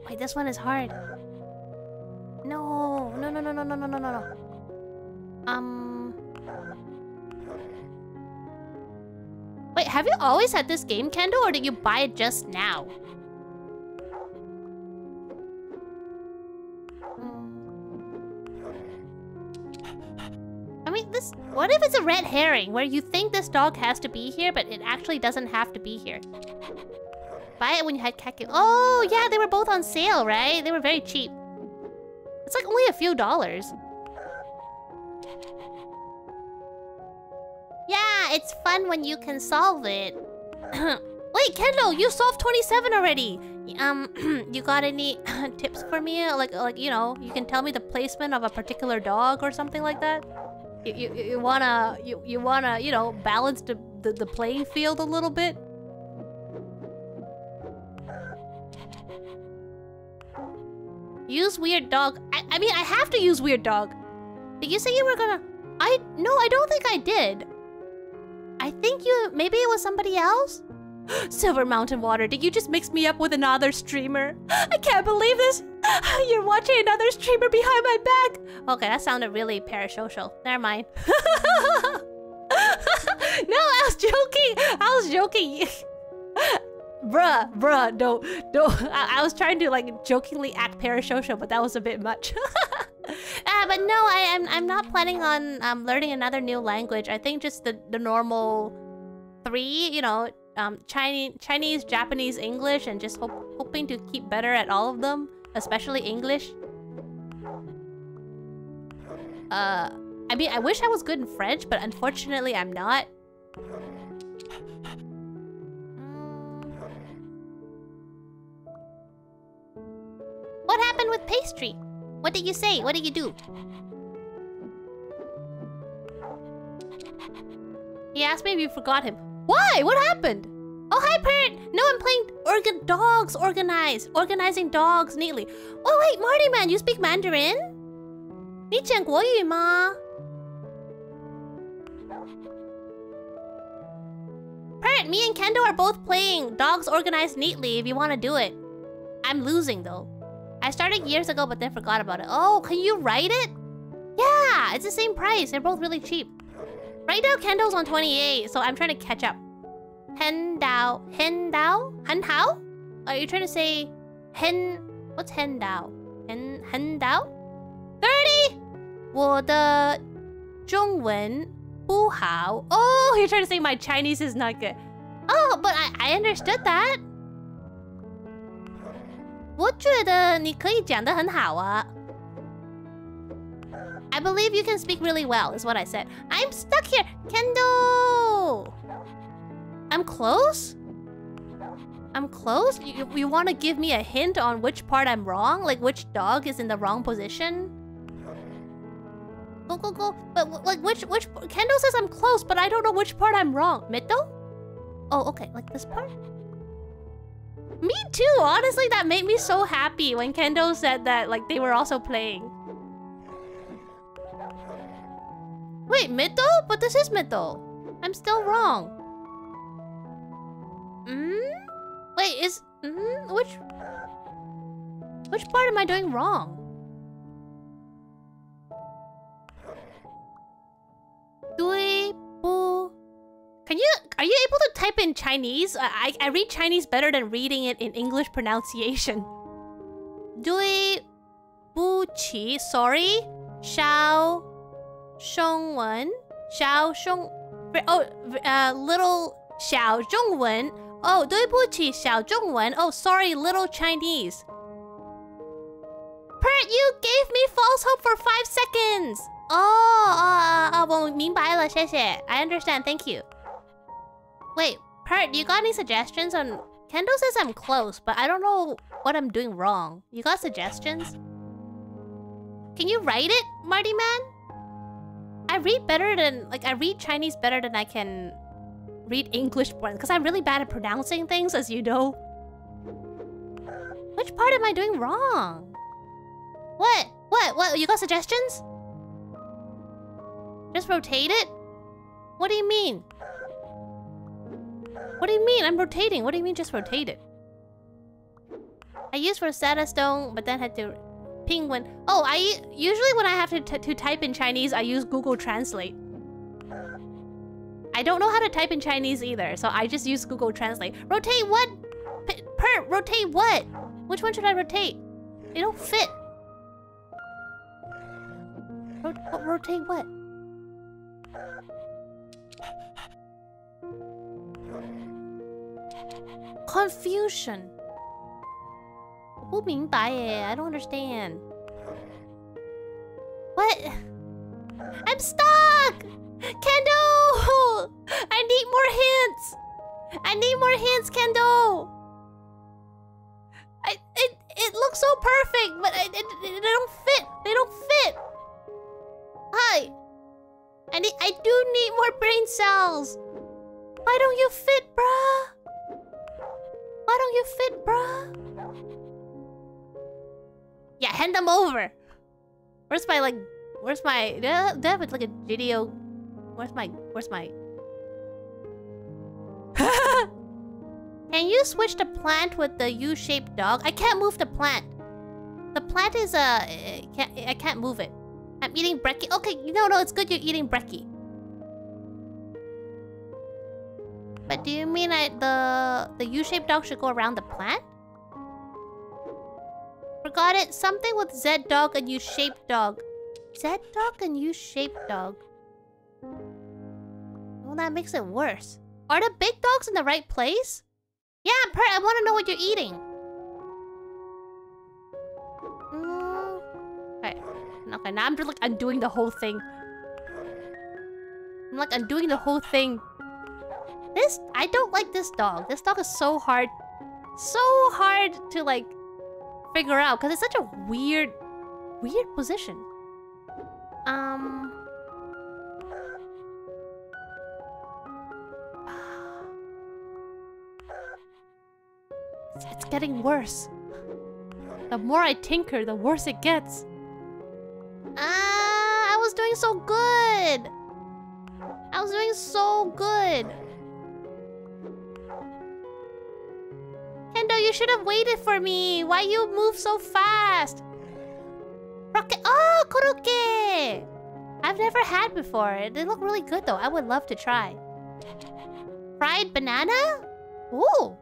Wait, this one is hard. No. Wait, have you always had this game, Kendo, or did you buy it just now? I mean, this... What if it's a red herring, where you think this dog has to be here, but it actually doesn't have to be here? Buy it when you had Kaku. Oh, yeah, they were both on sale, right? They were very cheap. It's like only a few dollars. Yeah, it's fun when you can solve it. Wait, Kendo, you solved 27 already. You got any tips for me? Like you know, you can tell me the placement of a particular dog or something like that. You wanna you know, balance the playing field a little bit. Use weird dog. I mean, I have to use weird dog. Did you say you were gonna... No, I don't think I did. I think you... Maybe it was somebody else? Silver Mountain Water, did you just mix me up with another streamer? I can't believe this. You're watching another streamer behind my back. Okay, that sounded really parasocial. Never mind. No, I was joking. Bruh, don't. I was trying to like jokingly act parasocial, but that was a bit much. But no, I'm not planning on learning another new language. I think just the normal 3, you know, Chinese, Japanese, English, and just hoping to keep better at all of them, especially English. I mean, I wish I was good in French, but unfortunately I'm not. What happened with pastry? What did you say? What did you do? He asked me if you forgot him. Why? What happened? Oh, hi, parent! No, I'm playing dogs organized. Organizing dogs neatly. Oh, wait, Marty man, you speak Mandarin? 你讲国语吗? Parent, me and Kendo are both playing Dogs Organized Neatly if you want to do it. I'm losing, though. I started years ago, but then forgot about it. Oh, can you write it? Yeah, it's the same price. They're both really cheap. Right now, Kendo's on 28, so I'm trying to catch up. Hendao? Henhao? Are you trying to say hen? What's Hendao? Hendao? 30! 我的中文不好. Oh, you're trying to say my Chinese is not good. Oh, but I understood that. 我觉得你可以讲得很好啊. I believe you can speak really well, is what I said. I'm stuck here! Kendo! I'm close? I'm close? You want to give me a hint on which part I'm wrong? Like which dog is in the wrong position? Go. But like which Kendo says I'm close, but I don't know which part I'm wrong. Middle? Oh, okay. Like this part? Me too! Honestly, that made me so happy when Kendo said that like they were also playing. Wait, middle? But this is middle. I'm still wrong. Wait, is... Which part am I doing wrong? Are you able to type in Chinese? I read Chinese better than reading it in English pronunciation. 对不起, sorry. 小中文, little 小中文. Oh, 对不起, 小中文. Oh, sorry, little Chinese. Pert, you gave me false hope for 5 seconds. Oh, 我明白了, 谢谢. I understand, thank you. Wait, Pert, you got any suggestions on... Kendo says I'm close, but I don't know what I'm doing wrong. You got suggestions? Can you write it, Marty man? I read better than... Like, I read Chinese better than I can read English, because I'm really bad at pronouncing things, as you know. Which part am I doing wrong? What? You got suggestions? Just rotate it? What do you mean? What do you mean? I'm rotating. What do you mean just rotate it? I used Rosetta Stone, but then had to... Penguin. Oh, usually when I have to type in Chinese, I use Google Translate. I don't know how to type in Chinese either, so I just use Google Translate. Rotate what? Rotate what? Which one should I rotate? They don't fit. Rotate what? Confusion. 不明白耶, I don't understand. What? I'm stuck! Kendo! I need more hints! I need more hints, Kendo! It looks so perfect, but they don't fit! They don't fit! Hi! I do need more brain cells! Why don't you fit, bruh? Why don't you fit, bruh? Yeah, hand them over! Where's my... Do I have like a video? Where's my... Can you switch the plant with the U-shaped dog? I can't move the plant. The plant is I can't move it. I'm eating brekkie. Okay, no, it's good you're eating brekkie. But do you mean the U-shaped dog should go around the plant? Forgot it. Something with Z dog and U-shaped dog. Z dog and U-shaped dog. Well, that makes it worse. Are the big dogs in the right place? Yeah, I want to know what you're eating. Okay. Okay, now I'm just like undoing the whole thing. I'm like undoing the whole thing. I don't like this dog. This dog is so hard to like figure out because it's such a weird position. It's getting worse. The more I tinker, the worse it gets. I was doing so good. I was doing so good. Kendo, you should have waited for me. Why you move so fast? Rocket. Oh, korokke. I've never had before. They look really good though. I would love to try. Fried banana? Ooh.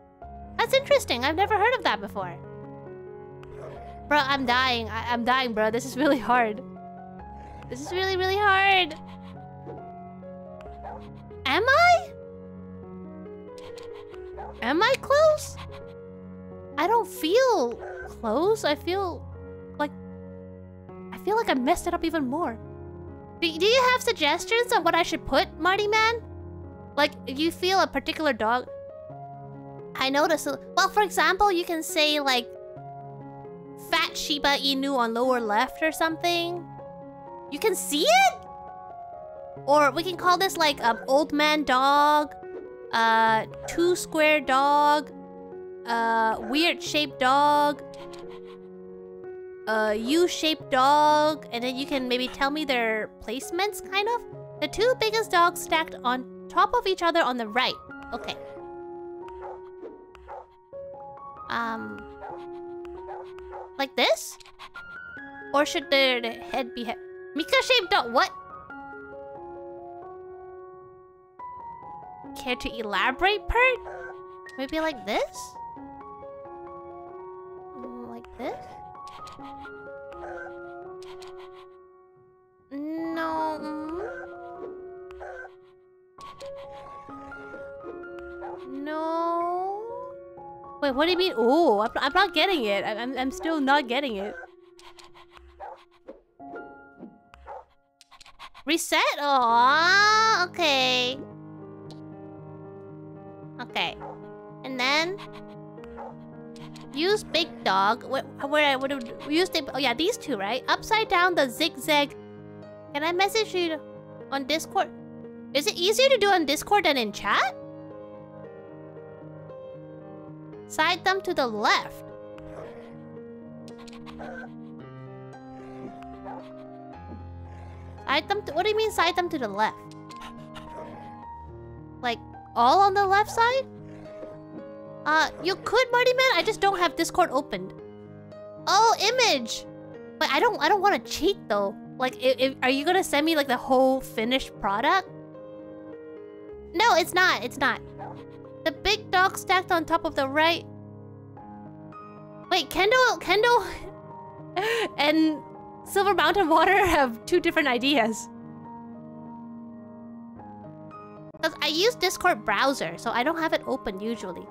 That's interesting. I've never heard of that before. Bro, I'm dying. I'm dying, bro. This is really hard. This is really, really hard. Am I? Am I close? I don't feel close. I feel like I messed it up even more. Do you have suggestions on what I should put, Marty Man? Like, if you feel a particular dog... I noticed... Well, for example, you can say, like... Fat Shiba Inu on lower left or something. You can see it? Or we can call this, like, old man dog. Two square dog. Weird shaped dog. U-shaped dog. And then you can maybe tell me their placements, kind of. The two biggest dogs stacked on top of each other on the right. Okay. Like this? Or should the head be Mika-shaped dog? What? Care to elaborate, Pert? Maybe like this? Like this? No. No. Wait, what do you mean? Oh, I'm not getting it. I'm still not getting it. Reset? Oh, okay. Okay. And then use big dog. Where would we use the? Oh yeah, these two, right? Upside down the zigzag. Can I message you on Discord? Is it easier to do on Discord than in chat? Side thumb to the left. Side thumb to, what do you mean side thumb to the left? Like all on the left side? You could, Marty Man. I just don't have Discord opened. Oh, image. But I don't want to cheat though. Like, are you gonna send me like the whole finished product? No, it's not. It's not. The big dog stacked on top of the right. Wait, Kendo and Silver Mountain Water have two different ideas. Because I use Discord browser, so I don't have it open usually.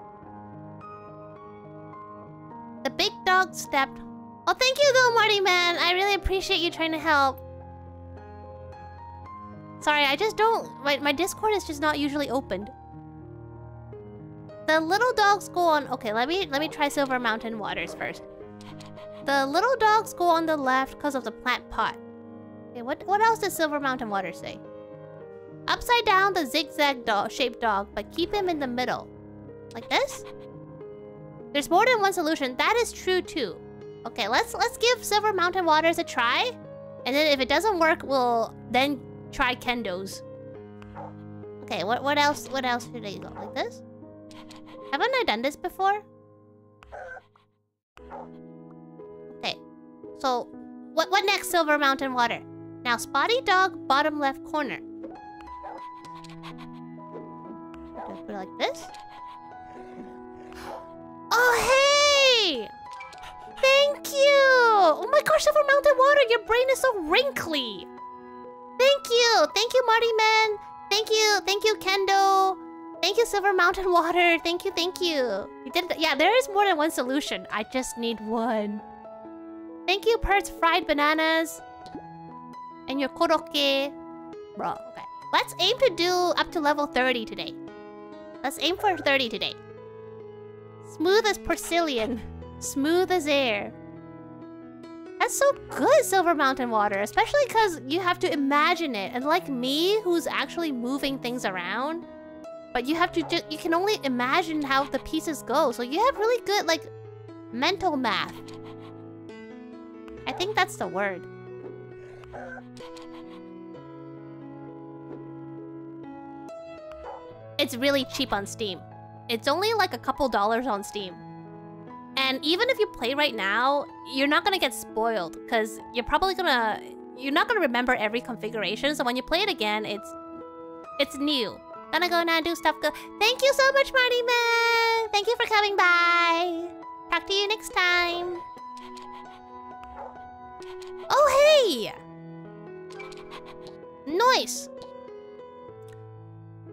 The big dog stepped. Oh, thank you though, Marty Man. I really appreciate you trying to help. Sorry, I just don't... My Discord is just not usually opened. The little dogs go on... Okay, let me try Silver Mountain Waters first. The little dogs go on the left because of the plant pot. Okay, what else does Silver Mountain Water say? Upside down the zigzag shaped dog, but keep him in the middle. Like this? There's more than one solution. That is true too. Okay, let's give Silver Mountain Waters a try. And then if it doesn't work, we'll then try Kendo's. Okay, what else should I go? Like this? Haven't I done this before? Okay. So, what next, Silver Mountain Water? Now, Spotty Dog, bottom left corner. Put it like this. Oh, hey! Thank you! Oh my gosh, Silver Mountain Water, your brain is so wrinkly. Thank you! Thank you, Marty Man. Thank you, Kendo. Thank you, Silver Mountain Water. Thank you, thank you. You did it. Yeah, there is more than one solution. I just need one. Thank you, Pert's fried bananas. And your korokke. Bro, okay. Let's aim to do up to level 30 today. Let's aim for 30 today. Smooth as porcelain. Smooth as air. That's so good, Silver Mountain Water. Especially because you have to imagine it. And like me, who's actually moving things around. But you have to just... You can only imagine how the pieces go. So you have really good, like, mental math. I think that's the word. It's really cheap on Steam. It's only like a couple dollars on Steam. And even if you play right now, you're not gonna get spoiled. Because you're probably gonna... You're not gonna remember every configuration. So when you play it again, it's new. Gonna go now and do stuff. Thank you so much, Marty Man! Thank you for coming by. Talk to you next time. Oh, hey! Nice!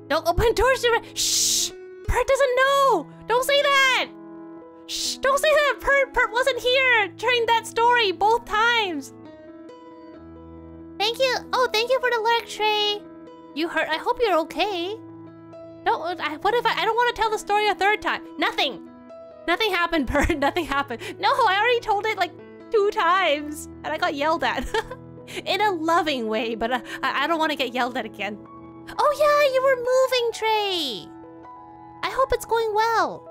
Don't open doors to... Shh! Pert doesn't know! Don't say that! Shh! Don't say that! Pert wasn't here during that story both times! Thank you! Oh, thank you for the lurk tray! You hurt. I hope you're okay. What if I don't want to tell the story a third time? Nothing! Nothing happened, Pert. Nothing happened. No, I already told it like 2 times. And I got yelled at. In a loving way, but I don't want to get yelled at again. Oh yeah, you were moving, Trey! I hope it's going well.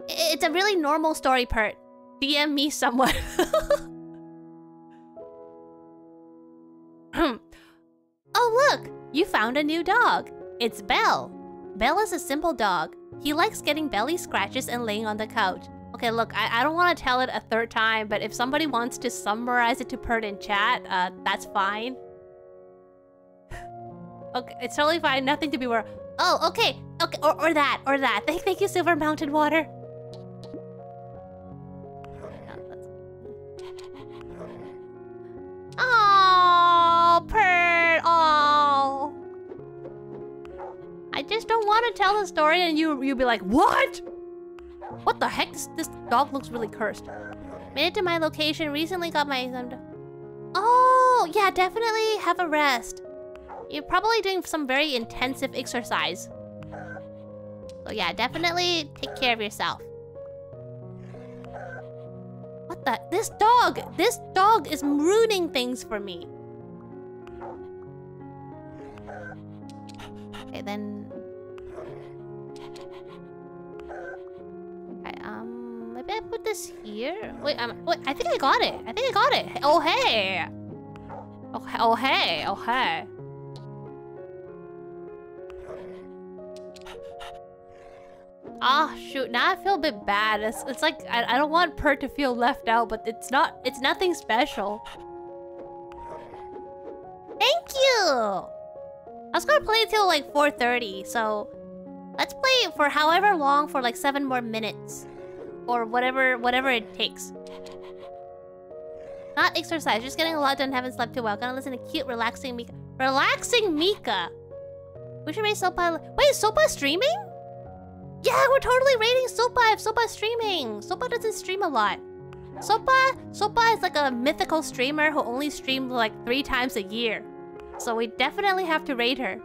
It's a really normal story, Pert. DM me someone. Oh look! You found a new dog. It's Belle. Belle is a simple dog. He likes getting belly scratches and laying on the couch. Okay, look, I don't want to tell it a third time, but if somebody wants to summarize it to Pert in chat, that's fine. Okay, it's totally fine. Nothing to be worried. Oh, okay. Okay, or that. Thank you, Silver Mountain Water. Oh, Pert. Oh. I just don't want to tell the story and you'll be like, what? What the heck? This dog looks really cursed. Made it to my location. Recently got my... Oh, yeah, definitely have a rest. You're probably doing some very intensive exercise. So yeah, definitely take care of yourself. What the? This dog is ruining things for me. Okay, then... Okay, maybe I put this here? Wait, I think I got it. Oh, hey! Oh, hey. Ah, shoot. Now I feel a bit bad. It's like I don't want Pert to feel left out, but it's nothing special. Thank you! I was gonna play till like 4:30, so let's play for however long for like 7 more minutes. Or whatever it takes. Not exercise, just getting a lot done, haven't slept too well. Gonna listen to cute, relaxing Mika. Relaxing Mika! We should rate Sopa. Wait, is Sopa streaming? Yeah, we're totally rating Sopa if Sopa's streaming. Sopa doesn't stream a lot. Sopa is like a mythical streamer who only streams like 3 times a year. So we definitely have to rate her.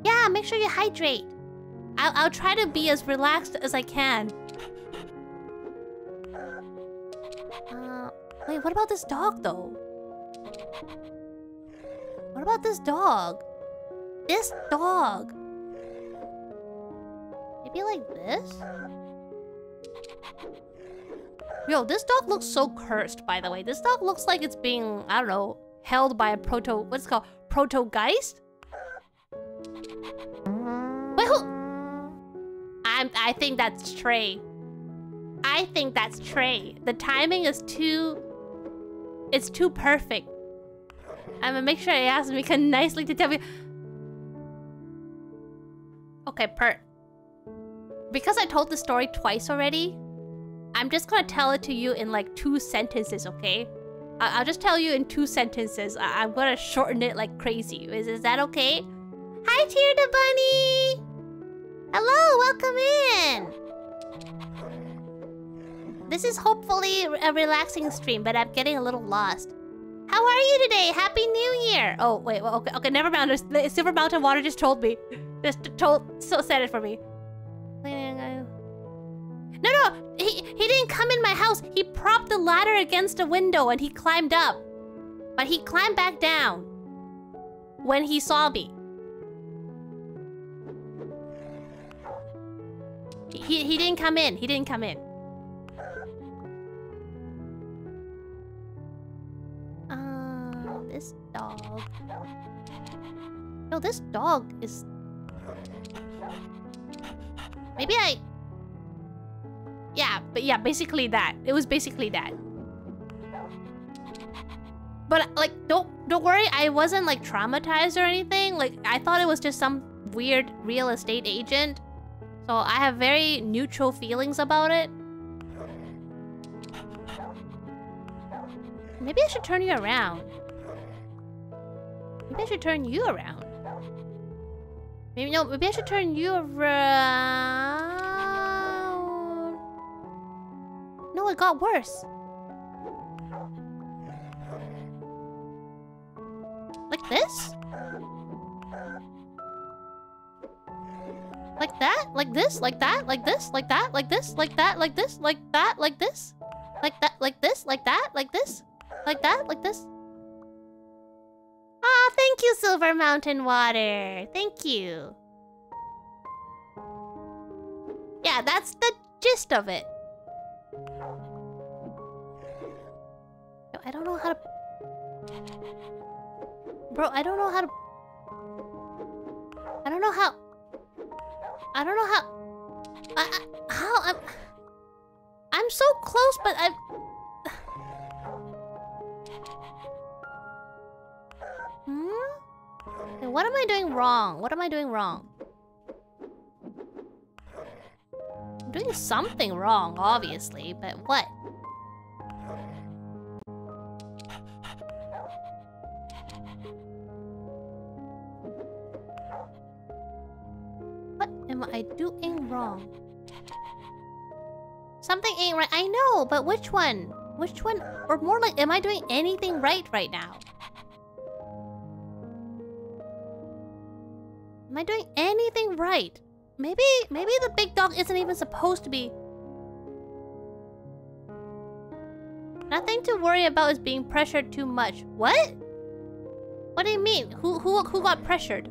Yeah, make sure you hydrate. I'll try to be as relaxed as I can. Wait, what about this dog though? What about this dog? This dog. Maybe like this? Yo, this dog looks so cursed, by the way. This dog looks like it's being, I don't know, held by a what's it called? Proto-geist? Wait, who? I think that's Trey. I think that's Trey. The timing is it's too perfect. I'm gonna make sure I ask Mika nicely to tell me. Okay, Pert. Because I told the story twice already, I'm just gonna tell it to you in like 2 sentences, okay? I'll just tell you in 2 sentences. I'm gonna shorten it like crazy. Is that okay? Hi, Tear the Bunny! Hello, welcome in! This is hopefully a relaxing stream, but I'm getting a little lost. How are you today? Happy New Year! Oh, wait, well, okay, never mind. Silver Mountain Water just told me. So said it for me. No, he didn't come in my house. He propped the ladder against a window and he climbed up. But he climbed back down when he saw me. He didn't come in. He didn't come in. This dog. No, this dog is... Maybe I... Yeah, basically that. It was basically that. But like, don't worry, I wasn't like traumatized or anything. Like, I thought it was just some weird real estate agent. So I have very neutral feelings about it. Maybe I should turn you around. Maybe I should turn you around. Maybe I should turn you around. No, it got worse. Like this? Like that? Like this? Like that? Like this? Like that? Like this? Like that? Like this? Like that? Like this? Like that? Like this? Like that? Like this? Like that? Like this? Ah, thank you, Silver Mountain Water. Thank you. Yeah, that's the gist of it. I don't know how to... Bro, I don't know how to... I don't know how... I don't know how... I'm so close, but I'm... Okay, what am I doing wrong? What am I doing wrong? I'm doing something wrong, obviously, but what? What am I doing wrong? Something ain't right. I know, but which one? Which one? Or more like, am I doing anything right now? Am I doing anything right? Maybe the big dog isn't even supposed to be... Nothing to worry about is being pressured too much. What? What do you mean? Who got pressured?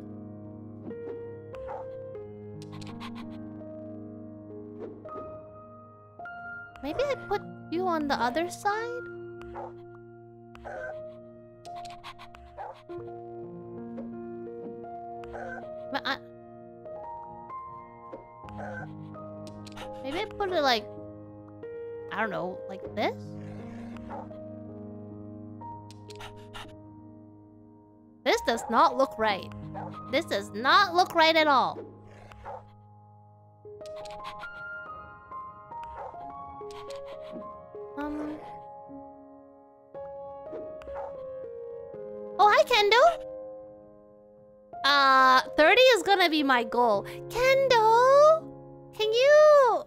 Maybe I put you on the other side? But maybe I put it like... I don't know, like this? This does not look right. This does not look right at all. Oh, hi, Kendo! 30 is gonna be my goal. Kendo! Can you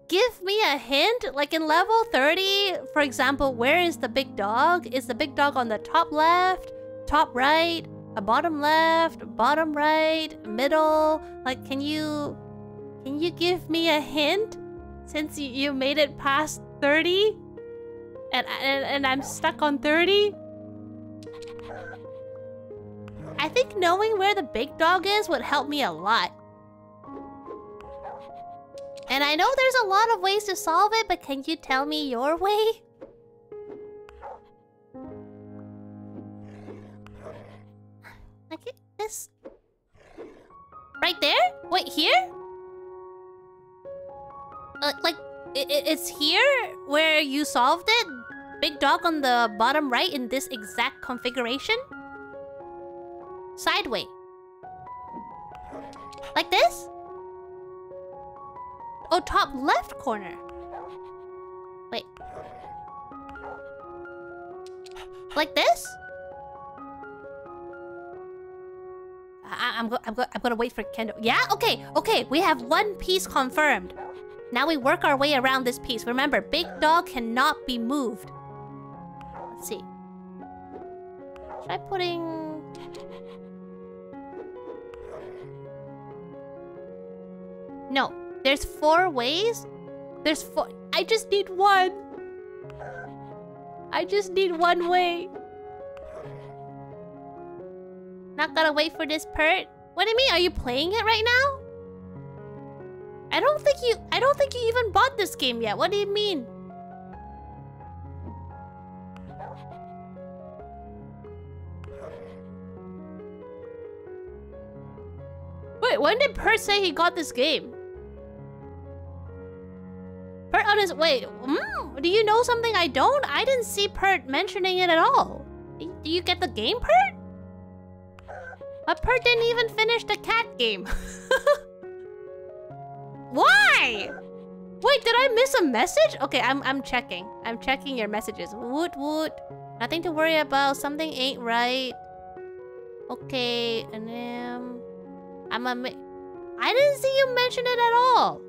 give me a hint? Like in level 30, for example, where is the big dog? Is the big dog on the top left, top right, a bottom left, bottom right, middle? Like, can you give me a hint? Since you made it past 30? And I'm stuck on 30? I think knowing where the big dog is would help me a lot. And I know there's a lot of ways to solve it, but can you tell me your way? Like this? Right there? Wait, here? Like, it's here where you solved it? Big dog on the bottom right in this exact configuration? Sideway. Like this? Oh, top left corner. Wait. Like this? I'm gonna wait for Kendo. Yeah, okay, okay. We have one piece confirmed. Now we work our way around this piece. Remember, big dog cannot be moved. Let's see. Try putting... No, there's 4 ways. There's 4. I just need one. I just need one way. Not gonna wait for this pert. What do you mean? Are you playing it right now? I don't think you even bought this game yet. What do you mean? Wait, when did Pert say he got this game? Pert on his... Wait, do you know something I don't? I didn't see Pert mentioning it at all. Do you get the game, Pert? But Pert didn't even finish the cat game. Why? Wait, did I miss a message? Okay, I'm checking. I'm checking your messages. Woot woot. Nothing to worry about. Something ain't right. Okay, and then... I didn't see you mention it at all.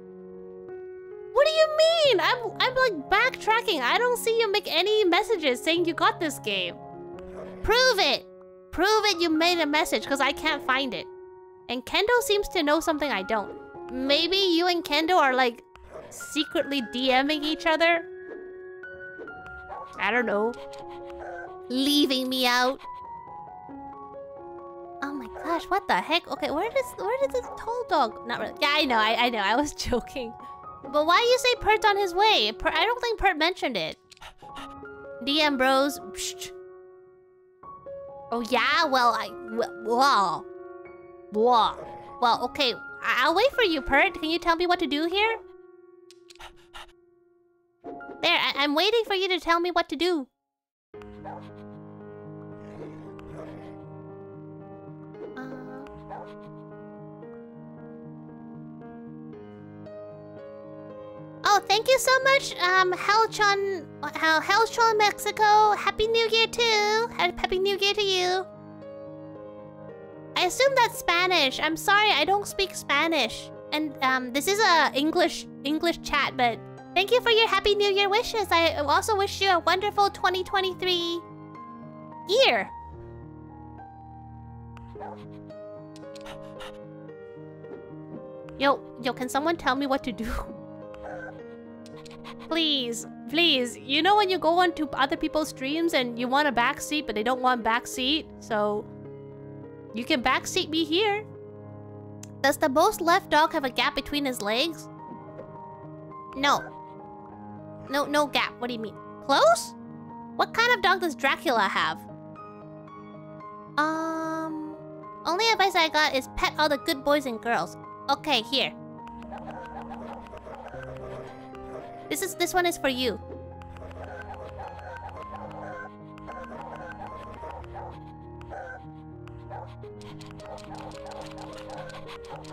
What do you mean? I'm like backtracking. I don't see you make any messages saying you got this game. Prove it. Prove it you made a message, because I can't find it. And Kendo seems to know something I don't. Maybe you and Kendo are like secretly DMing each other? I don't know. Leaving me out. Oh my gosh, what the heck? Okay, where did this tall dog... Not really. Yeah, I know, I was joking. But why you say Pert's on his way? I don't think Pert mentioned it. DM bros. Psst. Oh yeah, well, Well, okay, I'll wait for you, Pert. Can you tell me what to do here? There, I'm waiting for you to tell me what to do. Oh, thank you so much, Helchon Mexico. Happy New Year too. Happy New Year to you. I assume that's Spanish. I'm sorry, I don't speak Spanish. And this is a English chat, but thank you for your Happy New Year wishes. I also wish you a wonderful 2023 year. Yo, can someone tell me what to do? Please, please. You know when you go on to other people's streams and you want a backseat, but they don't want backseat? So, you can backseat me here. Does the most left dog have a gap between his legs? No. No gap. What do you mean? Close? What kind of dog does Dracula have? Only advice I got is pet all the good boys and girls. Okay, here. This one is for you.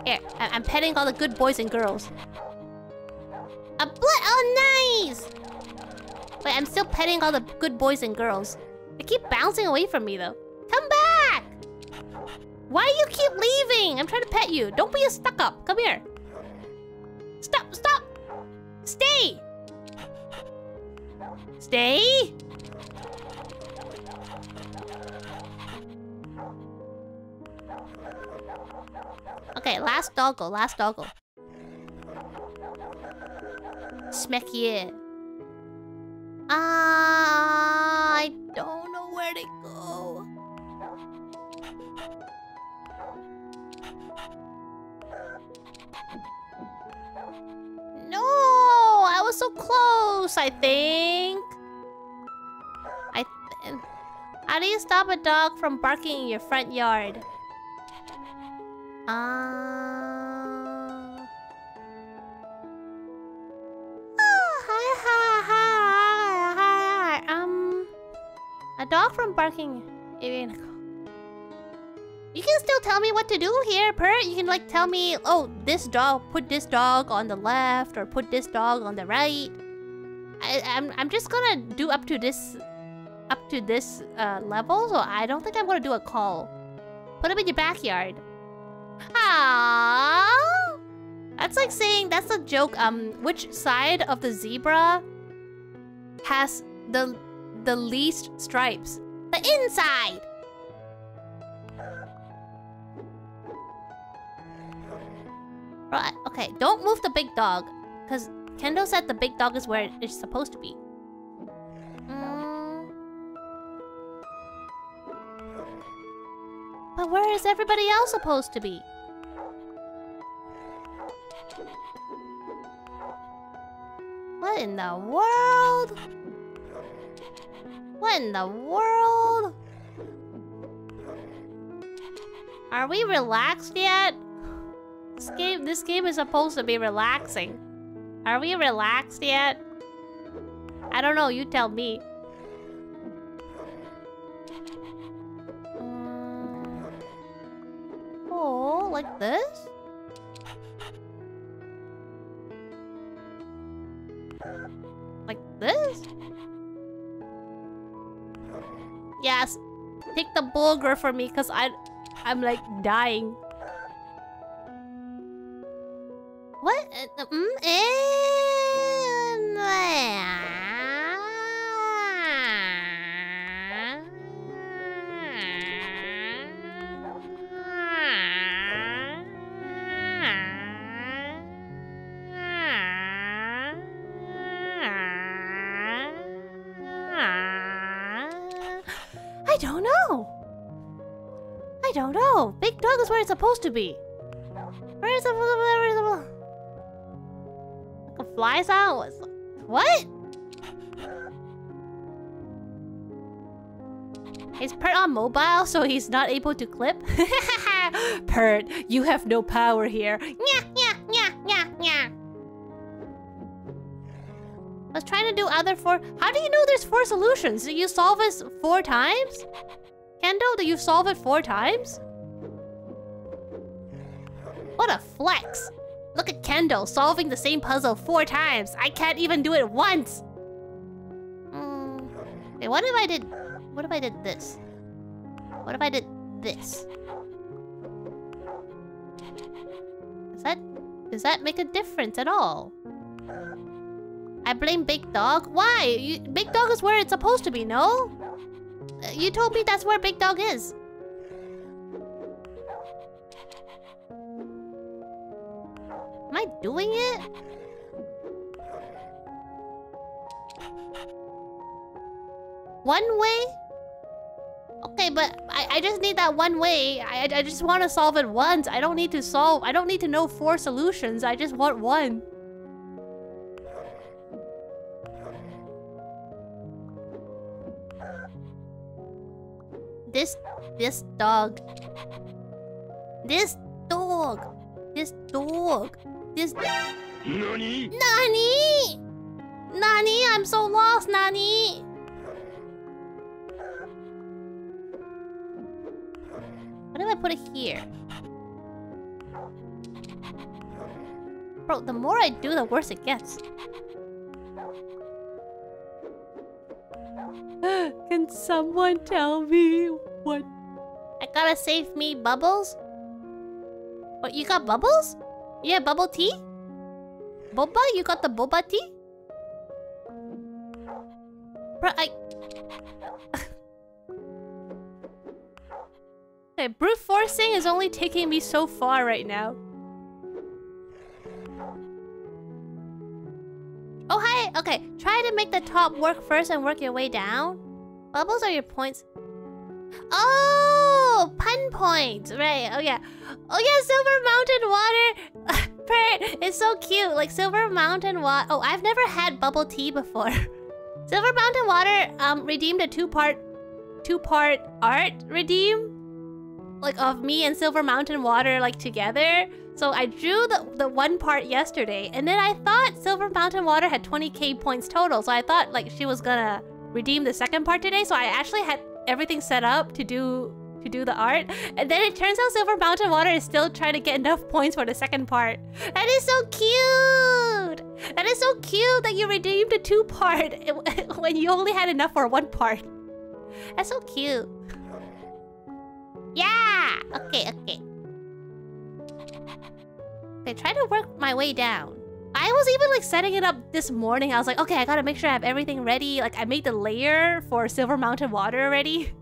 Here, I'm petting all the good boys and girls. A blood. Oh, nice! Wait, I'm still petting all the good boys and girls. They keep bouncing away from me though. Come back! Why do you keep leaving? I'm trying to pet you. Don't be a stuck-up. Come here. Stop! Stay! Stay! Okay, last doggo. Smack yeah. I don't know where to go. No, I was so close, I think. How do you stop a dog from barking in your front yard? A dog from barking. You can still tell me what to do here, Pert. You can like tell me, oh, this dog, put this dog on the left or put this dog on the right. I'm just gonna do up to up to this level, so I don't think I'm gonna do a call. Put him in your backyard. Aww. That's like saying, that's a joke. Which side of the zebra has the least stripes? The inside. Right, okay, don't move the big dog. Because Kendo said the big dog is where it's supposed to be. But where is everybody else supposed to be? What in the world? What in the world? Are we relaxed yet? This game is supposed to be relaxing. Are we relaxed yet? I don't know, you tell me. Oh, like this? Like this? Yes. Take the bulgur for me, cause I'm like dying. What? I don't know. I don't know. Big dog is where it's supposed to be. Where is the like a fly sound? What? Is Pert on mobile, so he's not able to clip? Pert, you have no power here. Nya, nya, nya, nya, nya. I was trying to do other 4. How do you know there's 4 solutions? Did you solve it 4 times? Kendo, did you solve it 4 times? What a flex. Look at Kendo solving the same puzzle 4 times. I can't even do it once. Okay, what if I did this? What if I did this? Does that make a difference at all? I blame Big Dog. Why? Big Dog is where it's supposed to be, no? You told me that's where Big Dog is. Am I doing it? One way? Okay, but I just need that one way. I just want to solve it once. I don't need to know 4 solutions. I just want one. This dog. Nani? Nani? Nani? I'm so lost, Nani. What if I put it here? Bro, the more I do, the worse it gets. Can someone tell me what? I gotta save me bubbles? What, you got bubbles? You have bubble tea? Boba? You got the boba tea? Bro, Okay, brute forcing is only taking me so far right now. Oh, hi! Okay, try to make the top work first and work your way down. Bubbles are your points. Oh! Pun points! Right, oh yeah. Oh yeah, Silver Mountain Water! It's so cute, like Silver Mountain Water. Oh, I've never had bubble tea before. Silver Mountain Water redeemed a two-part art redeem. Like of me and Silver Mountain Water like together. So I drew the one part yesterday, and then I thought Silver Mountain Water had 20k points total. So I thought like she was gonna redeem the second part today. So I actually had everything set up to do the art, and then it turns out Silver Mountain Water is still trying to get enough points for the second part. That is so cute. That is so cute that you redeemed a 2-part when you only had enough for 1 part. That's so cute. Yeah! Okay, okay. Okay, try to work my way down. I was even like setting it up this morning. I was like, okay, I gotta make sure I have everything ready. Like I made the layer for Silver Mountain water already.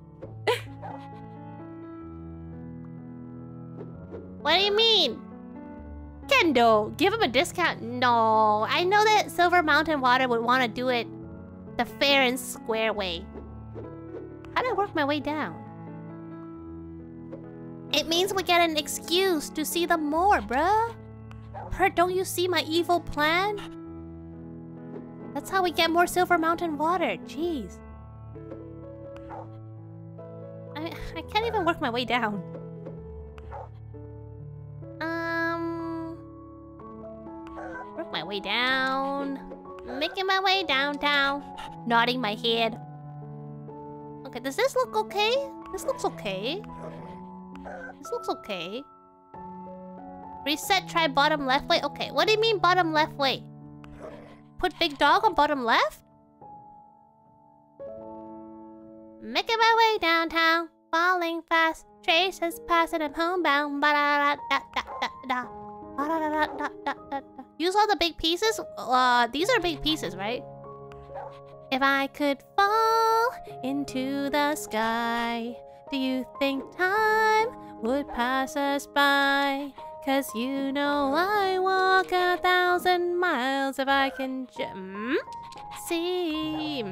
What do you mean? Kendo, give him a discount? No, I know that Silver Mountain water would want to do it the fair and square way. How do I work my way down? It means we get an excuse to see them more, bruh. Pert, don't you see my evil plan? That's how we get more Silver Mountain water. Jeez. I can't even work my way down. Work my way down. Making my way downtown. Nodding my head. Okay, does this look okay? This looks okay. This looks okay. Reset, try bottom left way. Okay, what do you mean bottom left way? Put big dog on bottom left? Making my way downtown. Falling fast. Traces passing, I'm homebound. Ba-da-da-da-da-da-da. Ba-da-da-da-da-da-da. Use all the big pieces? These are big pieces, right? If I could fall into the sky, do you think time would pass us by? 'Cause you know I walk 1,000 miles if I can see.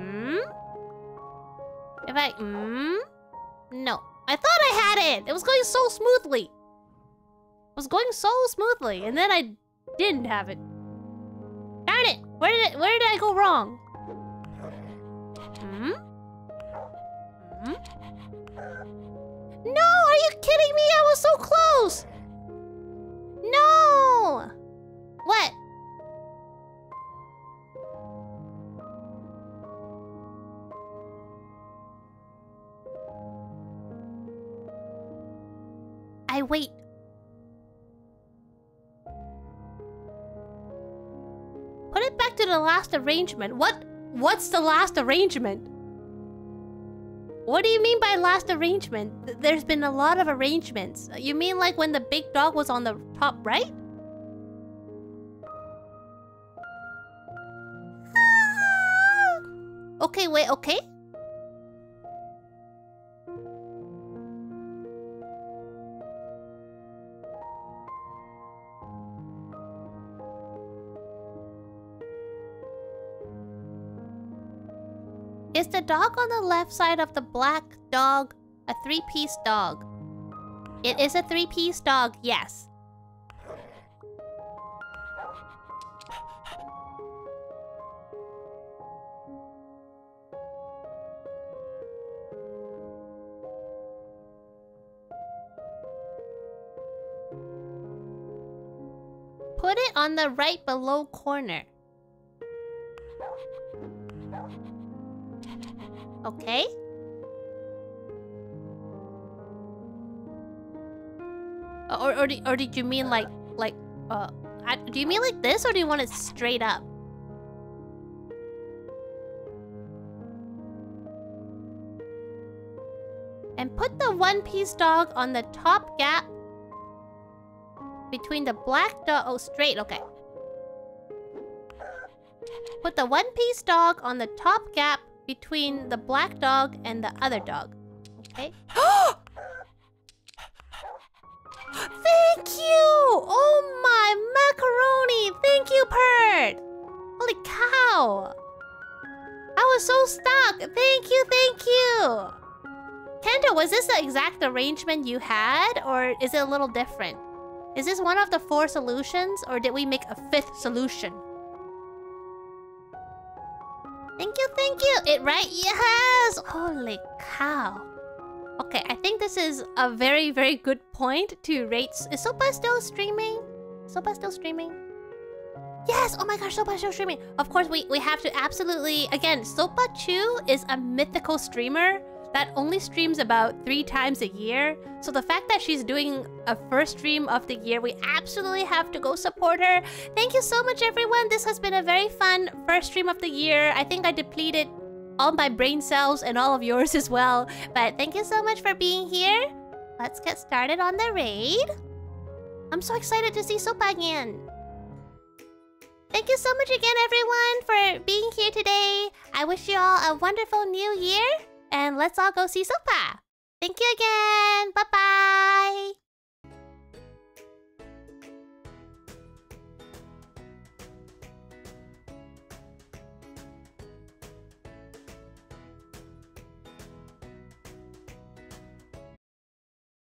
If I no. I thought I had it. It was going so smoothly. It was going so smoothly, and then I didn't have it. Darn it! Where did I go wrong? No! Are you kidding me? I was so close! No! What? I wait. Put it back to the last arrangement. What's the last arrangement? What do you mean by last arrangement? There's been a lot of arrangements. You mean like when the big dog was on the top right? Okay, wait, okay? Is the dog on the left side of the black dog a three-piece dog? It is a three-piece dog, yes. Put it on the right below corner. Okay. Or did you mean like do you mean like this, or do you want it straight up? And put the one-piece dog on the top gap between the black dog. Oh, straight. Okay. Put the one-piece dog on the top gap between the black dog and the other dog. Okay. Thank you! Oh my macaroni! Thank you, Pert! Holy cow! I was so stuck! Thank you, thank you! Kendo, was this the exact arrangement you had? Or is it a little different? Is this one of the 4 solutions? Or did we make a 5th solution? Thank you, thank you! It right? Yes! Holy cow. Okay, I think this is a very, very good point to rate... Is Sopa still streaming? Sopa still streaming? Yes! Oh my gosh, Sopa still streaming! Of course, we have to absolutely... Again, Sopa Chu is a mythical streamer that only streams about 3 times a year. So the fact that she's doing a first stream of the year, we absolutely have to go support her. Thank you so much, everyone. This has been a very fun first stream of the year. I think I depleted all my brain cells and all of yours as well. But thank you so much for being here. Let's get started on the raid. I'm so excited to see Sopa again. Thank you so much again, everyone, for being here today. I wish you all a wonderful new year. And let's all go see Sopa. Thank you again. Bye-bye.